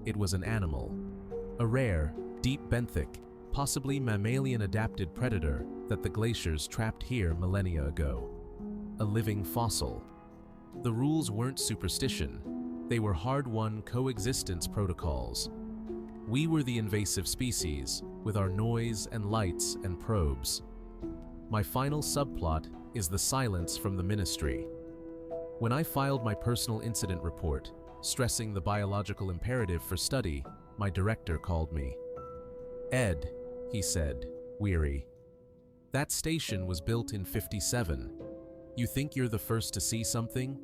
It was an animal. A rare, deep benthic, possibly mammalian-adapted predator that the glaciers trapped here millennia ago. A living fossil. The rules weren't superstition. They were hard-won coexistence protocols. We were the invasive species, with our noise and lights and probes. My final subplot is the silence from the ministry. When I filed my personal incident report, stressing the biological imperative for study, my director called me. "Ed," he said, weary. "That station was built in '57. You think you're the first to see something?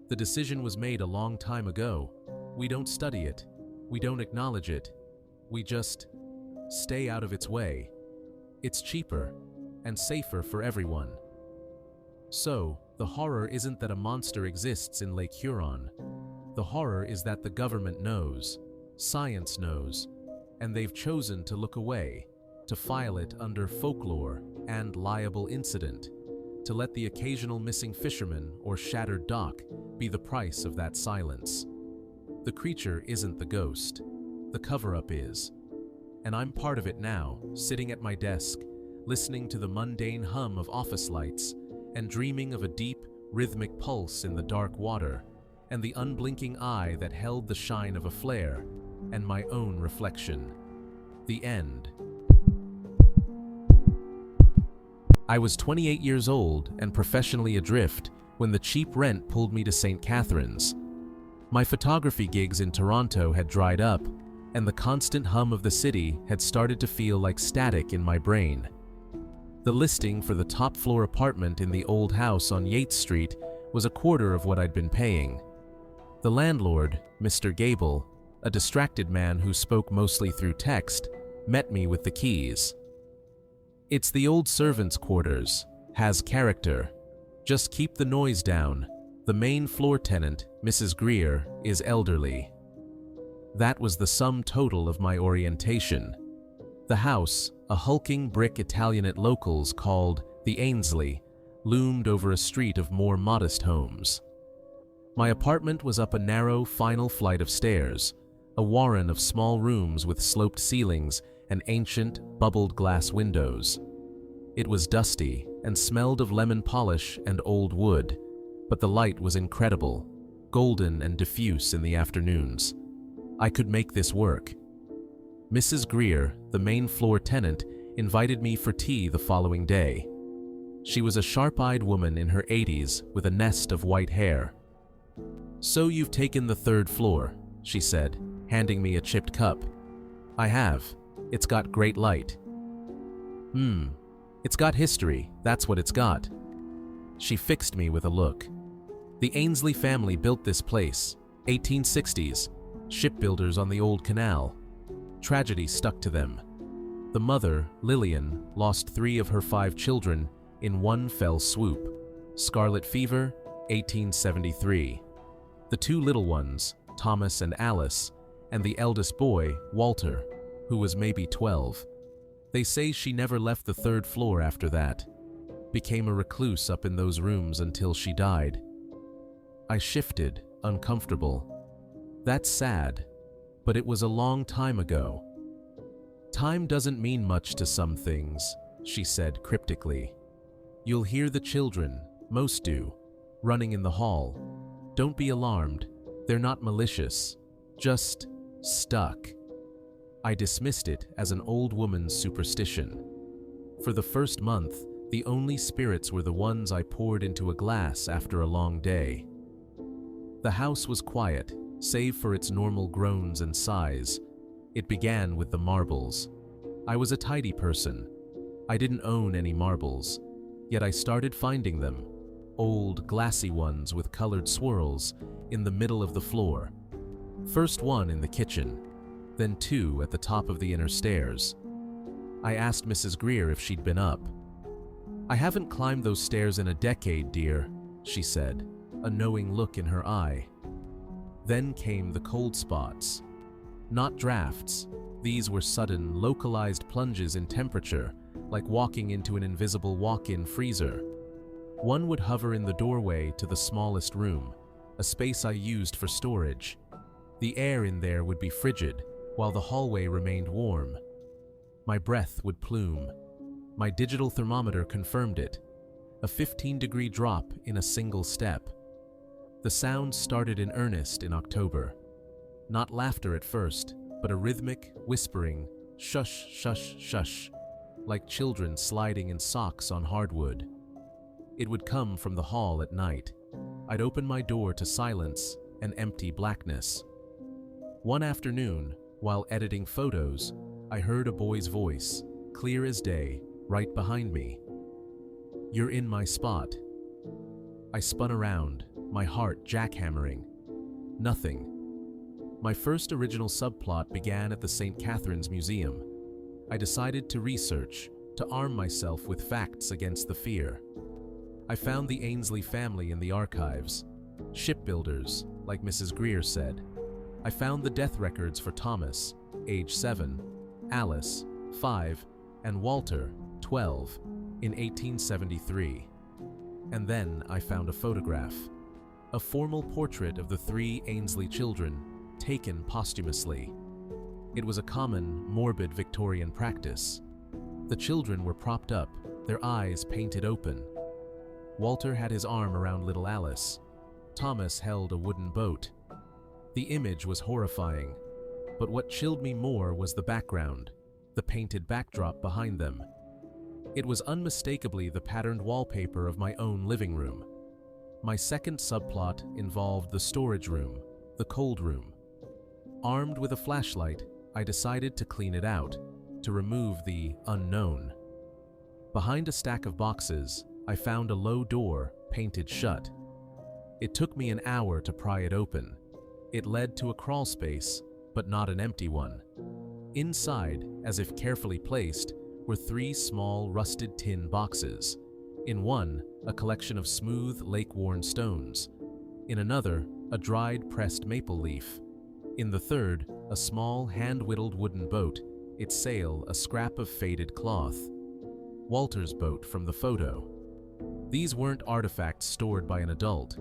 The decision was made a long time ago. We don't study it. We don't acknowledge it. We just stay out of its way. It's cheaper and safer for everyone." So, the horror isn't that a monster exists in Lake Huron. The horror is that the government knows, science knows, and they've chosen to look away, to file it under folklore and liable incident, to let the occasional missing fisherman or shattered dock be the price of that silence. The creature isn't the ghost. The cover-up is. And I'm part of it now, sitting at my desk, listening to the mundane hum of office lights, and dreaming of a deep, rhythmic pulse in the dark water, and the unblinking eye that held the shine of a flare, and my own reflection. The end. I was 28 years old and professionally adrift when the cheap rent pulled me to St. Catharines. My photography gigs in Toronto had dried up, and the constant hum of the city had started to feel like static in my brain. The listing for the top-floor apartment in the old house on Yates Street was a quarter of what I'd been paying. The landlord, Mr. Gable, a distracted man who spoke mostly through text, met me with the keys. "It's the old servants' quarters. Has character. Just keep the noise down. The main floor tenant, Mrs. Greer, is elderly." That was the sum total of my orientation. The house, a hulking brick Italianate locals called the Ainsley, loomed over a street of more modest homes. My apartment was up a narrow final flight of stairs, a warren of small rooms with sloped ceilings and ancient, bubbled glass windows. It was dusty and smelled of lemon polish and old wood, but the light was incredible, golden and diffuse in the afternoons. I could make this work. Mrs. Greer, the main floor tenant, invited me for tea the following day. She was a sharp-eyed woman in her 80s with a nest of white hair. "So you've taken the 3rd floor," she said, handing me a chipped cup. "I have. It's got great light." It's got history, that's what it's got." She fixed me with a look. "The Ainsley family built this place, 1860s, shipbuilders on the old canal. Tragedy stuck to them. The mother, Lillian, lost 3 of her 5 children in one fell swoop. Scarlet fever, 1873. The 2 little ones, Thomas and Alice, and the eldest boy, Walter, who was maybe 12. They say she never left the 3rd floor after that. Became a recluse up in those rooms until she died." I shifted, uncomfortable. "That's sad, but it was a long time ago." "Time doesn't mean much to some things," she said cryptically. "You'll hear the children, most do, running in the hall. Don't be alarmed, they're not malicious, just stuck." I dismissed it as an old woman's superstition. For the first month, the only spirits were the ones I poured into a glass after a long day. The house was quiet, save for its normal groans and sighs. It began with the marbles. I was a tidy person. I didn't own any marbles, yet I started finding them, old, glassy ones with colored swirls, in the middle of the floor. First one in the kitchen, then 2 at the top of the inner stairs. I asked Mrs. Greer if she'd been up. "I haven't climbed those stairs in a decade, dear," she said, a knowing look in her eye. Then came the cold spots. Not drafts. These were sudden, localized plunges in temperature, like walking into an invisible walk-in freezer. One would hover in the doorway to the smallest room, a space I used for storage. The air in there would be frigid, while the hallway remained warm. My breath would plume. My digital thermometer confirmed it, a 15-degree drop in a single step. The sound started in earnest in October. Not laughter at first, but a rhythmic, whispering, shush, shush, shush, like children sliding in socks on hardwood. It would come from the hall at night. I'd open my door to silence and empty blackness. One afternoon, while editing photos, I heard a boy's voice, clear as day, right behind me. "You're in my spot." I spun around, my heart jackhammering. Nothing. My first original subplot began at the St. Catherine's Museum. I decided to research, to arm myself with facts against the fear. I found the Ainsley family in the archives. Shipbuilders, like Mrs. Greer said. I found the death records for Thomas, age 7, Alice, 5, and Walter, 12, in 1873. And then I found a photograph. A formal portrait of the 3 Ainsley children, taken posthumously. It was a common, morbid Victorian practice. The children were propped up, their eyes painted open. Walter had his arm around little Alice. Thomas held a wooden boat. The image was horrifying, but what chilled me more was the background, the painted backdrop behind them. It was unmistakably the patterned wallpaper of my own living room. My second subplot involved the storage room, the cold room. Armed with a flashlight, I decided to clean it out, to remove the unknown. Behind a stack of boxes, I found a low door, painted shut. It took me an hour to pry it open. It led to a crawl space, but not an empty one. Inside, as if carefully placed, were 3 small rusted tin boxes. In one, a collection of smooth, lake-worn stones. In another, a dried pressed maple leaf. In the third, a small hand-whittled wooden boat, its sail a scrap of faded cloth. Walter's boat from the photo. These weren't artifacts stored by an adult.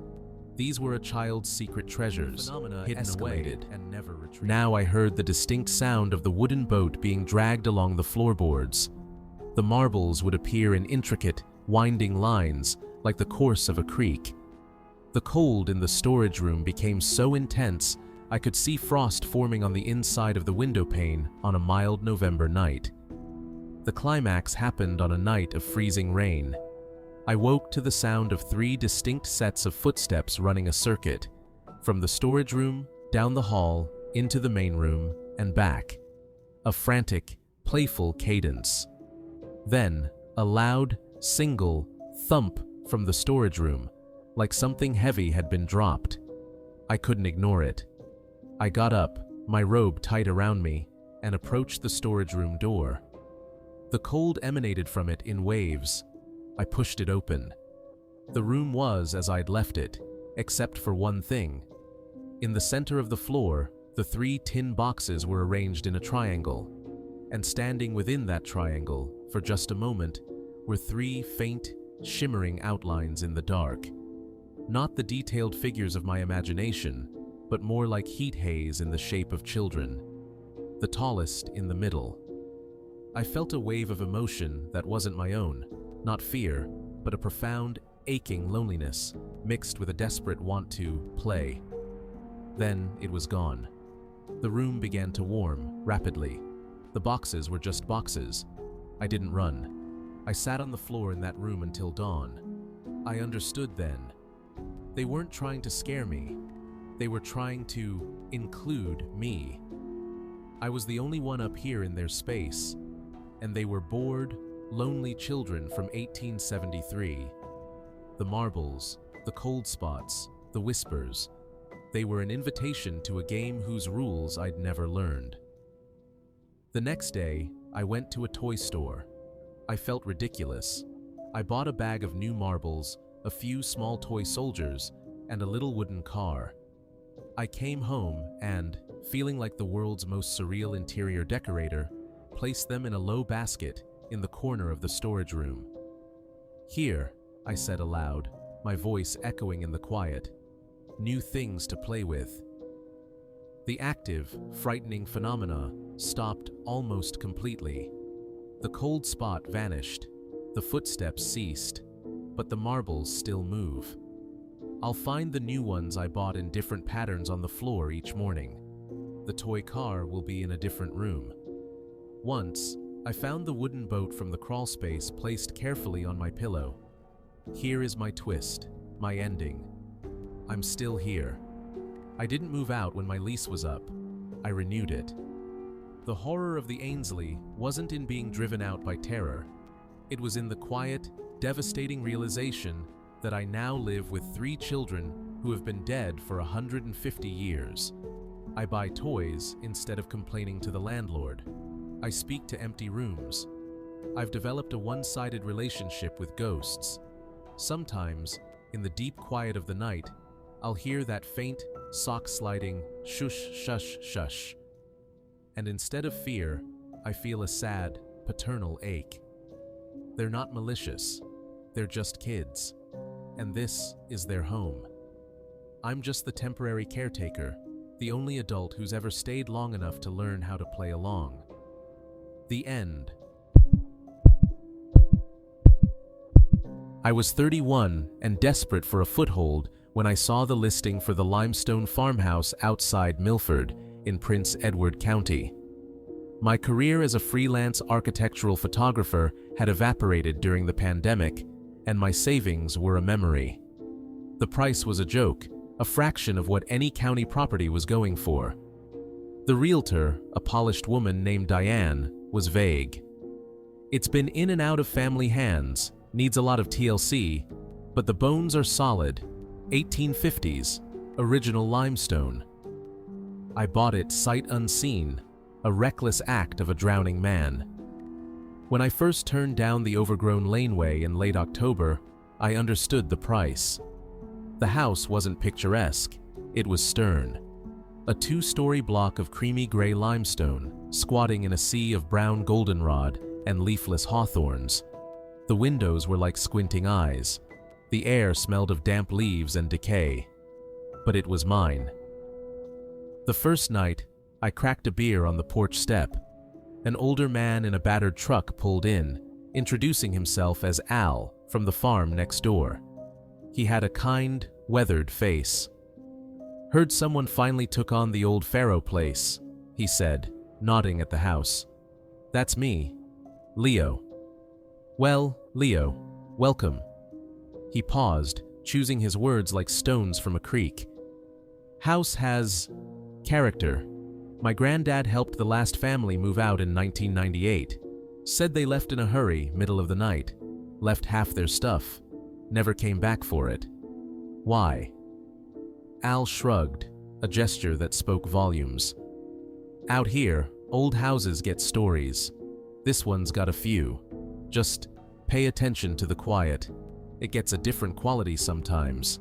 These were a child's secret treasures, hidden away and never retrieved. Now I heard the distinct sound of the wooden boat being dragged along the floorboards. The marbles would appear in intricate, winding lines, like the course of a creek. The cold in the storage room became so intense I could see frost forming on the inside of the window pane on a mild November night. The climax happened on a night of freezing rain. I woke to the sound of 3 distinct sets of footsteps running a circuit, from the storage room, down the hall, into the main room, and back. A frantic, playful cadence. Then, a loud, single thump from the storage room, like something heavy had been dropped. I couldn't ignore it. I got up, my robe tight around me, and approached the storage room door. The cold emanated from it in waves. I pushed it open. The room was as I'd left it, except for one thing. In the center of the floor, the 3 tin boxes were arranged in a triangle, and standing within that triangle, for just a moment, were 3 faint, shimmering outlines in the dark. Not the detailed figures of my imagination, but more like heat haze in the shape of children. The tallest in the middle. I felt a wave of emotion that wasn't my own. Not fear, but a profound, aching loneliness, mixed with a desperate want to play. Then it was gone. The room began to warm, rapidly. The boxes were just boxes. I didn't run. I sat on the floor in that room until dawn. I understood then. They weren't trying to scare me. They were trying to include me. I was the only one up here in their space, and they were bored, lonely children from 1873. The marbles, the cold spots, the whispers. They were an invitation to a game whose rules I'd never learned. The next day, I went to a toy store. I felt ridiculous. I bought a bag of new marbles, a few small toy soldiers, and a little wooden car. I came home and, feeling like the world's most surreal interior decorator, placed them in a low basket in the corner of the storage room. "Here," I said aloud, my voice echoing in the quiet. "New things to play with." The active, frightening phenomena stopped almost completely. The cold spot vanished, the footsteps ceased, but the marbles still move. I'll find the new ones I bought in different patterns on the floor each morning. The toy car will be in a different room. Once, I found the wooden boat from the crawlspace placed carefully on my pillow. Here is my twist, my ending. I'm still here. I didn't move out when my lease was up. I renewed it. The horror of the Ainsley wasn't in being driven out by terror. It was in the quiet, devastating realization that I now live with 3 children who have been dead for 150 years. I buy toys instead of complaining to the landlord. I speak to empty rooms. I've developed a one-sided relationship with ghosts. Sometimes, in the deep quiet of the night, I'll hear that faint, sock-sliding shush shush shush. And instead of fear, I feel a sad, paternal ache. They're not malicious. They're just kids. And this is their home. I'm just the temporary caretaker, the only adult who's ever stayed long enough to learn how to play along. The end. I was 31 and desperate for a foothold when I saw the listing for the limestone farmhouse outside Milford in Prince Edward County. My career as a freelance architectural photographer had evaporated during the pandemic, and my savings were a memory. The price was a joke, a fraction of what any county property was going for. The realtor, a polished woman named Diane, was vague. "It's been in and out of family hands, needs a lot of TLC, but the bones are solid, 1850s, original limestone." I bought it sight unseen, a reckless act of a drowning man. When I first turned down the overgrown laneway in late October, I understood the price. The house wasn't picturesque, it was stern. A 2-story block of creamy gray limestone, squatting in a sea of brown goldenrod and leafless hawthorns. The windows were like squinting eyes. The air smelled of damp leaves and decay. But it was mine. The first night, I cracked a beer on the porch step. An older man in a battered truck pulled in, introducing himself as Al from the farm next door. He had a kind, weathered face. "Heard someone finally took on the old Faro place," he said, nodding at the house. "That's me, Leo." "Well, Leo, welcome." He paused, choosing his words like stones from a creek. "House has character. My granddad helped the last family move out in 1998. Said they left in a hurry, middle of the night. Left half their stuff. Never came back for it. Why?" Al shrugged, a gesture that spoke volumes. "Out here, old houses get stories. This one's got a few. Just pay attention to the quiet. It gets a different quality sometimes."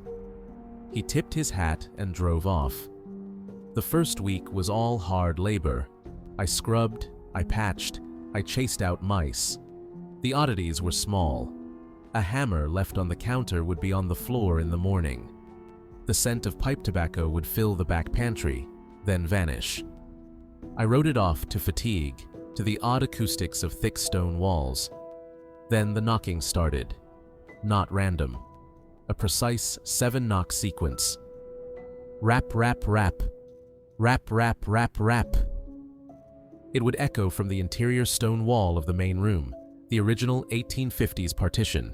He tipped his hat and drove off. The first week was all hard labor. I scrubbed, I patched, I chased out mice. The oddities were small. A hammer left on the counter would be on the floor in the morning. The scent of pipe tobacco would fill the back pantry, then vanish. I wrote it off to fatigue, to the odd acoustics of thick stone walls. Then the knocking started. Not random. A precise 7-knock sequence. Rap, rap, rap. Rap, rap, rap, rap. It would echo from the interior stone wall of the main room, the original 1850s partition.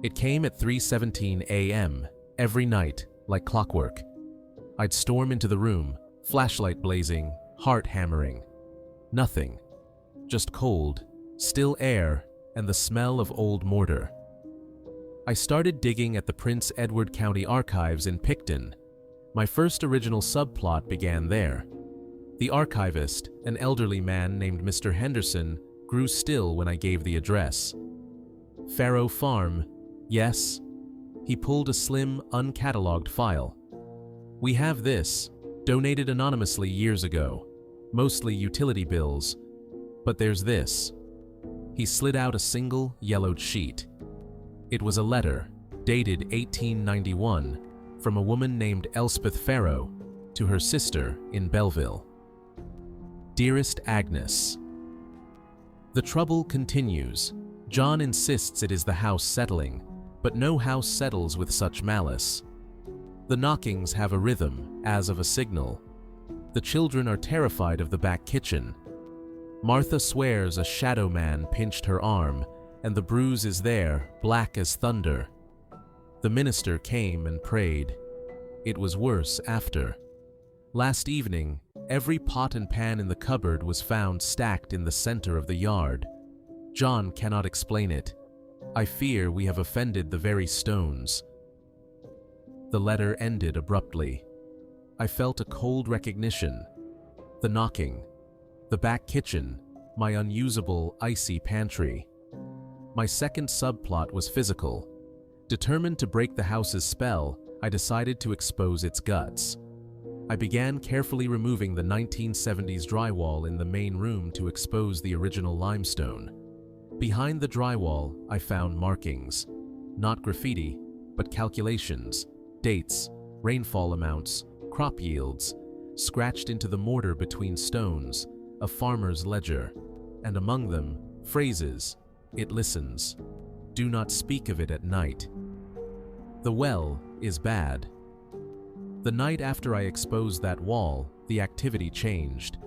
It came at 3:17 a.m. every night, like clockwork. I'd storm into the room, flashlight blazing, heart hammering. Nothing. Just cold, still air, and the smell of old mortar. I started digging at the Prince Edward County Archives in Picton. My first original subplot began there. The archivist, an elderly man named Mr. Henderson, grew still when I gave the address. Faro Farm, yes. He pulled a slim, uncatalogued file. "We have this, donated anonymously years ago, mostly utility bills. But there's this." He slid out a single, yellowed sheet. It was a letter, dated 1891, from a woman named Elspeth Faro, to her sister in Belleville. "Dearest Agnes, the trouble continues. John insists it is the house settling, but no house settles with such malice. The knockings have a rhythm, as of a signal. The children are terrified of the back kitchen. Martha swears a shadow man pinched her arm, and the bruise is there, black as thunder. The minister came and prayed. It was worse after. Last evening, every pot and pan in the cupboard was found stacked in the center of the yard. John cannot explain it. I fear we have offended the very stones." The letter ended abruptly. I felt a cold recognition. The knocking. The back kitchen. My unusable, icy pantry. My second subplot was physical. Determined to break the house's spell, I decided to expose its guts. I began carefully removing the 1970s drywall in the main room to expose the original limestone. Behind the drywall, I found markings. Not graffiti, but calculations, dates, rainfall amounts, crop yields, scratched into the mortar between stones, a farmer's ledger, and among them, phrases. It listens. Do not speak of it at night. The well is bad. The night after I exposed that wall, the activity changed.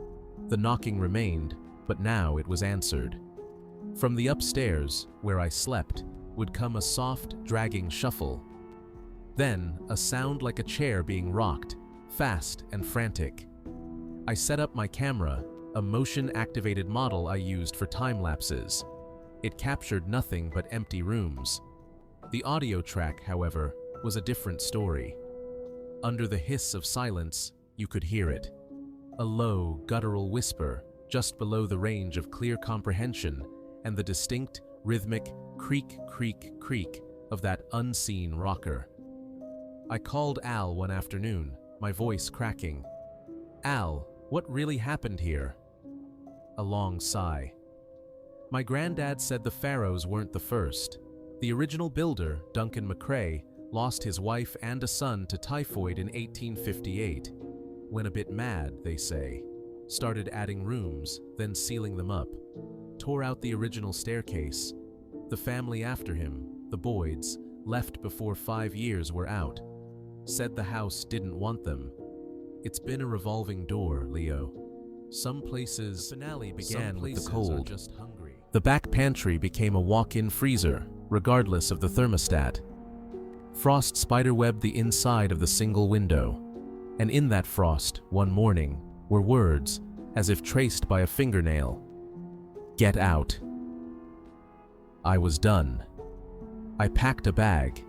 The knocking remained, but now it was answered. From the upstairs, where I slept, would come a soft, dragging shuffle. Then, a sound like a chair being rocked, fast and frantic. I set up my camera, a motion-activated model I used for time lapses. It captured nothing but empty rooms. The audio track, however, was a different story. Under the hiss of silence, you could hear it. A low, guttural whisper, just below the range of clear comprehension, and the distinct, rhythmic creak, creak, creak of that unseen rocker. I called Al one afternoon, my voice cracking. "Al, what really happened here?" A long sigh. My granddad said the pharaohs weren't the first. The original builder, Duncan McCrae, lost his wife and a son to typhoid in 1858. When a bit mad, they say, started adding rooms, then sealing them up, tore out the original staircase. The family after him, the Boyds, left before 5 years were out. Said the house didn't want them. It's been a revolving door, Leo. Some places, the finale began with the cold. Just hungry. The back pantry became a walk-in freezer, regardless of the thermostat. Frost spiderwebbed the inside of the single window, and in that frost, one morning, were words, as if traced by a fingernail. Get out. I was done. I packed a bag,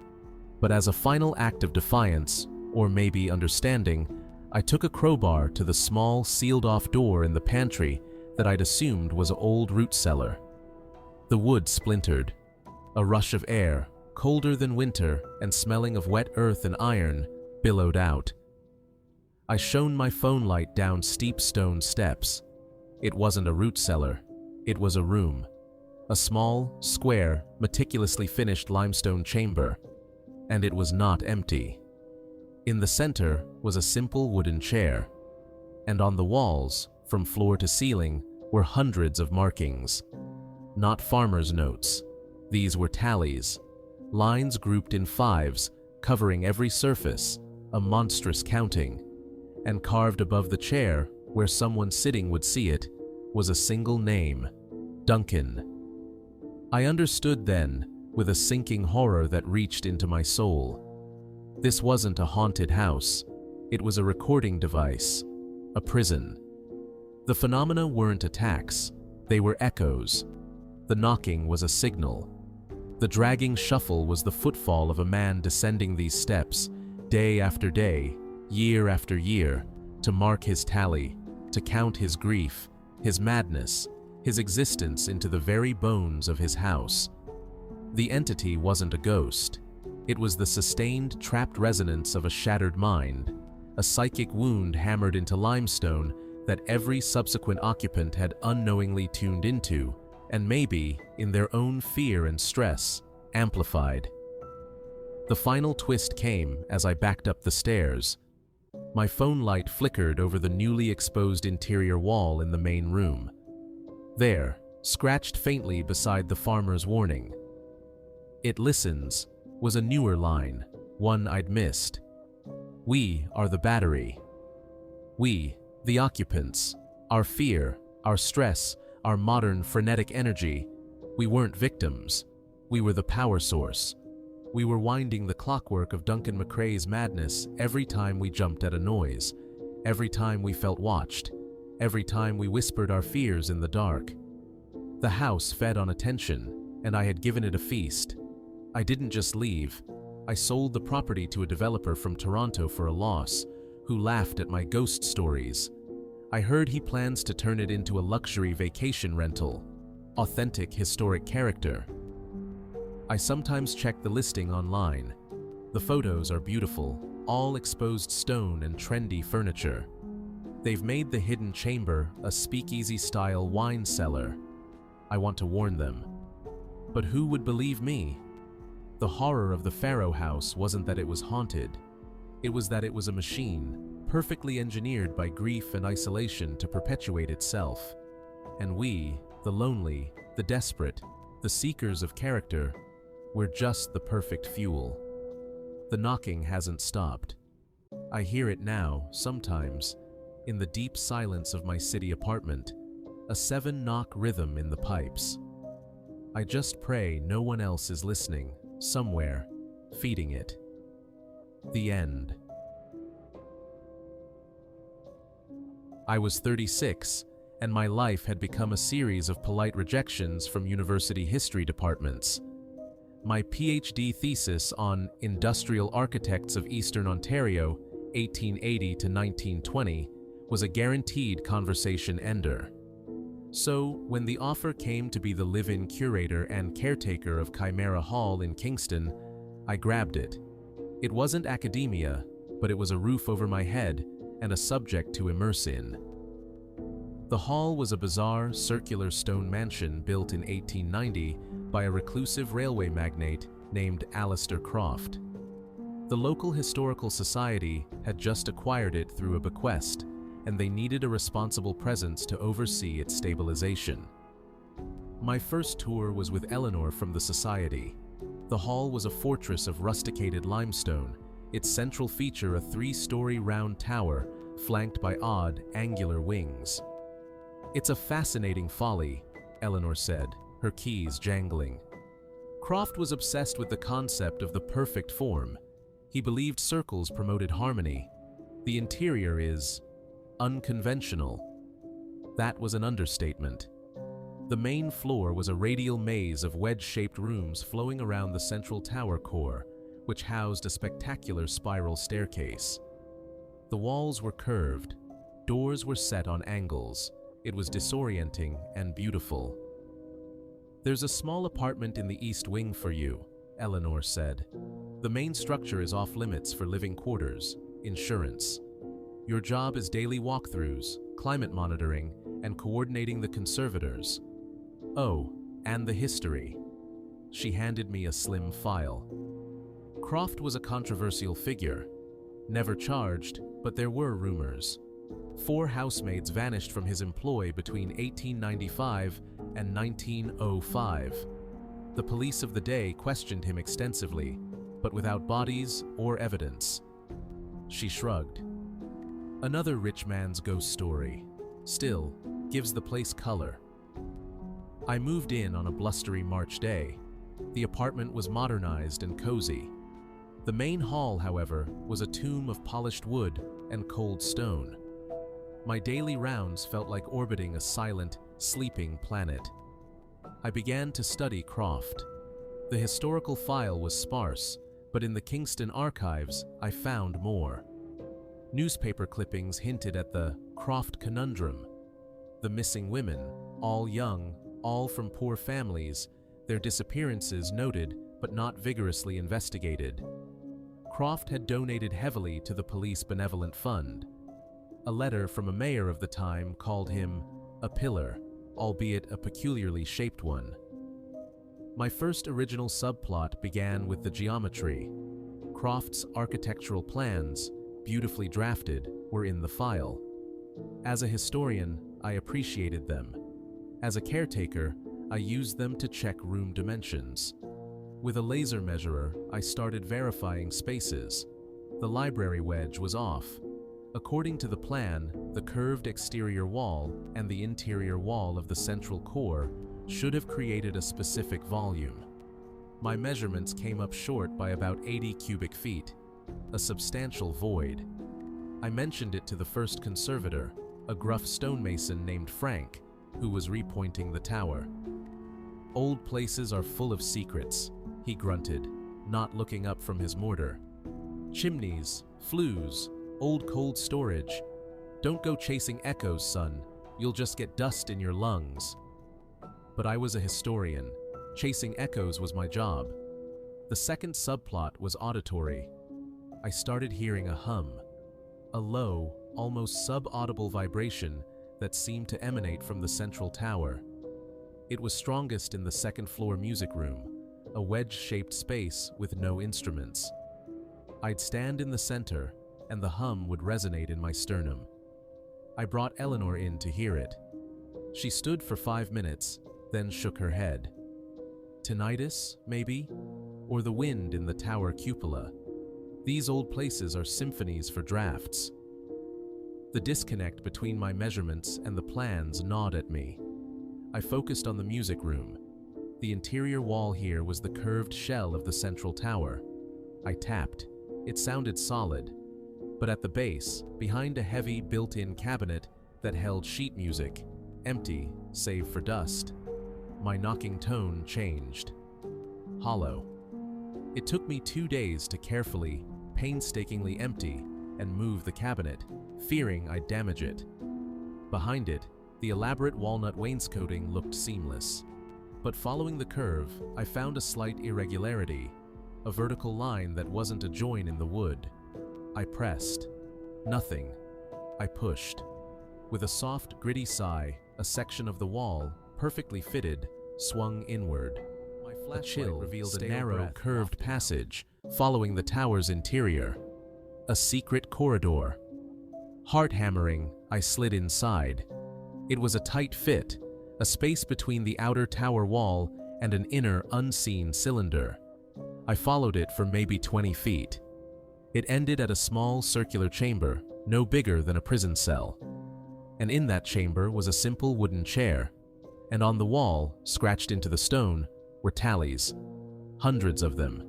but as a final act of defiance, or maybe understanding, I took a crowbar to the small, sealed-off door in the pantry that I'd assumed was an old root cellar. The wood splintered. A rush of air, colder than winter and smelling of wet earth and iron, billowed out. I shone my phone light down steep stone steps. It wasn't a root cellar. It was a room. A small, square, meticulously finished limestone chamber. And it was not empty. In the center was a simple wooden chair. And on the walls, from floor to ceiling, were hundreds of markings. Not farmers' notes. These were tallies. Lines grouped in fives, covering every surface, a monstrous counting. And carved above the chair, where someone sitting would see it, was a single name, Duncan. I understood then, with a sinking horror that reached into my soul. This wasn't a haunted house. It was a recording device, a prison. The phenomena weren't attacks. They were echoes. The knocking was a signal. The dragging shuffle was the footfall of a man descending these steps, day after day, year after year, to mark his tally, to count his grief, his madness, his existence into the very bones of his house. The entity wasn't a ghost. It was the sustained, trapped resonance of a shattered mind, a psychic wound hammered into limestone that every subsequent occupant had unknowingly tuned into, and maybe, in their own fear and stress, amplified. The final twist came as I backed up the stairs. My phone light flickered over the newly exposed interior wall in the main room. There, scratched faintly beside the farmer's warning, "It listens," was a newer line, one I'd missed. We are the battery. We, the occupants, our fear, our stress, our modern frenetic energy, we weren't victims. We were the power source. We were winding the clockwork of Duncan McCrae's madness every time we jumped at a noise, every time we felt watched, every time we whispered our fears in the dark. The house fed on attention, and I had given it a feast. I didn't just leave. I sold the property to a developer from Toronto for a loss, who laughed at my ghost stories. I heard he plans to turn it into a luxury vacation rental, authentic historic character. I sometimes check the listing online. The photos are beautiful, all exposed stone and trendy furniture. They've made the hidden chamber a speakeasy-style wine cellar. I want to warn them. But who would believe me? The horror of the Pharaoh house wasn't that it was haunted. It was that it was a machine, perfectly engineered by grief and isolation to perpetuate itself. And we, the lonely, the desperate, the seekers of character, were just the perfect fuel. The knocking hasn't stopped. I hear it now, sometimes, in the deep silence of my city apartment, a 7-knock rhythm in the pipes. I just pray no one else is listening, somewhere, feeding it. The end. I was 36, and my life had become a series of polite rejections from university history departments. My PhD thesis on Industrial Architects of Eastern Ontario, 1880 to 1920, was a guaranteed conversation ender. So, when the offer came to be the live-in curator and caretaker of Chimera Hall in Kingston, I grabbed it. It wasn't academia, but it was a roof over my head and a subject to immerse in. The hall was a bizarre, circular stone mansion built in 1890 by a reclusive railway magnate named Alistair Croft. The local historical society had just acquired it through a bequest, and they needed a responsible presence to oversee its stabilization. My first tour was with Eleanor from the society. The hall was a fortress of rusticated limestone, its central feature a 3-story round tower flanked by odd, angular wings. "It's a fascinating folly," Eleanor said, her keys jangling. Croft was obsessed with the concept of the perfect form. He believed circles promoted harmony. The interior is unconventional. That was an understatement. The main floor was a radial maze of wedge-shaped rooms flowing around the central tower core, which housed a spectacular spiral staircase. The walls were curved, doors were set on angles. It was disorienting and beautiful. "There's a small apartment in the East Wing for you," Eleanor said. "The main structure is off-limits for living quarters, insurance. Your job is daily walkthroughs, climate monitoring, and coordinating the conservators. Oh, and the history." She handed me a slim file. Croft was a controversial figure. Never charged, but there were rumors. 4 housemaids vanished from his employ between 1895 and 1905. The police of the day questioned him extensively, but without bodies or evidence. She shrugged. "Another rich man's ghost story. Still, gives the place color." I moved in on a blustery March day. The apartment was modernized and cozy. The main hall, however, was a tomb of polished wood and cold stone. My daily rounds felt like orbiting a silent, sleeping planet. I began to study Croft. The historical file was sparse, but in the Kingston archives, I found more. Newspaper clippings hinted at the Croft conundrum. The missing women, all young, all from poor families, their disappearances noted but not vigorously investigated. Croft had donated heavily to the police benevolent fund. A letter from a mayor of the time called him a pillar, albeit a peculiarly shaped one. My first original subplot began with the geometry. Croft's architectural plans, beautifully drafted, were in the file. As a historian, I appreciated them. As a caretaker, I used them to check room dimensions. With a laser measurer, I started verifying spaces. The library wedge was off. According to the plan, the curved exterior wall and the interior wall of the central core should have created a specific volume. My measurements came up short by about 80 cubic feet, a substantial void. I mentioned it to the first conservator, a gruff stonemason named Frank, who was repointing the tower. "Old places are full of secrets," he grunted, not looking up from his mortar. "Chimneys, flues, old cold storage. Don't go chasing echoes, son. You'll just get dust in your lungs." But I was a historian. Chasing echoes was my job. The second subplot was auditory. I started hearing a hum, a low, almost sub-audible vibration that seemed to emanate from the central tower. It was strongest in the second-floor music room, a wedge-shaped space with no instruments. I'd stand in the center, and the hum would resonate in my sternum. I brought Eleanor in to hear it. She stood for 5 minutes, then shook her head. Tinnitus, maybe? Or the wind in the tower cupola. These old places are symphonies for drafts. The disconnect between my measurements and the plans gnawed at me. I focused on the music room. The interior wall here was the curved shell of the central tower. I tapped. It sounded solid. But at the base, behind a heavy built-in cabinet that held sheet music, empty save for dust, my knocking tone changed. Hollow. It took me 2 days to carefully, painstakingly empty and move the cabinet, fearing I'd damage it. Behind it, the elaborate walnut wainscoting looked seamless. But following the curve, I found a slight irregularity, a vertical line that wasn't a join in the wood. I pressed. Nothing. I pushed. With a soft, gritty sigh, a section of the wall, perfectly fitted, swung inward. A chill revealed a narrow, curved passage following the tower's interior. A secret corridor. Heart-hammering, I slid inside. It was a tight fit, a space between the outer tower wall and an inner, unseen cylinder. I followed it for maybe 20 feet. It ended at a small, circular chamber, no bigger than a prison cell. And in that chamber was a simple wooden chair, and on the wall, scratched into the stone, were tallies, hundreds of them,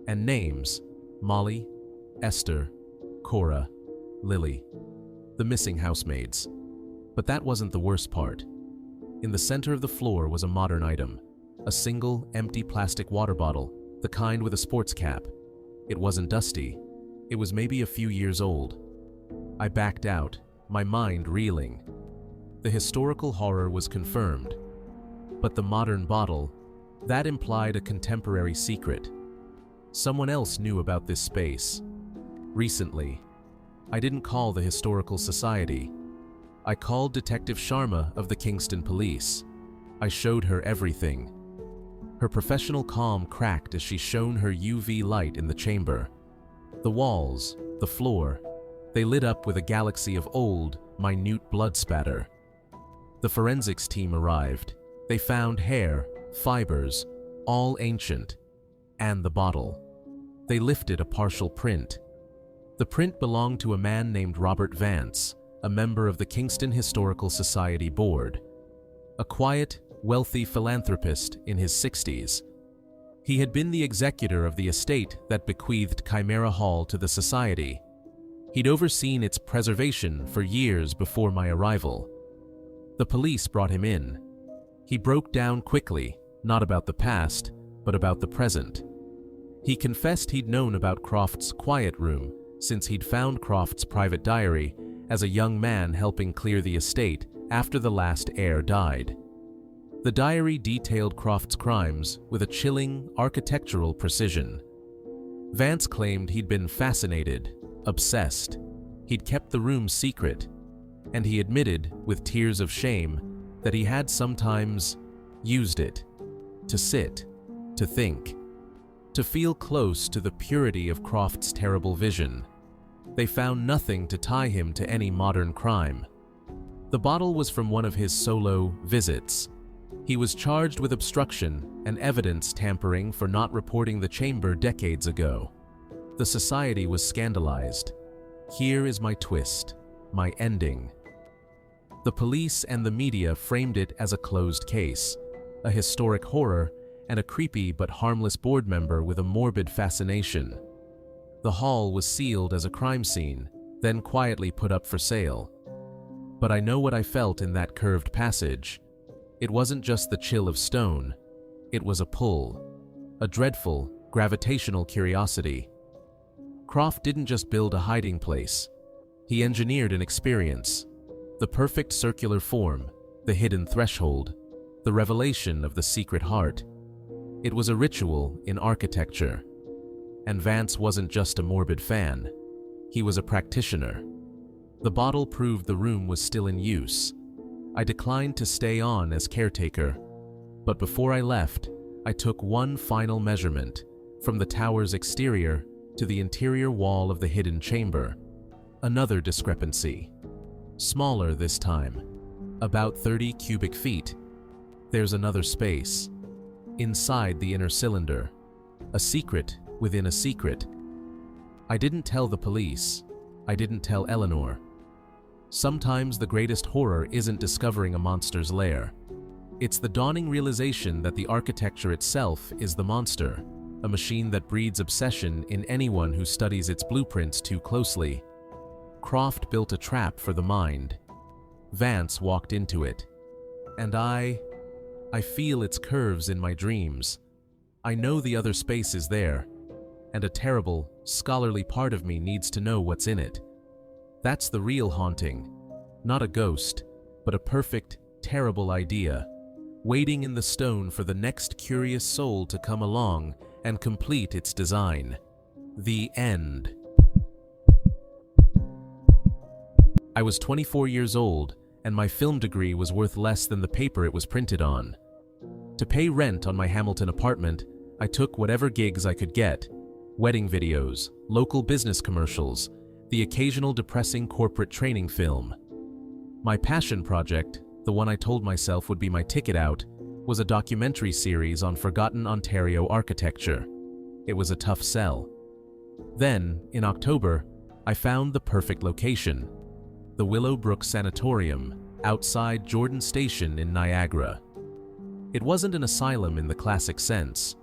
and names: Molly, Esther, Cora, Lily, the missing housemaids. But that wasn't the worst part. In the center of the floor was a modern item, a single, empty plastic water bottle, the kind with a sports cap. It wasn't dusty. It was maybe a few years old. I backed out, my mind reeling. The historical horror was confirmed. But the modern bottle, that implied a contemporary secret. Someone else knew about this space. Recently. I didn't call the Historical Society. I called Detective Sharma of the Kingston Police. I showed her everything. Her professional calm cracked as she shone her UV light in the chamber. The walls, the floor, they lit up with a galaxy of old, minute blood spatter. The forensics team arrived. They found hair, fibers, all ancient, and the bottle. They lifted a partial print. The print belonged to a man named Robert Vance, a member of the Kingston Historical Society Board. A quiet, wealthy philanthropist in his 60s. He had been the executor of the estate that bequeathed Chimera Hall to the Society. He'd overseen its preservation for years before my arrival. The police brought him in. He broke down quickly, not about the past, but about the present. He confessed he'd known about Croft's quiet room since he'd found Croft's private diary as a young man helping clear the estate after the last heir died. The diary detailed Croft's crimes with a chilling, architectural precision. Vance claimed he'd been fascinated, obsessed. He'd kept the room secret, and he admitted, with tears of shame, that he had sometimes used it to sit, to think, to feel close to the purity of Croft's terrible vision. They found nothing to tie him to any modern crime. The bottle was from one of his solo visits. He was charged with obstruction and evidence tampering for not reporting the chamber decades ago. The society was scandalized. Here is my twist, my ending. The police and the media framed it as a closed case, a historic horror, and a creepy but harmless board member with a morbid fascination. The hall was sealed as a crime scene, then quietly put up for sale. But I know what I felt in that curved passage. It wasn't just the chill of stone. It was a pull, a dreadful, gravitational curiosity. Croft didn't just build a hiding place. He engineered an experience. The perfect circular form, the hidden threshold, the revelation of the secret heart. It was a ritual in architecture. And Vance wasn't just a morbid fan. He was a practitioner. The bottle proved the room was still in use. I declined to stay on as caretaker, but before I left, I took one final measurement, from the tower's exterior to the interior wall of the hidden chamber. Another discrepancy. Smaller this time, about 30 cubic feet. There's another space. Inside the inner cylinder. A secret within a secret. I didn't tell the police. I didn't tell Eleanor. Sometimes the greatest horror isn't discovering a monster's lair. It's the dawning realization that the architecture itself is the monster, a machine that breeds obsession in anyone who studies its blueprints too closely. Croft built a trap for the mind. Vance walked into it. And I feel its curves in my dreams. I know the other space is there, and a terrible, scholarly part of me needs to know what's in it. That's the real haunting. Not a ghost, but a perfect, terrible idea, waiting in the stone for the next curious soul to come along and complete its design. The end. I was 24 years old, and my film degree was worth less than the paper it was printed on. To pay rent on my Hamilton apartment, I took whatever gigs I could get: wedding videos, local business commercials, the occasional depressing corporate training film. My passion project, the one I told myself would be my ticket out, was a documentary series on forgotten Ontario architecture. It was a tough sell. Then, in October, I found the perfect location: the Willowbrook Sanatorium, outside Jordan Station in Niagara. It wasn't an asylum in the classic sense.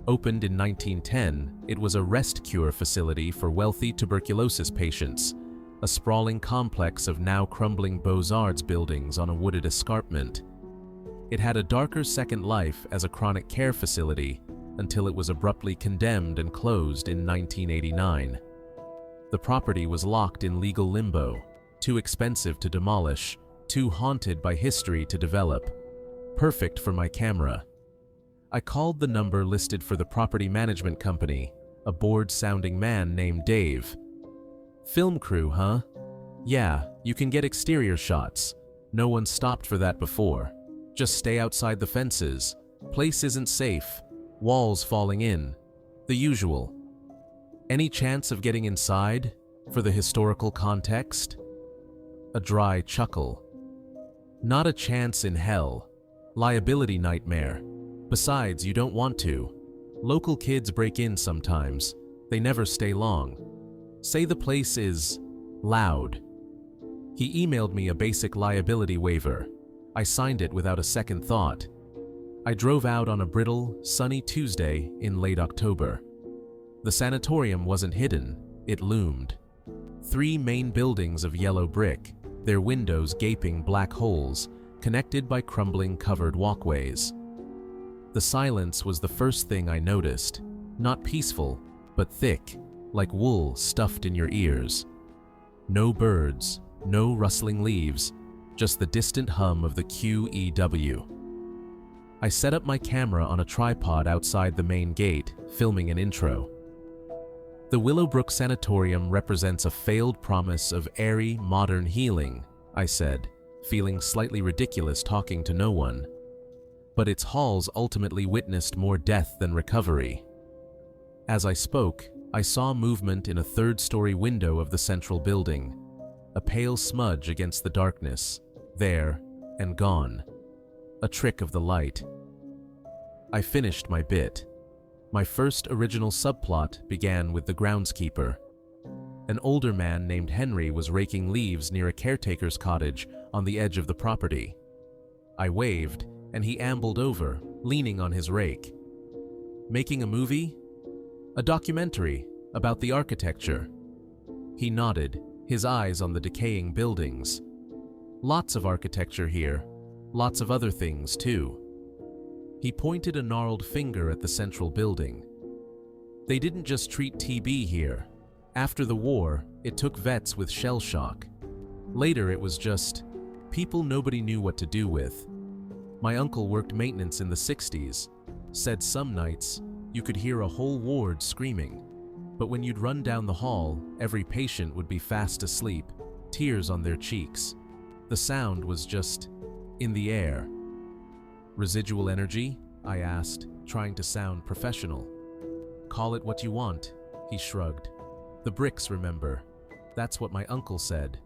Opened in 1910, it was a rest cure facility for wealthy tuberculosis patients, a sprawling complex of now crumbling Beaux-Arts buildings on a wooded escarpment. It had a darker second life as a chronic care facility until it was abruptly condemned and closed in 1989. The property was locked in legal limbo, too expensive to demolish, too haunted by history to develop. Perfect for my camera. I called the number listed for the property management company, a bored-sounding man named Dave. "Film crew, huh? Yeah, you can get exterior shots. No one stopped for that before. Just stay outside the fences. Place isn't safe. Walls falling in. The usual. Any chance of getting inside, for the historical context?" A dry chuckle. "Not a chance in hell. Liability nightmare. Besides, you don't want to. Local kids break in sometimes. They never stay long. Say the place is loud." He emailed me a basic liability waiver. I signed it without a second thought. I drove out on a brittle, sunny Tuesday in late October. The sanatorium wasn't hidden, it loomed. 3 main buildings of yellow brick, their windows gaping black holes, connected by crumbling covered walkways. The silence was the first thing I noticed, not peaceful, but thick, like wool stuffed in your ears. No birds, no rustling leaves, just the distant hum of the QEW. I set up my camera on a tripod outside the main gate, filming an intro. The Willowbrook Sanatorium represents a failed promise of airy, modern healing, I said, feeling slightly ridiculous talking to no one. But its halls ultimately witnessed more death than recovery. As I spoke, I saw movement in a third-story window of the central building, a pale smudge against the darkness, there and gone. A trick of the light. I finished my bit. My first original subplot began with the groundskeeper. An older man named Henry was raking leaves near a caretaker's cottage on the edge of the property. I waved, and he ambled over, leaning on his rake. "Making a movie? A documentary about the architecture." He nodded, his eyes on the decaying buildings. "Lots of architecture here, lots of other things too." He pointed a gnarled finger at the central building. "They didn't just treat TB here. After the war, it took vets with shell shock. Later it was just people nobody knew what to do with. My uncle worked maintenance in the 60s, said some nights you could hear a whole ward screaming, but when you'd run down the hall, every patient would be fast asleep, tears on their cheeks. The sound was just in the air." "Residual energy?" I asked, trying to sound professional. "Call it what you want," he shrugged. "The bricks remember." That's what my uncle said.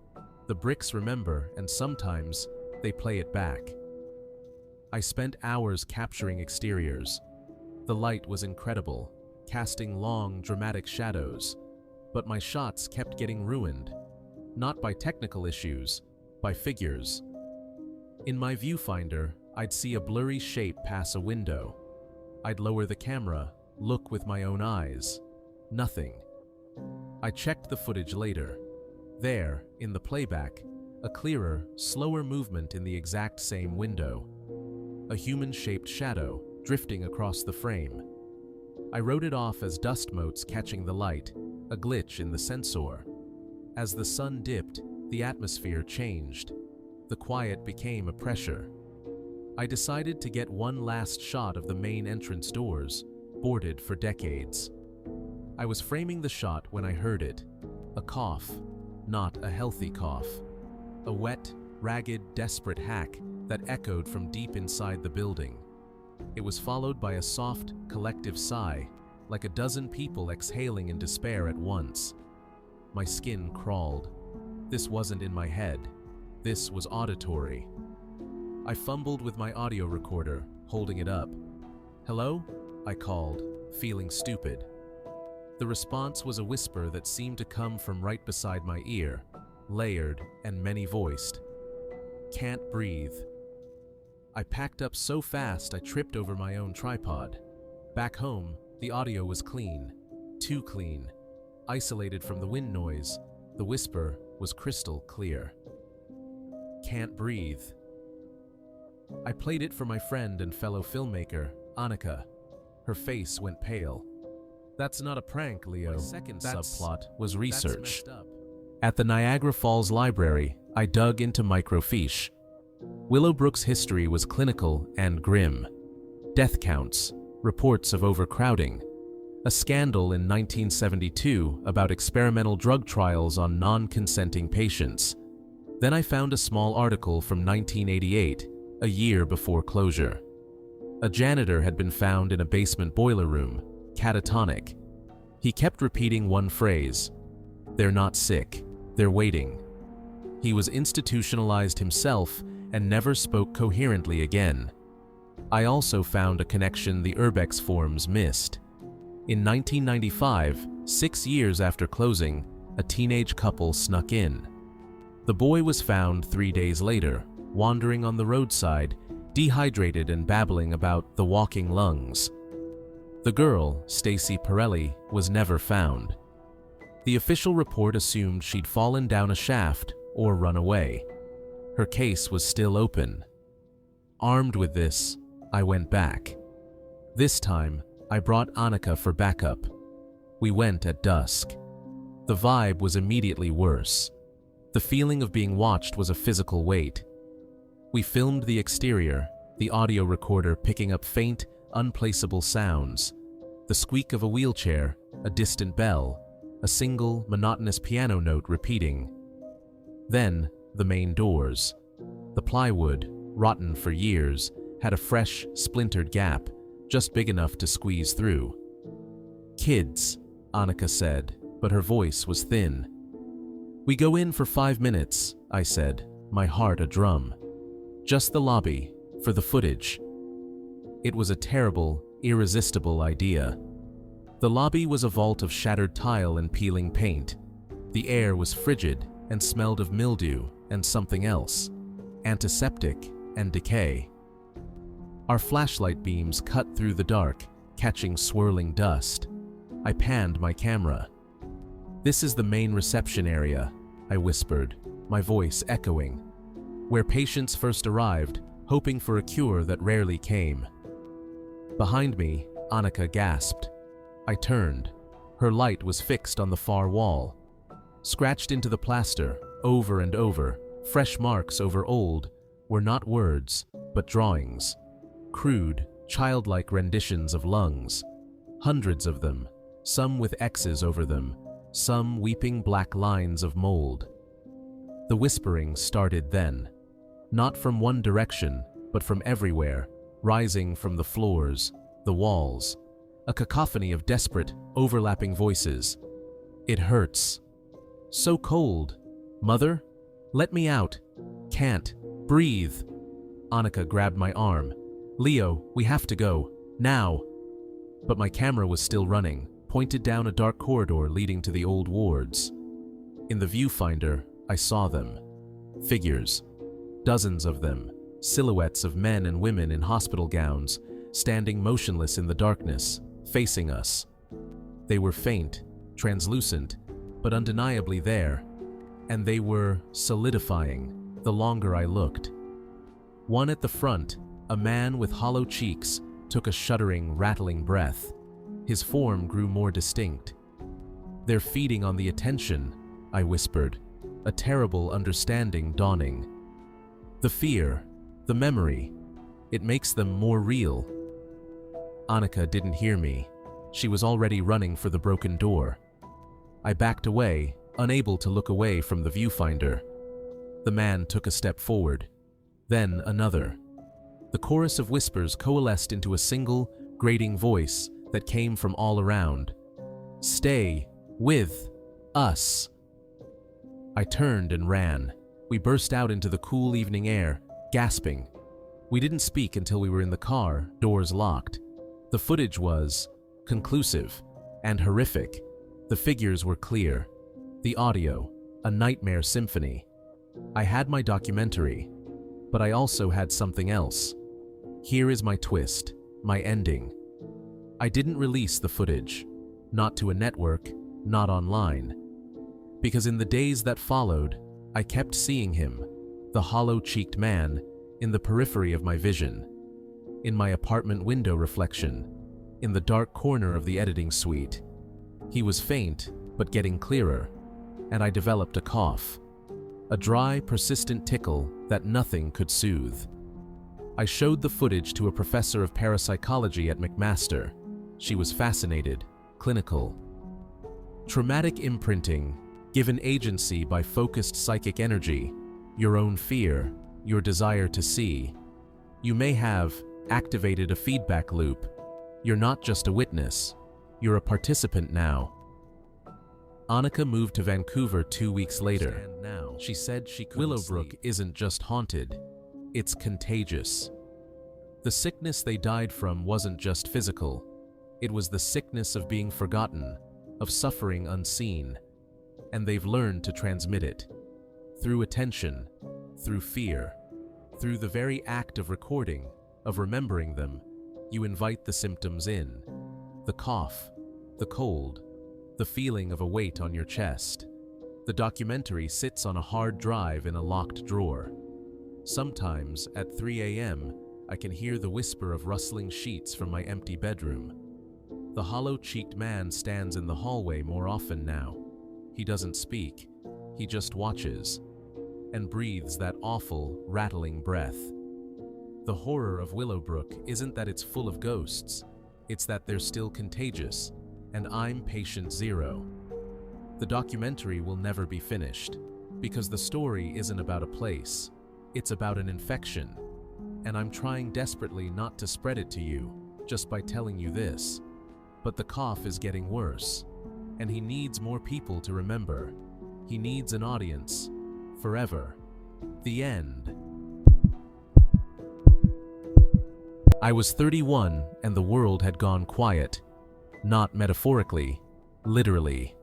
The bricks remember, and sometimes they play it back. I spent hours capturing exteriors. The light was incredible, casting long, dramatic shadows, but my shots kept getting ruined. Not by technical issues, by figures. In my viewfinder, I'd see a blurry shape pass a window. I'd lower the camera, look with my own eyes. Nothing. I checked the footage later. There, in the playback, a clearer, slower movement in the exact same window. A human-shaped shadow, drifting across the frame. I wrote it off as dust motes catching the light, a glitch in the sensor. As the sun dipped, the atmosphere changed. The quiet became a pressure. I decided to get one last shot of the main entrance doors, boarded for decades. I was framing the shot when I heard it. A cough, not a healthy cough. a wet, ragged, desperate hack that echoed from deep inside the building. It was followed by a soft, collective sigh, like a dozen people exhaling in despair at once. My skin crawled. This wasn't in my head. This was auditory. I fumbled with my audio recorder, holding it up. "Hello?" I called, feeling stupid. The response was a whisper that seemed to come from right beside my ear, layered and many-voiced. "Can't breathe." I packed up so fast I tripped over my own tripod. Back home, the audio was clean. Too clean. Isolated from the wind noise, the whisper was crystal clear. "Can't breathe." I played it for my friend and fellow filmmaker, Annika. Her face went pale. "That's not a prank, Leo." My second subplot was research. At the Niagara Falls Library, I dug into microfiche. Willowbrook's history was clinical and grim. Death counts, reports of overcrowding, a scandal in 1972 about experimental drug trials on non-consenting patients. Then I found a small article from 1988, a year before closure. A janitor had been found in a basement boiler room, catatonic. He kept repeating one phrase: "They're not sick, they're waiting." He was institutionalized himself and never spoke coherently again. I also found a connection the Urbex forms missed. In 1995, 6 years after closing, a teenage couple snuck in. The boy was found 3 days later, wandering on the roadside, dehydrated and babbling about the walking lungs. The girl, Stacy Pirelli, was never found. The official report assumed she'd fallen down a shaft or run away. Her case was still open. Armed with this, I went back. This time, I brought Annika for backup. We went at dusk. The vibe was immediately worse. The feeling of being watched was a physical weight. We filmed the exterior, the audio recorder picking up faint, unplaceable sounds. The squeak of a wheelchair, a distant bell, a single, monotonous piano note repeating. Then, the main doors. The plywood, rotten for years, had a fresh, splintered gap, just big enough to squeeze through. "Kids," Annika said, but her voice was thin. "We go in for 5 minutes," I said, my heart a drum. "Just the lobby, for the footage." It was a terrible, irresistible idea. The lobby was a vault of shattered tile and peeling paint. The air was frigid and smelled of mildew and something else, antiseptic and decay. Our flashlight beams cut through the dark, catching swirling dust. I panned my camera. "This is the main reception area," I whispered, my voice echoing. "Where patients first arrived, hoping for a cure that rarely came." Behind me, Annika gasped. I turned. Her light was fixed on the far wall. Scratched into the plaster, over and over, fresh marks over old, were not words, but drawings. Crude, childlike renditions of lungs. Hundreds of them, some with X's over them, some weeping black lines of mold. The whispering started then. Not from one direction, but from everywhere, rising from the floors, the walls. A cacophony of desperate, overlapping voices. "It hurts. So cold. Mother? Let me out. Can't. Breathe." Annika grabbed my arm. "Leo, we have to go. Now." But my camera was still running, pointed down a dark corridor leading to the old wards. In the viewfinder, I saw them. Figures. Dozens of them. Silhouettes of men and women in hospital gowns, standing motionless in the darkness, facing us. They were faint, translucent, but undeniably there, and they were solidifying the longer I looked. One at the front, a man with hollow cheeks, took a shuddering, rattling breath. His form grew more distinct. "They're feeding on the attention," I whispered, a terrible understanding dawning. "The fear, the memory, it makes them more real." Annika didn't hear me. She was already running for the broken door. I backed away, unable to look away from the viewfinder. The man took a step forward. Then another. The chorus of whispers coalesced into a single, grating voice that came from all around. "Stay with us." I turned and ran. We burst out into the cool evening air, gasping. We didn't speak until we were in the car, doors locked. The footage was conclusive and horrific. The figures were clear. The audio, a nightmare symphony. I had my documentary, but I also had something else. Here is my twist, my ending. I didn't release the footage, not to a network, not online. Because in the days that followed, I kept seeing him, the hollow-cheeked man, in the periphery of my vision, in my apartment window reflection, in the dark corner of the editing suite. He was faint, but getting clearer, and I developed a cough, a dry, persistent tickle that nothing could soothe. I showed the footage to a professor of parapsychology at McMaster. She was fascinated, clinical. Traumatic imprinting, given agency by focused psychic energy, your own fear, your desire to see. You may have activated a feedback loop. You're not just a witness, you're a participant now. Annika moved to Vancouver 2 weeks later. She said she couldn't Willowbrook sleep. Isn't just haunted, it's contagious. The sickness they died from wasn't just physical. It was the sickness of being forgotten, of suffering unseen. And they've learned to transmit it. Through attention, through fear, through the very act of recording, of remembering them, you invite the symptoms in. The cough, the cold, the feeling of a weight on your chest. The documentary sits on a hard drive in a locked drawer. Sometimes, at 3 a.m., I can hear the whisper of rustling sheets from my empty bedroom. The hollow-cheeked man stands in the hallway more often now. He doesn't speak, he just watches, and breathes that awful, rattling breath. The horror of Willowbrook isn't that it's full of ghosts, it's that they're still contagious, and I'm patient zero. The documentary will never be finished, because the story isn't about a place, it's about an infection, and I'm trying desperately not to spread it to you, just by telling you this. But the cough is getting worse, and he needs more people to remember. He needs an audience, forever. The end. I was 31 and the world had gone quiet. Not metaphorically, literally.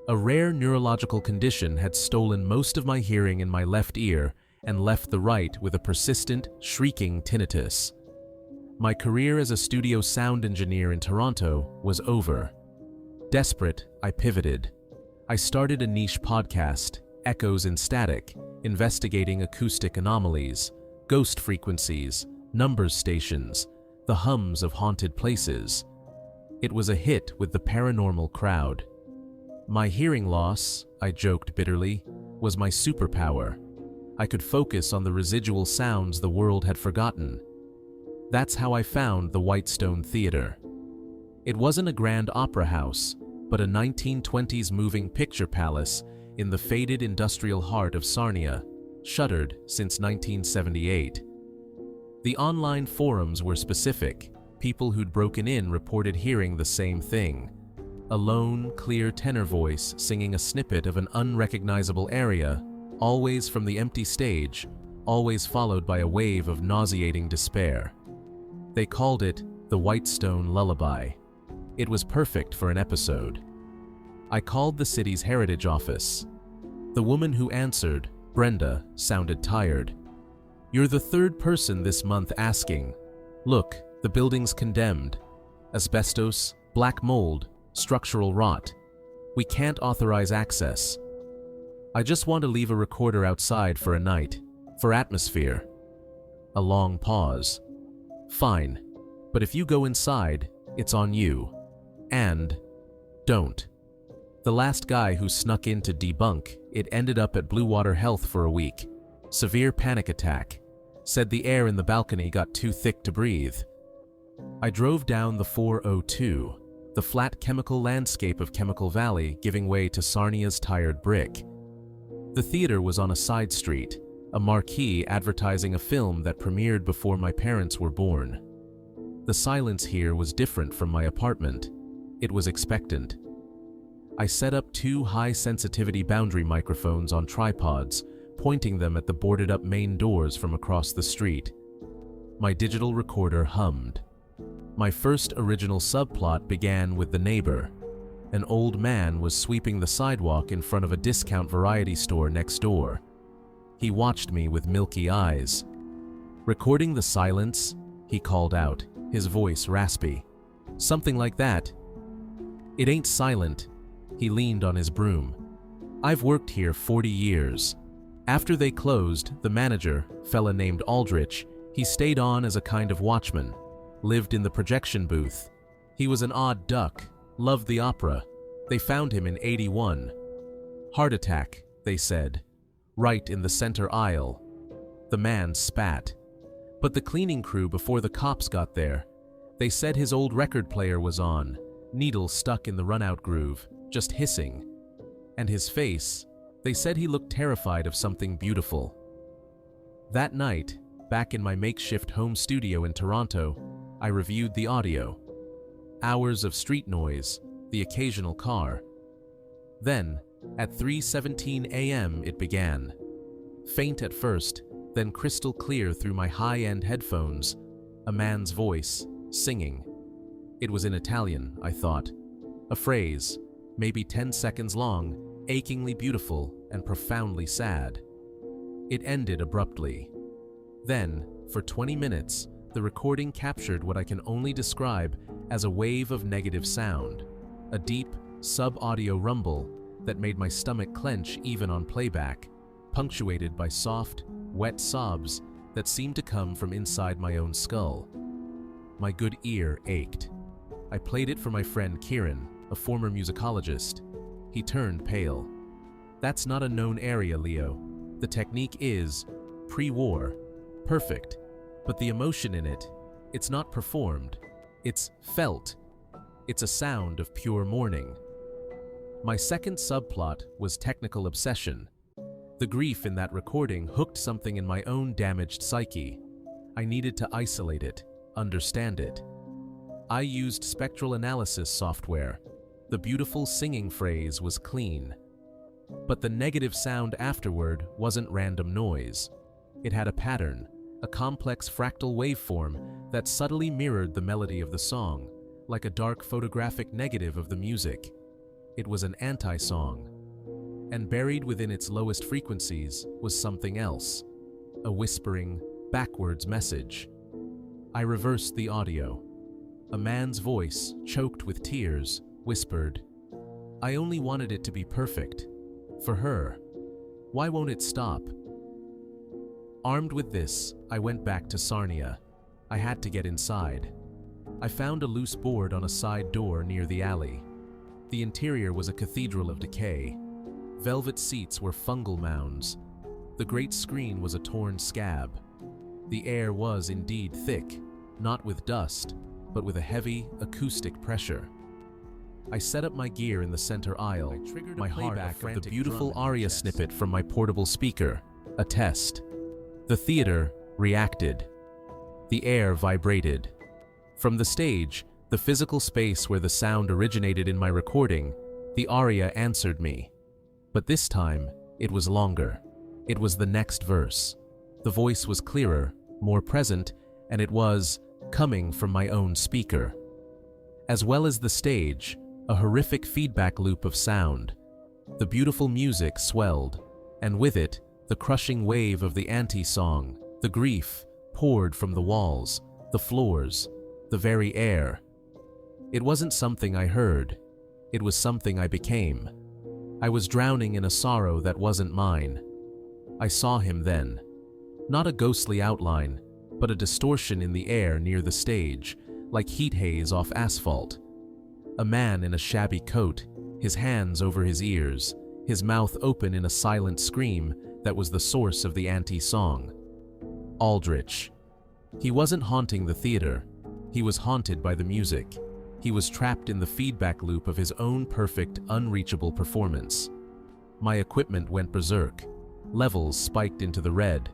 A rare neurological condition had stolen most of my hearing in my left ear and left the right with a persistent, shrieking tinnitus. My career as a studio sound engineer in Toronto was over. Desperate, I pivoted. I started a niche podcast, Echoes in Static, investigating acoustic anomalies, ghost frequencies, numbers stations, the hums of haunted places. It was a hit with the paranormal crowd. My hearing loss, I joked bitterly, was my superpower. I could focus on the residual sounds the world had forgotten. That's how I found the Whitestone Theatre. It wasn't a grand opera house, but a 1920s moving picture palace in the faded industrial heart of Sarnia, shuttered since 1978. The online forums were specific. People who'd broken in reported hearing the same thing. A lone, clear tenor voice singing a snippet of an unrecognizable area, always from the empty stage, always followed by a wave of nauseating despair. They called it the Whitestone Lullaby. It was perfect for an episode. I called the city's heritage office. The woman who answered, Brenda, sounded tired. "You're the third person this month asking. Look, the building's condemned. Asbestos, black mold, structural rot. We can't authorize access. I just want to leave a recorder outside for a night, for atmosphere." A long pause. "Fine, but if you go inside, it's on you. And don't." The last guy who snuck in to debunk it ended up at Blue Water Health for a week. Severe panic attack. Said the air in the balcony got too thick to breathe. I drove down the 402, the flat chemical landscape of Chemical Valley giving way to Sarnia's tired brick. The theater was on a side street, a marquee advertising a film that premiered before my parents were born. The silence here was different from my apartment. It was expectant. I set up 2 high-sensitivity boundary microphones on tripods, pointing them at the boarded-up main doors from across the street. My digital recorder hummed. My first original subplot began with the neighbor. An old man was sweeping the sidewalk in front of a discount variety store next door. He watched me with milky eyes. Recording the silence, he called out, his voice raspy. Something like that. It ain't silent. He leaned on his broom. I've worked here 40 years. After they closed, the manager, fella named Aldrich, he stayed on as a kind of watchman, lived in the projection booth. He was an odd duck, loved the opera. They found him in '81. Heart attack, they said. Right in the center aisle. The man spat. But the cleaning crew before the cops got there, they said his old record player was on, needle stuck in the runout groove, just hissing. And his face, they said he looked terrified of something beautiful. That night, back in my makeshift home studio in Toronto, I reviewed the audio. Hours of street noise, the occasional car. Then, at 3:17 a.m. it began. Faint at first, then crystal clear through my high-end headphones, a man's voice, singing. It was in Italian, I thought. A phrase, maybe 10 seconds long, achingly beautiful and profoundly sad. It ended abruptly. Then, for 20 minutes, the recording captured what I can only describe as a wave of negative sound, a deep, sub-audio rumble that made my stomach clench even on playback, punctuated by soft, wet sobs that seemed to come from inside my own skull. My good ear ached. I played it for my friend Kieran, a former musicologist. He turned pale. That's not a known area, Leo. The technique is, pre-war, perfect, but the emotion in it, it's not performed. It's felt. It's a sound of pure mourning. My second subplot was technical obsession. The grief in that recording hooked something in my own damaged psyche. I needed to isolate it, understand it. I used spectral analysis software. The beautiful singing phrase was clean. But the negative sound afterward wasn't random noise. It had a pattern, a complex fractal waveform that subtly mirrored the melody of the song, like a dark photographic negative of the music. It was an anti-song. And buried within its lowest frequencies was something else, a whispering, backwards message. I reversed the audio. A man's voice, choked with tears, whispered, "I only wanted it to be perfect. For her. Why won't it stop?" Armed with this, I went back to Sarnia. I had to get inside. I found a loose board on a side door near the alley. The interior was a cathedral of decay. Velvet seats were fungal mounds. The great screen was a torn scab. The air was indeed thick, not with dust, but with a heavy, acoustic pressure. I set up my gear in the center aisle, my heart of the beautiful aria snippet from my portable speaker, a test. The theater reacted. The air vibrated. From the stage, the physical space where the sound originated in my recording, the aria answered me. But this time, it was longer. It was the next verse. The voice was clearer, more present, and it was coming from my own speaker. As well as the stage, a horrific feedback loop of sound. The beautiful music swelled, and with it, the crushing wave of the anti-song, the grief, poured from the walls, the floors, the very air. It wasn't something I heard. It was something I became. I was drowning in a sorrow that wasn't mine. I saw him then. Not a ghostly outline, but a distortion in the air near the stage, like heat haze off asphalt. A man in a shabby coat, his hands over his ears, his mouth open in a silent scream that was the source of the anti-song. Aldrich. He wasn't haunting the theater. He was haunted by the music. He was trapped in the feedback loop of his own perfect, unreachable performance. My equipment went berserk. Levels spiked into the red.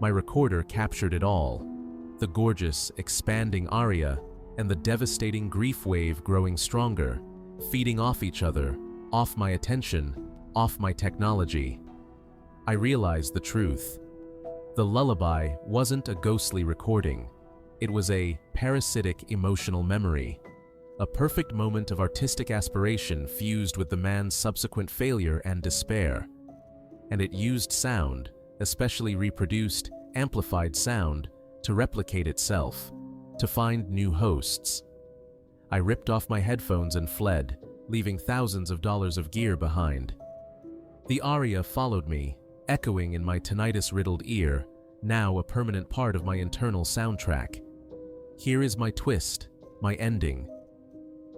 My recorder captured it all. The gorgeous, expanding aria and the devastating grief wave growing stronger, feeding off each other, off my attention, off my technology. I realized the truth. The lullaby wasn't a ghostly recording. It was a parasitic emotional memory, a perfect moment of artistic aspiration fused with the man's subsequent failure and despair. And it used sound, especially reproduced, amplified sound, to replicate itself, to find new hosts. I ripped off my headphones and fled, leaving thousands of dollars of gear behind. The aria followed me, echoing in my tinnitus-riddled ear, now a permanent part of my internal soundtrack. Here is my twist, my ending.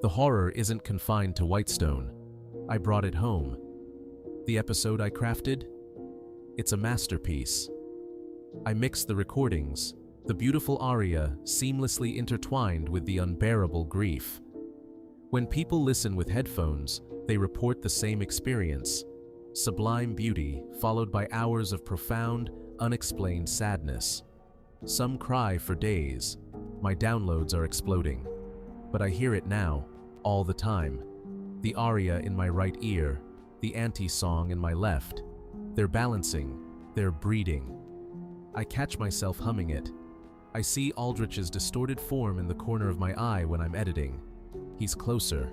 The horror isn't confined to Whitestone. I brought it home. The episode I crafted? It's a masterpiece. I mixed the recordings, the beautiful aria seamlessly intertwined with the unbearable grief. When people listen with headphones, they report the same experience: sublime beauty followed by hours of profound, unexplained sadness. Some cry for days. My downloads are exploding. But I hear it now, all the time. The aria in my right ear, the anti-song in my left. They're balancing, they're breeding. I catch myself humming it. I see Aldrich's distorted form in the corner of my eye when I'm editing. He's closer.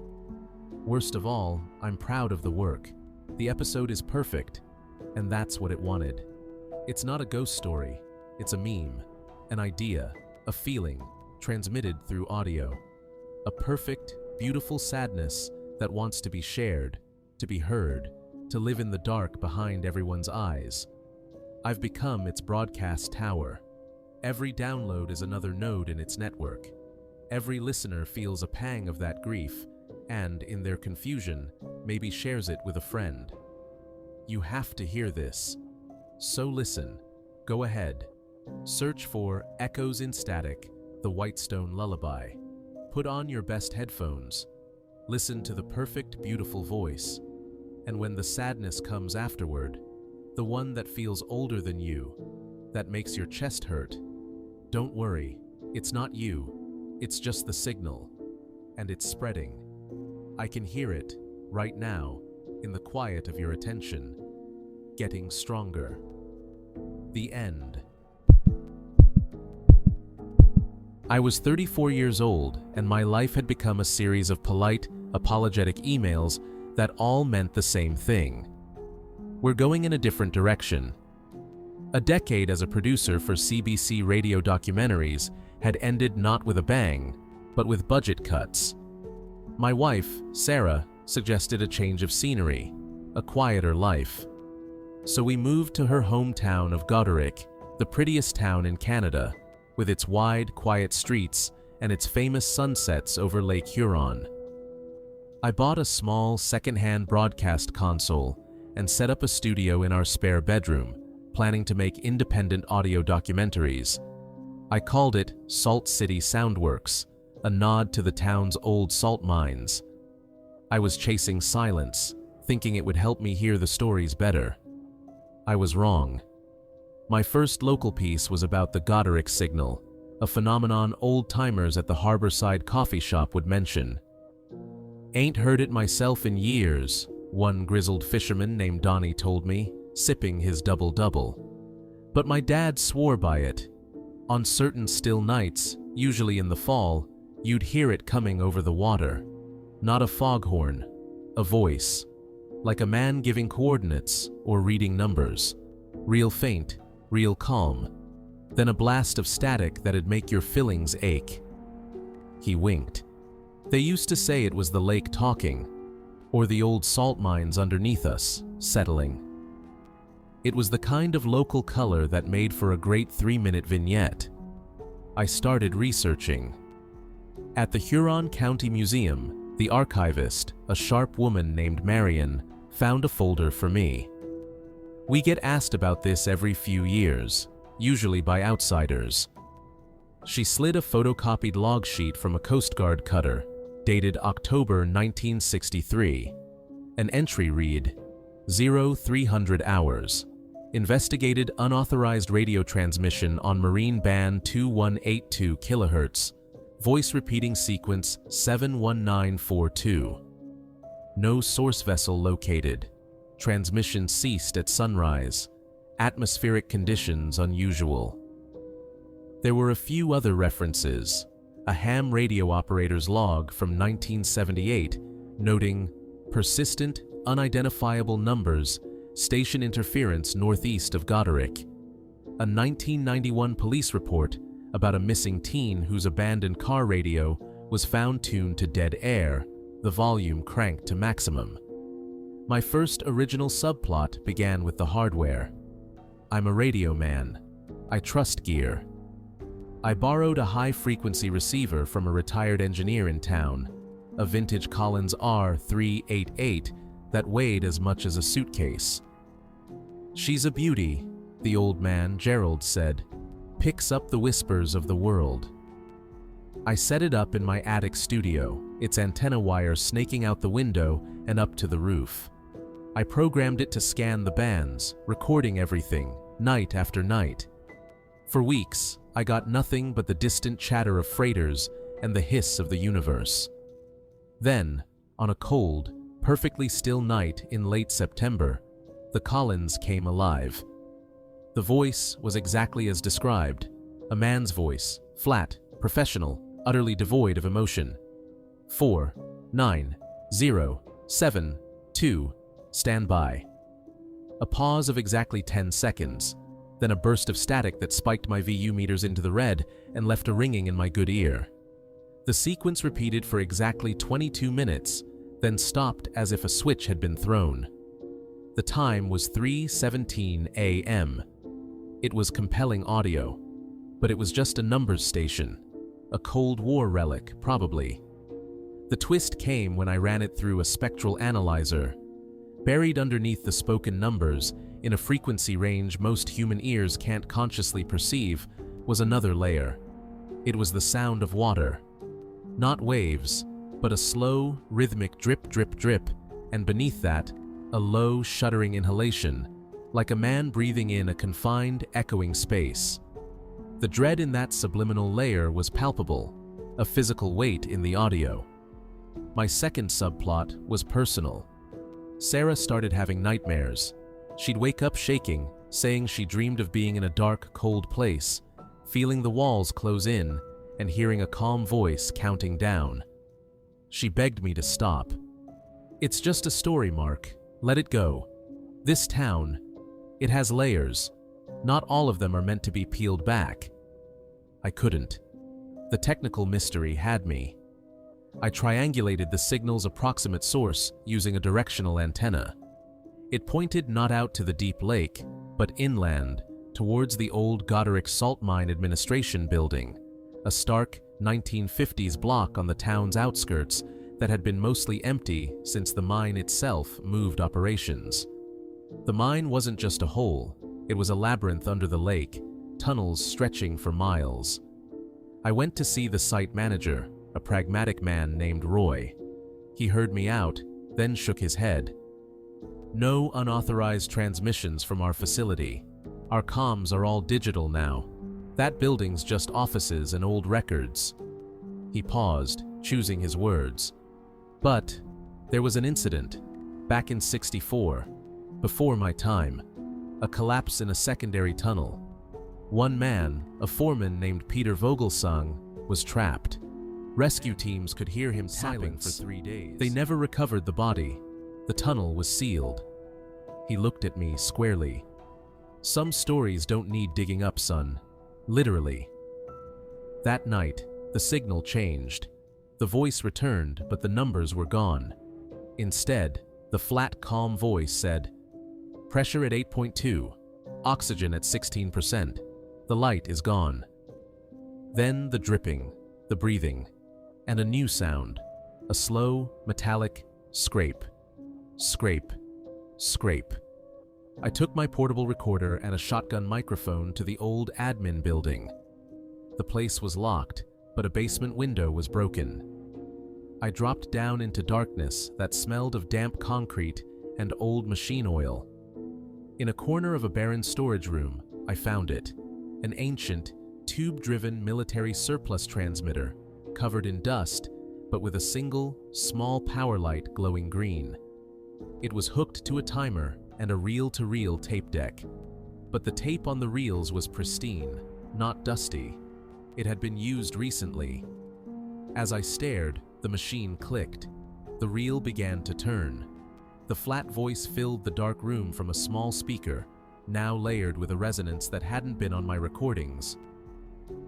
Worst of all, I'm proud of the work. The episode is perfect, and that's what it wanted. It's not a ghost story, it's a meme, an idea, a feeling, transmitted through audio. A perfect, beautiful sadness that wants to be shared, to be heard, to live in the dark behind everyone's eyes. I've become its broadcast tower. Every download is another node in its network. Every listener feels a pang of that grief, and, in their confusion, maybe shares it with a friend. You have to hear this. So listen. Go ahead. Search for Echoes in Static, the Whitestone Lullaby. Put on your best headphones. Listen to the perfect, beautiful voice. And when the sadness comes afterward, the one that feels older than you, that makes your chest hurt, don't worry, it's not you, it's just the signal, and it's spreading. I can hear it, right now, in the quiet of your attention, getting stronger. The end. I was 34 years old, and my life had become a series of polite, apologetic emails that all meant the same thing. We're going in a different direction. A decade as a producer for CBC radio documentaries had ended not with a bang, but with budget cuts. My wife, Sarah, suggested a change of scenery, a quieter life. So we moved to her hometown of Goderic, the prettiest town in Canada, with its wide, quiet streets and its famous sunsets over Lake Huron. I bought a small, second-hand broadcast console and set up a studio in our spare bedroom, planning to make independent audio documentaries. I called it Salt City Soundworks, a nod to the town's old salt mines. I was chasing silence, thinking it would help me hear the stories better. I was wrong. My first local piece was about the Goderic signal, a phenomenon old-timers at the Harborside coffee shop would mention. "Ain't heard it myself in years," one grizzled fisherman named Donnie told me, sipping his double-double. But my dad swore by it. On certain still nights, usually in the fall, you'd hear it coming over the water. Not a foghorn, a voice, like a man giving coordinates or reading numbers. Real faint, real calm, then a blast of static that'd make your fillings ache. He winked. They used to say it was the lake talking, or the old salt mines underneath us, settling. It was the kind of local color that made for a great 3-minute vignette. I started researching. At the Huron County Museum, the archivist, a sharp woman named Marion, found a folder for me. We get asked about this every few years, usually by outsiders. She slid a photocopied log sheet from a Coast Guard cutter, dated October 1963. An entry read, 0300 hours. Investigated unauthorized radio transmission on marine band 2182 kHz. Voice repeating sequence 71942. No source vessel located. Transmission ceased at sunrise. Atmospheric conditions unusual. There were a few other references. A ham radio operator's log from 1978 noting persistent, unidentifiable numbers, station interference northeast of Goderic. A 1991 police report about a missing teen whose abandoned car radio was found tuned to dead air, the volume cranked to maximum. My first original subplot began with the hardware. I'm a radio man. I trust gear. I borrowed a high-frequency receiver from a retired engineer in town, a vintage Collins R388 that weighed as much as a suitcase. She's a beauty, the old man, Gerald, said. Picks up the whispers of the world. I set it up in my attic studio, its antenna wire snaking out the window and up to the roof. I programmed it to scan the bands, recording everything, night after night. For weeks, I got nothing but the distant chatter of freighters and the hiss of the universe. Then, on a cold, perfectly still night in late September, the Collins came alive. The voice was exactly as described, a man's voice, flat, professional, utterly devoid of emotion. 49072, stand by. A pause of exactly 10 seconds, then a burst of static that spiked my VU meters into the red and left a ringing in my good ear. The sequence repeated for exactly 22 minutes, then stopped as if a switch had been thrown. The time was 3:17 a.m. It was compelling audio, but it was just a numbers station, a Cold War relic, probably. The twist came when I ran it through a spectral analyzer. Buried underneath the spoken numbers, in a frequency range most human ears can't consciously perceive, was another layer. It was the sound of water. Not waves, but a slow, rhythmic drip, drip, drip, and beneath that, a low, shuddering inhalation, like a man breathing in a confined, echoing space. The dread in that subliminal layer was palpable, a physical weight in the audio. My second subplot was personal. Sarah started having nightmares. She'd wake up shaking, saying she dreamed of being in a dark, cold place, feeling the walls close in, and hearing a calm voice counting down. She begged me to stop. It's just a story, Mark. Let it go. This town, it has layers. Not all of them are meant to be peeled back. I couldn't. The technical mystery had me. I triangulated the signal's approximate source using a directional antenna. It pointed not out to the deep lake, but inland, towards the old Goderic Salt Mine Administration building, a stark 1950s block on the town's outskirts that had been mostly empty since the mine itself moved operations. The mine wasn't just a hole, it was a labyrinth under the lake, tunnels stretching for miles. I went to see the site manager, a pragmatic man named Roy. He heard me out, then shook his head. No unauthorized transmissions from our facility. Our comms are all digital now. That building's just offices and old records. He paused, choosing his words. But there was an incident, back in '64, before my time, a collapse in a secondary tunnel. One man, a foreman named Peter Vogelsang, was trapped. Rescue teams could hear him silent for 3 days. They never recovered the body. The tunnel was sealed. He looked at me squarely. Some stories don't need digging up, son. Literally. That night, the signal changed. The voice returned, but the numbers were gone. Instead, the flat, calm voice said, "Pressure at 8.2, oxygen at 16%. The light is gone." Then the dripping, the breathing, and a new sound, a slow, metallic scrape, scrape, scrape. I took my portable recorder and a shotgun microphone to the old admin building. The place was locked, but a basement window was broken. I dropped down into darkness that smelled of damp concrete and old machine oil. In a corner of a barren storage room, I found it, an ancient, tube-driven military surplus transmitter, covered in dust, but with a single, small power light glowing green. It was hooked to a timer and a reel-to-reel tape deck, but the tape on the reels was pristine, not dusty. It had been used recently. As I stared, the machine clicked. The reel began to turn. The flat voice filled the dark room from a small speaker, now layered with a resonance that hadn't been on my recordings.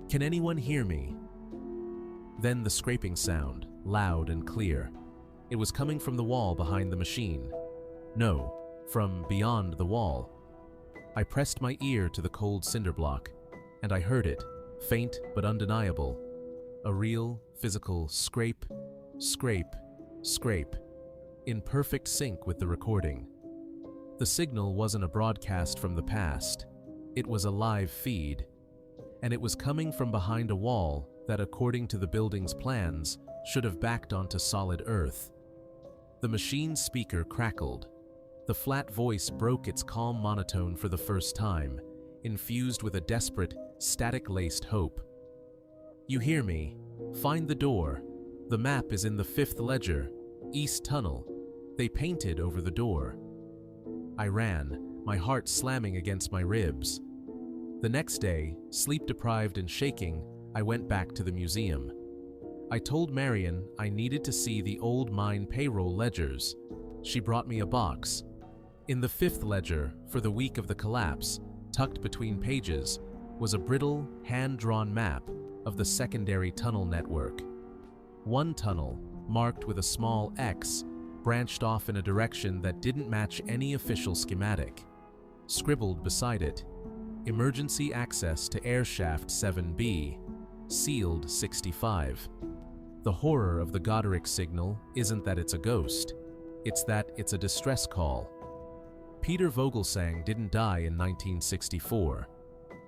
"Can anyone hear me?" Then the scraping sound, loud and clear. It was coming from the wall behind the machine. No, from beyond the wall. I pressed my ear to the cold cinder block, and I heard it, faint but undeniable. A real, physical scrape, scrape, scrape, in perfect sync with the recording. The signal wasn't a broadcast from the past. It was a live feed, and it was coming from behind a wall that, according to the building's plans, should have backed onto solid earth. The machine's speaker crackled. The flat voice broke its calm monotone for the first time, infused with a desperate, static-laced hope. "You hear me? Find the door. The map is in the 5th ledger, East Tunnel. They painted over the door." I ran, my heart slamming against my ribs. The next day, sleep-deprived and shaking, I went back to the museum. I told Marion I needed to see the old mine payroll ledgers. She brought me a box. In the 5th ledger, for the week of the collapse, tucked between pages, was a brittle, hand-drawn map of the secondary tunnel network. One tunnel, marked with a small X, branched off in a direction that didn't match any official schematic. Scribbled beside it, "Emergency access to airshaft 7B, sealed 65. The horror of the Goderic signal isn't that it's a ghost, it's that it's a distress call. Peter Vogelsang didn't die in 1964.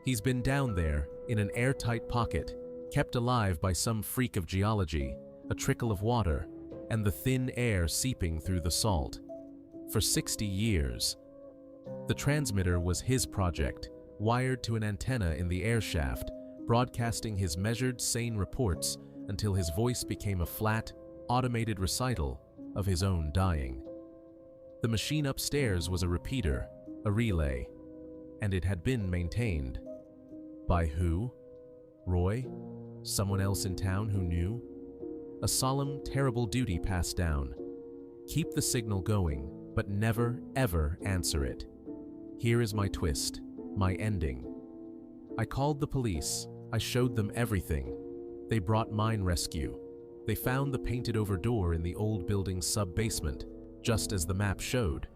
He's been down there, in an airtight pocket, kept alive by some freak of geology, a trickle of water, and the thin air seeping through the salt. For 60 years. The transmitter was his project, wired to an antenna in the airshaft, broadcasting his measured, sane reports until his voice became a flat, automated recital of his own dying. The machine upstairs was a repeater, a relay, and it had been maintained. By who? Roy? Someone else in town who knew? A solemn, terrible duty passed down. Keep the signal going, but never, ever answer it. Here is my twist, my ending. I called the police. I showed them everything. They brought mine rescue. They found the painted-over door in the old building's sub-basement, just as the map showed.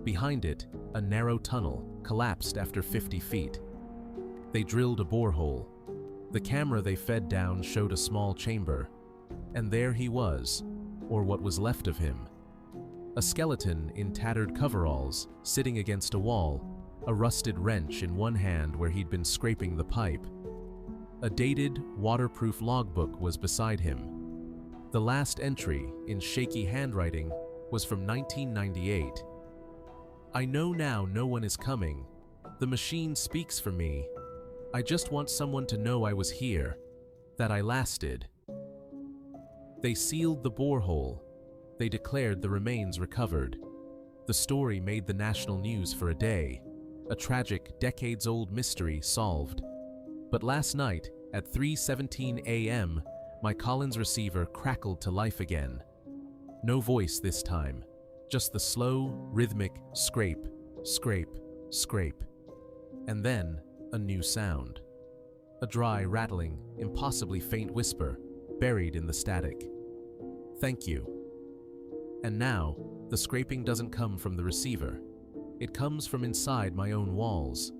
Behind it, a narrow tunnel collapsed after 50 feet. They drilled a borehole. The camera they fed down showed a small chamber. And there he was, or what was left of him. A skeleton in tattered coveralls, sitting against a wall, a rusted wrench in one hand where he'd been scraping the pipe. A dated, waterproof logbook was beside him. The last entry, in shaky handwriting, was from 1998. "I know now no one is coming. The machine speaks for me. I just want someone to know I was here, that I lasted." They sealed the borehole. They declared the remains recovered. The story made the national news for a day, a tragic, decades-old mystery solved. But last night, at 3:17 a.m., my Collins receiver crackled to life again. No voice this time, just the slow, rhythmic scrape, scrape, scrape. And then, a new sound. A dry, rattling, impossibly faint whisper, buried in the static. "Thank you." And now, the scraping doesn't come from the receiver. It comes from inside my own walls.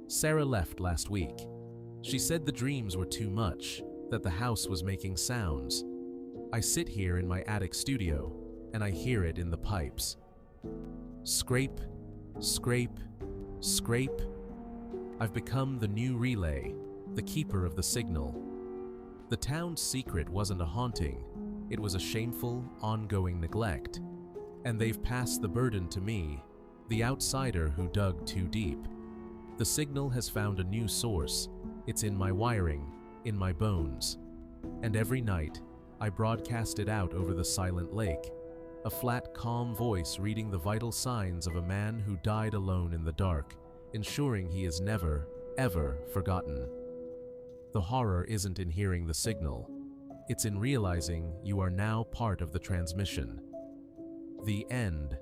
Sarah left last week. She said the dreams were too much, that the house was making sounds. I sit here in my attic studio, and I hear it in the pipes. Scrape, scrape, scrape. I've become the new relay, the keeper of the signal. The town's secret wasn't a haunting. It was a shameful, ongoing neglect. And they've passed the burden to me, the outsider who dug too deep. The signal has found a new source. It's in my wiring, in my bones. And every night, I broadcast it out over the silent lake, a flat, calm voice reading the vital signs of a man who died alone in the dark, ensuring he is never, ever forgotten. The horror isn't in hearing the signal. It's in realizing you are now part of the transmission. The end.